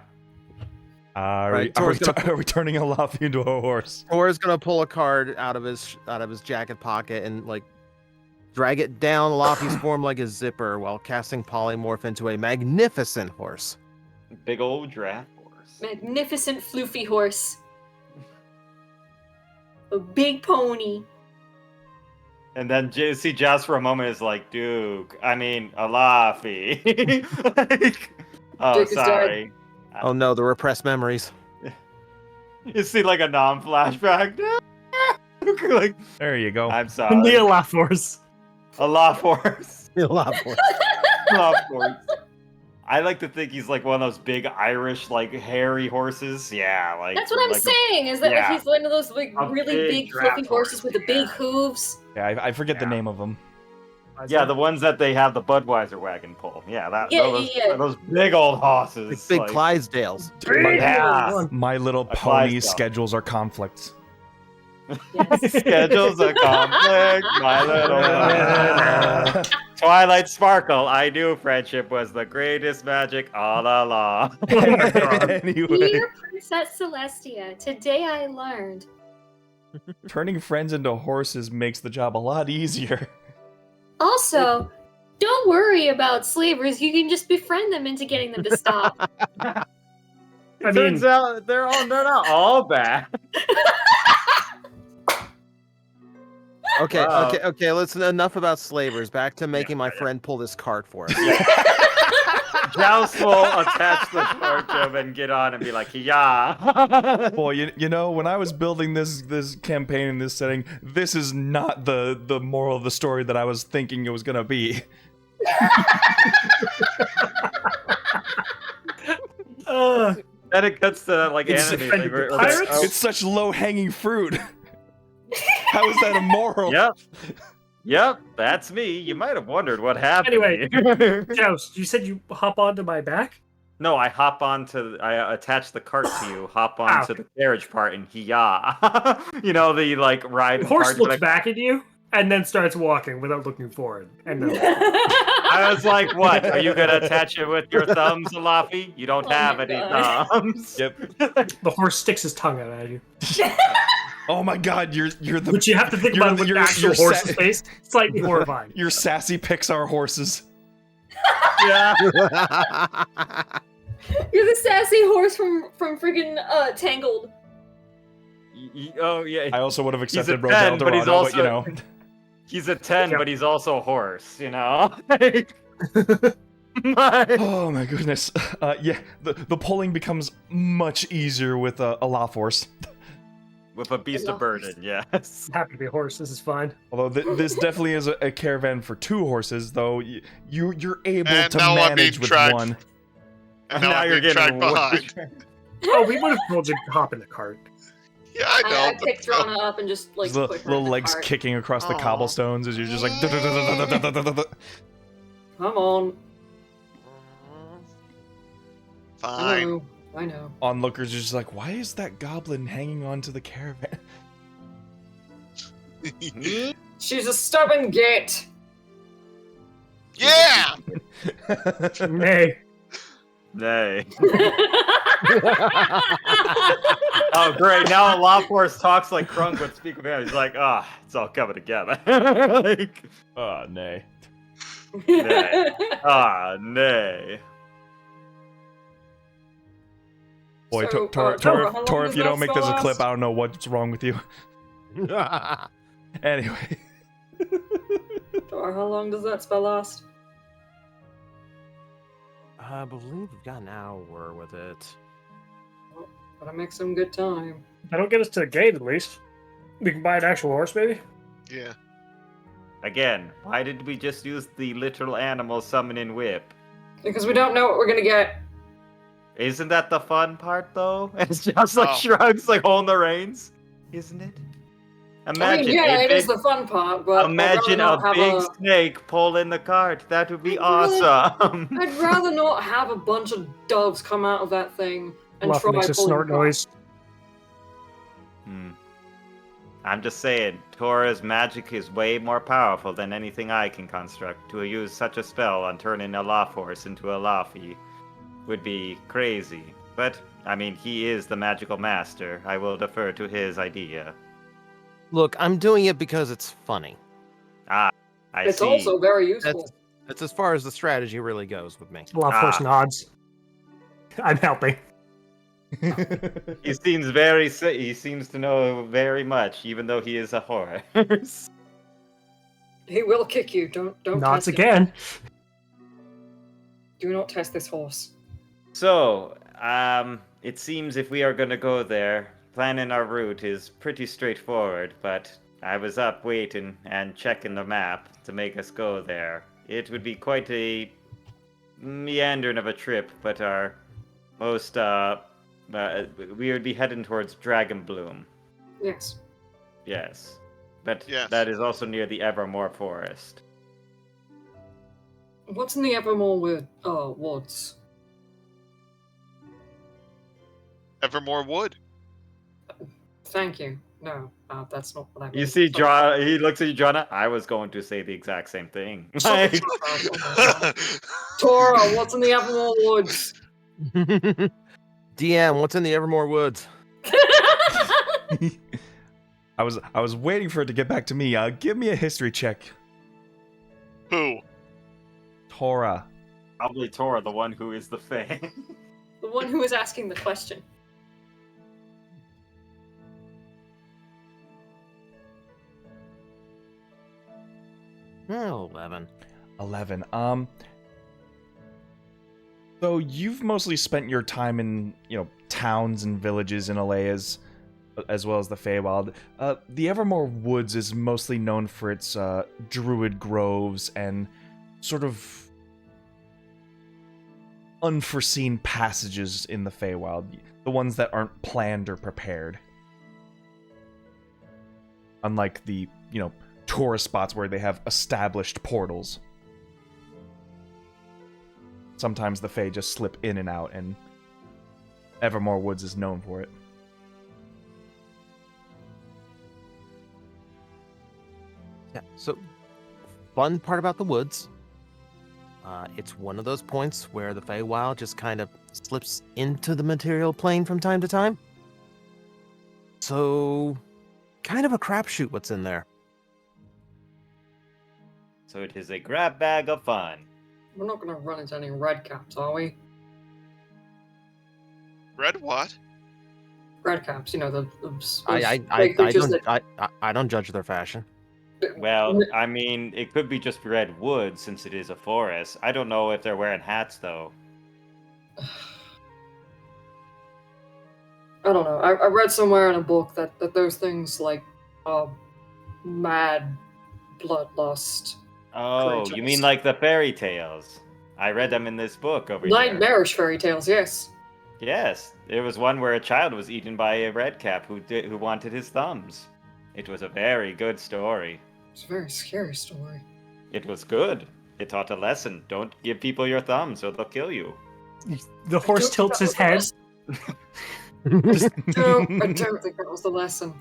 Are Right, we turning Alafi into a horse? Tora's gonna pull a card out of his jacket pocket and like drag it down Laffy's form like a zipper while casting polymorph into a magnificent horse. Big old draft horse. Magnificent floofy horse. A big pony. And then see Joss for a moment is like, Duke. I mean, Alafi. Oh, Duke is sorry. Oh no, the repressed memories. You see like a non-flashback. Like, There you go. I'm sorry. The Laff horse. A laugh horse. Laff horse. Laugh horse. I like to think he's like one of those big Irish, like hairy horses. Yeah, like That's what I'm like saying. Is that yeah. like he's one of those like A really big big draft fluffy horses horse, with the big yeah. hooves? Yeah, I forget the name of them. Yeah, the ones that they have the Budweiser wagon pull. Yeah, those big old horses. Big like, Clydesdales. Yeah. My Little A Pony Clydesdale. schedules are conflicts. Schedules a conflict, My Little Pony. Twilight Sparkle. I knew friendship was the greatest magic all along. Anyway, Dear Princess Celestia, today I learned. turning friends into horses makes the job a lot easier. Also, don't worry about slavers. You can just befriend them into getting them to stop. It turns out they're not all bad. Okay, Wow. okay. Listen, enough about slavers. Back to making my friend pull this cart for us. Joust will attach the torch to him and get on and be like, yeah. Boy, you know, when I was building this campaign in this setting, this is not the moral of the story that I was thinking it was gonna be. Then it cuts to like It's anime. offended the pirates? It's such low-hanging fruit. How is that immoral? Yep, that's me. You might have wondered what happened. Anyway, Joust, you said you hop onto my back? No, I attach the cart to you, hop onto the carriage part, and hiya. You know, the like ride. The horse part, looks like, back at you and then starts walking without looking forward. And then I was like, what? Are you gonna attach it with your thumbs, Alafi? You don't have any thumbs. Yep. The horse sticks his tongue out at you. Oh my god, you're the. But you have to think about the actual horse's face. Slightly horrifying. You're sassy Pixar horses. Yeah. You're the sassy horse from freaking Tangled. Oh yeah. I also would have accepted He's a 10, Rodel but he's Dorado, also you know. he's a 10, Yep. but he's also a horse. You know. Oh my goodness. Yeah, the pulling becomes much easier with a La Force. With a beast of burden, yes. Happy to be a horse. This is fine. Although this definitely is a caravan for 2 horses, though you're able And to now I'm manage being with tracked. 1. And now I'm getting tracked behind. Oh, we would have told you to hop in the cart. Yeah, I know. I picked Rana up and just like Little, put her little in the legs cart. kicking across the Aw. cobblestones as you're just like. Come on. Fine. I know. Onlookers are just like, why is that goblin hanging on to the caravan? She's a stubborn git. Yeah! Nay. Nay. Oh, great. Now a law force talks like Krunk would speak with him. He's like, it's all coming together. Like, Oh, nay. nay. Nay. Boy, So, Tor, Tora, how long Tor, if does you that don't make spell this a last? clip, I don't know what's wrong with you. Anyway. Or how long does that spell last? I believe we've got an hour with it. Gotta make some good time. That'll get us to the gate at least. We can buy an actual horse, maybe? Yeah. Again, why did we just use the literal animal summoning whip? Because we don't know what we're gonna get. Isn't that the fun part, though? It's just like Oh. shrugs, like holding the reins. Isn't it? Imagine it a is big, the fun part, but imagine I'd a rather not big have snake pulling the cart. That would be I'd rather- awesome. I'd rather not have a bunch of doves come out of that thing and Luff try makes a pulling snort the cart. noise. I'm just saying, Tora's magic is way more powerful than anything I can construct. To use such a spell on turning a law force into a Laffy would be crazy. But, I mean, he is the magical master. I will defer to his idea. Look, I'm doing it because it's funny. I It's see. also very useful. That's as far as the strategy really goes with me. Luff horse nods. I'm helping. He seems to know very much, even though he is a horse. He will kick you. Don't Nods test it. again. Do not test this horse. So, it seems if we are going to go there, planning our route is pretty straightforward, but I was up waiting and checking the map to make us go there. It would be quite a meandering of a trip, but our most, we would be heading towards Dragon Bloom. Yes. Yes. But Yes. that is also near the Evermore Forest. What's in the Evermore woods? Evermore Wood. Thank you. No, that's not what I meant. You see, he looks at you, Jonah. I was going to say the exact same thing. Like, Tora, what's in the Evermore woods? DM, what's in the Evermore Woods? I was waiting for it to get back to me. Give me a history check. Who? Tora. probably Tora, the one who is the Fae. The one who was asking the question. Oh, 11. 11. So you've mostly spent your time in, towns and villages in Aleas, as well as the Feywild. The Evermore Woods is mostly known for its druid groves and sort of unforeseen passages in the Feywild, the ones that aren't planned or prepared. Unlike the, tourist spots where they have established portals. Sometimes the Fey just slip in and out, and Evermore Woods is known for it. Yeah, so fun part about the woods. It's one of those points where the Feywild just kind of slips into the material plane from time to time. So, kind of a crapshoot what's in there. So it is a grab bag of fun. We're not going to run into any red caps, are we? Red what? Red caps, the I don't judge their fashion. Well, I mean, it could be just red wood since it is a forest. I don't know if they're wearing hats, though. I don't know. I read somewhere in a book that those things like mad bloodlust. Oh, creatures. You mean like the fairy tales? I read them in this book over here. Nightmarish fairy tales, yes. Yes, there was one where a child was eaten by a redcap who wanted his thumbs. It was a very good story. It's a very scary story. It was good. It taught a lesson. Don't give people your thumbs or they'll kill you. The horse tilts his head. No, I don't think that was the lesson.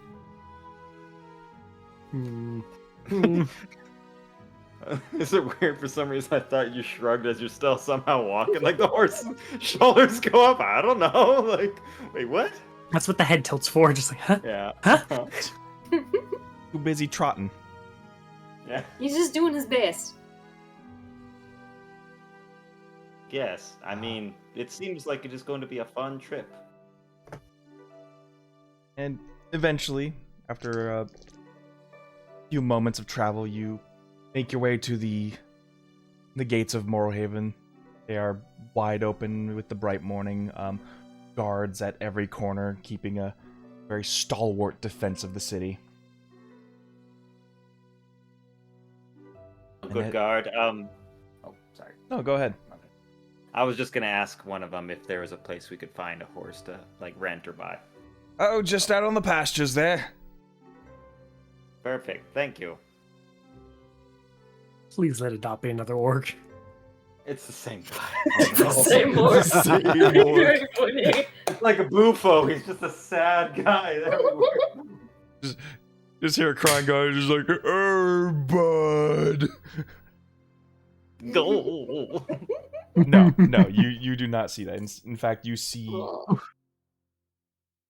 Is it weird for some reason? I thought you shrugged as you're still somehow walking, like the horse's shoulders go up. I don't know. Like, wait, what? That's what the head tilts for. Just like, huh? Yeah. Huh? Too busy trotting. Yeah. He's just doing his best. Yes. I mean, it seems like it is going to be a fun trip. And eventually, after a few moments of travel, you make your way to the gates of Morohaven. They are wide open with the bright morning. Guards at every corner, keeping a very stalwart defense of the city. Good guard. Oh, sorry. No, go ahead. I was just gonna ask one of them if there was a place we could find a horse to rent or buy. Oh, just out on the pastures there. Perfect. Thank you. Please let it not be another orc. It's the same guy. It's the same horse. Very funny. It's like a bufo. He's just a sad guy. Just hear a crying guy, just like, bud. No, you do not see that. In fact, you see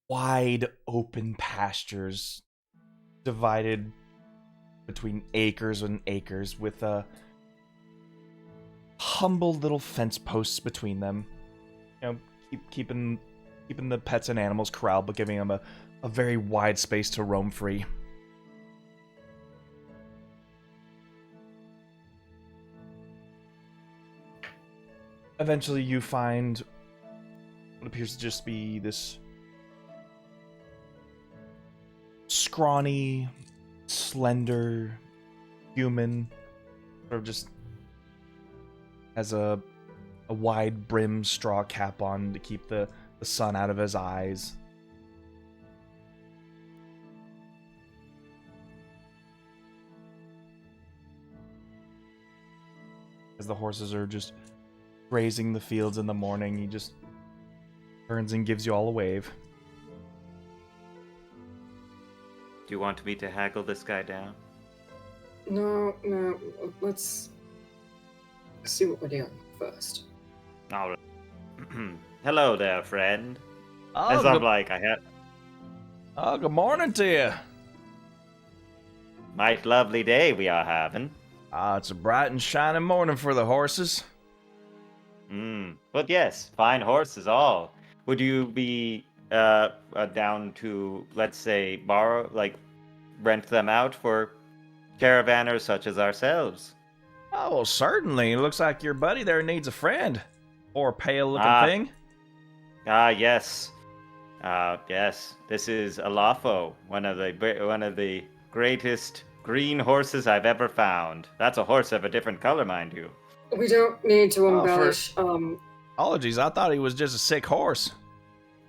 wide open pastures divided between acres and acres with humble little fence posts between them. Keeping the pets and animals corralled, but giving them a very wide space to roam free. Eventually you find what appears to just be this scrawny, slender human, sort of just has a wide brimmed straw cap on to keep the sun out of his eyes. As the horses are just grazing the fields in the morning, he just turns and gives you all a wave. Do you want me to haggle this guy down? No, let's see what we're doing first. All right. Hello there, friend. Oh, As I'm like, I had... Oh, good morning to you. Might lovely day we are having. It's a bright and shining morning for the horses. But yes, fine horses all. Would you be down to, let's say, rent them out for caravanners such as ourselves? Oh, well, certainly. It looks like your buddy there needs a friend. Or pale-looking thing? Yes. Yes. This is Alafo, one of the greatest green horses I've ever found. That's a horse of a different color, mind you. We don't need to embellish. Apologies, I thought he was just a sick horse.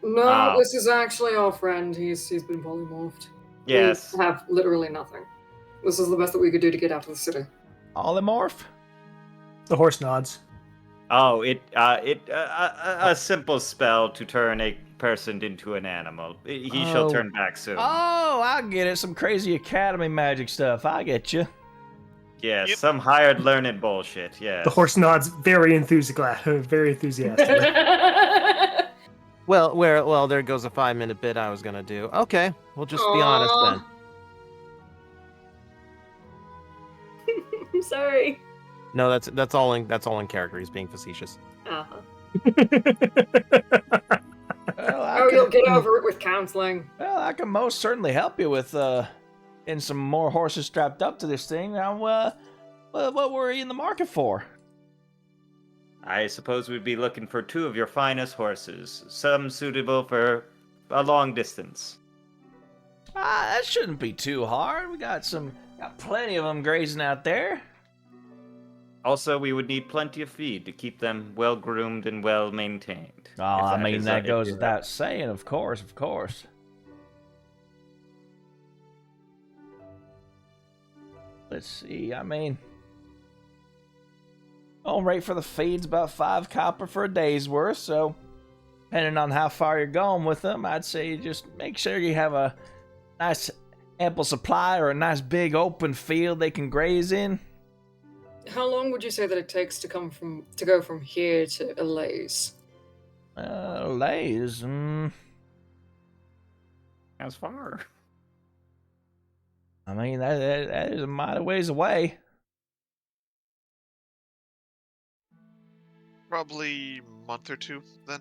No, this is actually our friend. He's been polymorphed. Yes. We have literally nothing. This is the best that we could do to get out of the city. Polymorph? The horse nods. Oh, a simple spell to turn a person into an animal. He shall turn back soon. Oh, I get it. Some crazy academy magic stuff. I get you. Yes, some hired learned bullshit. Yes. The horse nods, very enthusiastic. Well, there goes a 5-minute bit I was gonna do. Okay, we'll just be honest then. I'm sorry. No, that's all in character. He's being facetious. Well, you'll get over it with counseling. Well, I can most certainly help you with getting some more horses strapped up to this thing. Now, what were you in the market for? I suppose we'd be looking for 2 of your finest horses, some suitable for a long distance. That shouldn't be too hard. We got plenty of them grazing out there. Also, we would need plenty of feed to keep them well groomed and well maintained. Oh, I mean, that goes without saying, of course. Let's see, I mean, going rate for the feed's about 5 copper for a day's worth, so depending on how far you're going with them, I'd say just make sure you have a nice ample supply or a nice big open field they can graze in. How long would you say that it takes to go from here to Elais? Elais, As far. I mean, that is a mighty ways away. Probably a month or 2, then.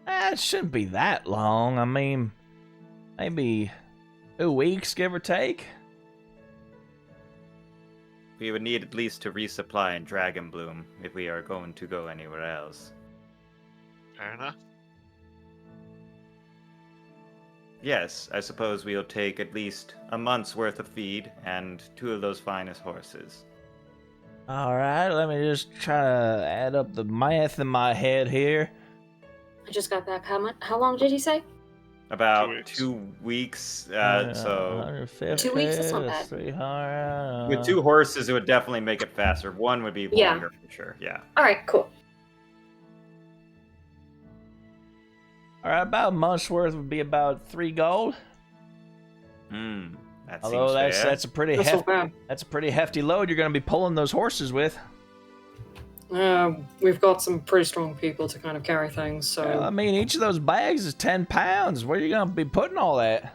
It shouldn't be that long. I mean, maybe 2 weeks, give or take. We would need at least to resupply in Dragon Bloom if we are going to go anywhere else. Fair enough. Yes, I suppose we'll take at least a month's worth of feed and 2 of those finest horses. Alright, let me just try to add up the math in my head here. I just got back. How long did you say? About 2 weeks. So 2 weeks, that's not bad. 300, with 2 horses, it would definitely make it faster. 1 would be longer for sure. Yeah. All right, cool. All right, about a month's worth would be about 3 gold. That Although seems fair. that's a pretty hefty load you're going to be pulling those horses with. We've got some pretty strong people to kind of carry things, so... Well, I mean, each of those bags is 10 pounds. Where are you going to be putting all that?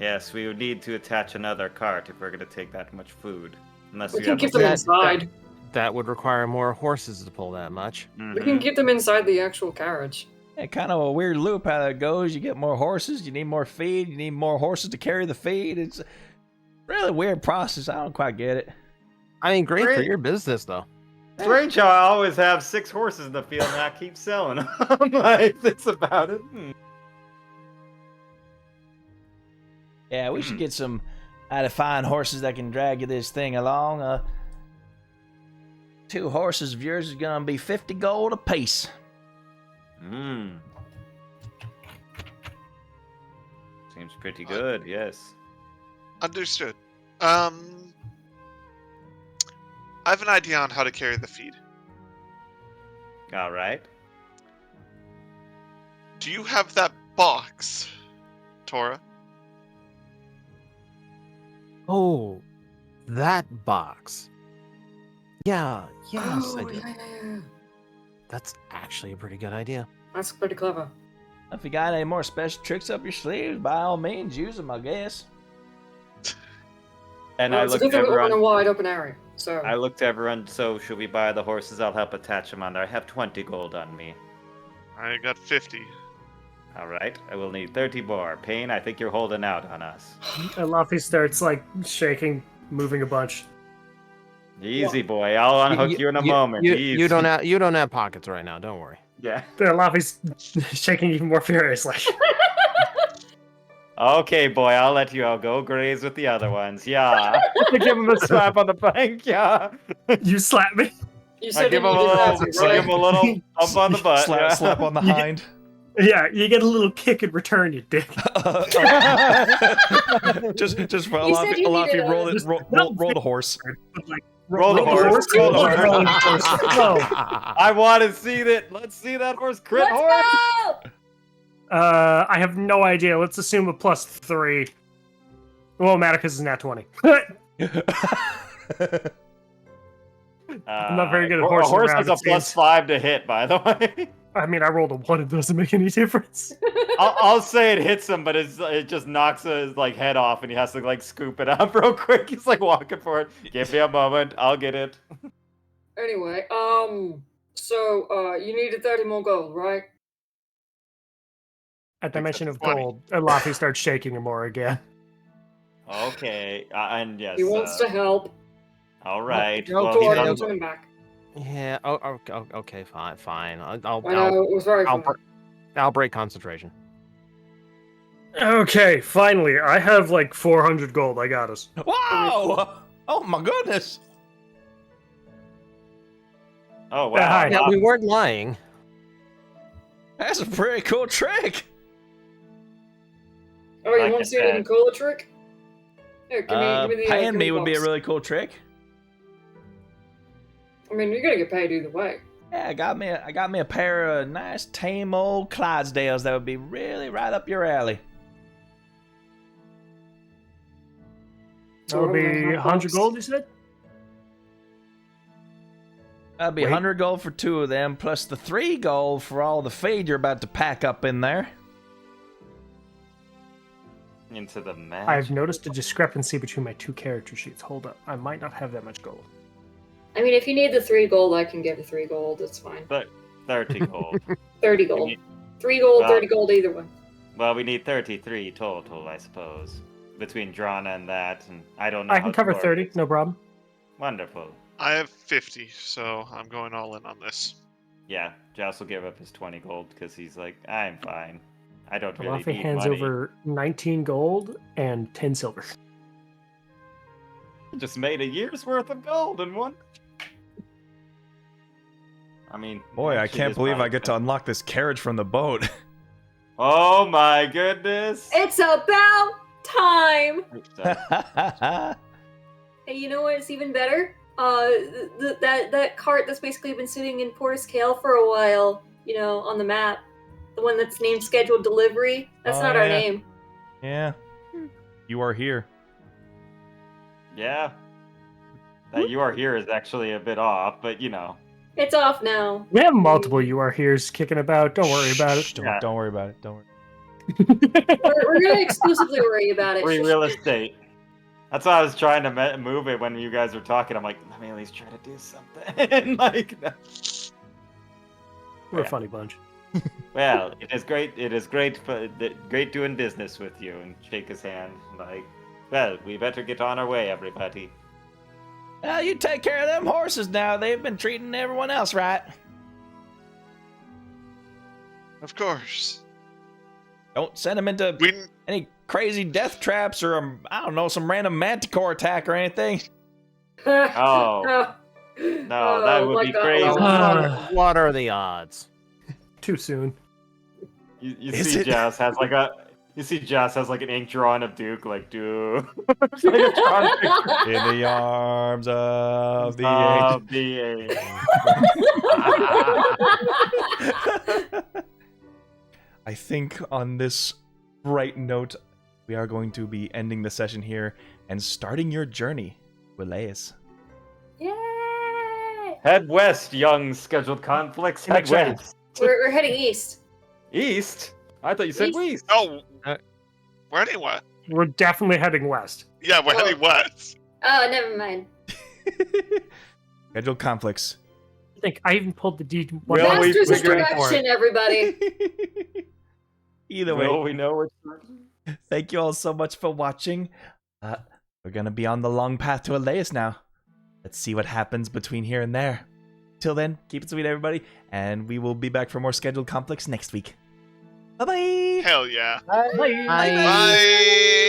Yes, we would need to attach another cart if we're going to take that much food. Unless we can keep them inside. That would require more horses to pull that much. We can keep them inside the actual carriage. Yeah, kind of a weird loop how that goes. You get more horses, you need more feed, you need more horses to carry the feed. It's a really weird process. I don't quite get it. I mean, great for your business, though. Strange how I always have 6 horses in the field and I keep selling them. I'm like, that's about it. Yeah, we should get some fine horses that can drag this thing along. 2 horses of yours is going to be 50 gold apiece. Seems pretty good, yes. Understood. I have an idea on how to carry the feed. All right. Do you have that box, Tora? Oh, that box. Yes, I do. Yeah. That's actually a pretty good idea. That's pretty clever. If you got any more special tricks up your sleeves, by all means, use them, I guess. And well, I looked at everyone. In a wide open area. So I looked at everyone. So should we buy the horses? I'll help attach them on there. I have 20 gold on me. I got 50. All right. I will need 30 more. Payne, I think you're holding out on us. And Luffy starts like shaking, moving a bunch. Easy, boy. I'll unhook you in a moment. You don't have pockets right now. Don't worry. Yeah. Laffy's shaking even more furiously. Okay, boy. I'll let you all go graze with the other ones. Yeah. I give him a slap on the flank. Yeah. You slap me. You said give him a little bump on the butt. Slap on the hind. Yeah, you get a little kick in return, you dick. just for Laffy, roll the horse. Roll the horse. I want to see that. Let's see that horse crit horse. I have no idea. Let's assume a +3. Well, Maticus is nat 20. I'm not very good at horses. A horse has a +5 to hit, by the way. I mean, I rolled a 1. It doesn't make any difference. I'll say it hits him, but it just knocks his head off, and he has to scoop it up real quick. He's walking for it. Give me a moment. I'll get it. Anyway, so you needed 30 more gold, right? At the mention of gold, Laffy starts shaking him more again. Okay, and yes. He wants to help. All right. I'm coming back. Yeah. Okay. Fine. I know it was very fun. I'll break concentration. Okay, finally, I have 400 gold. I got us. Wow! Oh my goodness! Oh wow! Yeah, we weren't lying. That's a pretty cool trick. Oh, you want to see an even cooler trick? Here, give me the paying me would be a really cool trick. I mean, you're gonna get paid either way. Yeah, I got me a pair of nice, tame old Clydesdales that would be really right up your alley. That would be 100 gold, you said? That'd be 100 gold for 2 of them, plus the 3 gold for all the feed you're about to pack up in there. Into the match. I've noticed a discrepancy between my 2 character sheets. Hold up. I might not have that much gold. I mean, if you need the 3 gold, I can give you 3 gold. It's fine. But 30 gold. 30 gold. 3 gold, 30 gold, either one. Well, we need 33 total, I suppose. Between Drana and that, and I don't know. I can cover 30, no problem. Wonderful. I have 50, so I'm going all in on this. Yeah, Joss will give up his 20 gold because he's I'm fine. I don't really Laffy need hands money. over 19 gold and 10 silver. Just made a year's worth of gold in one. I mean, boy, I can't believe I get to unlock this carriage from the boat. Oh my goodness! It's about time. Hey, you know what? It's even better. That cart that's basically been sitting in Portis Kale for a while. You know, on the map, the one that's named Scheduled Delivery. That's not our name. Yeah, you are here. Yeah, that you are here is actually a bit off, but you know. It's off now. We have multiple you are here's kicking about. Don't worry about it. Don't worry about it. Don't worry. We're gonna exclusively worry about it. Free real estate. That's why I was trying to move it when you guys were talking. I'm like, let me at least try to do something. We're a funny bunch. Well, it is great. It is great doing business with you, and shake his hand. Well, we better get on our way, everybody. Well, you take care of them horses now. They've been treating everyone else right. Of course. Don't send them into any crazy death traps or, I don't know, some random manticore attack or anything. Oh. No, that would be crazy. What are the odds? Too soon. You see Jazz has an ink drawing of Duke, Duke. In the arms of the angel. I think on this bright note, we are going to be ending the session here and starting your journey with Elias. Yay! Head west, young scheduled conflicts. Head west. We're heading east. East? I thought you said west. No, we're heading west. We're definitely heading west. Yeah, we're heading west. Oh, never mind. Scheduled conflicts. I think I even pulled the D. Master's of direction, everybody. Either way, we know which direction. Thank you all so much for watching. We're gonna be on the long path to Elias now. let's see what happens between here and there. Till then, keep it sweet, everybody, and we will be back for more scheduled conflicts next week. Bye-bye! Hell yeah. Bye. Bye. Bye.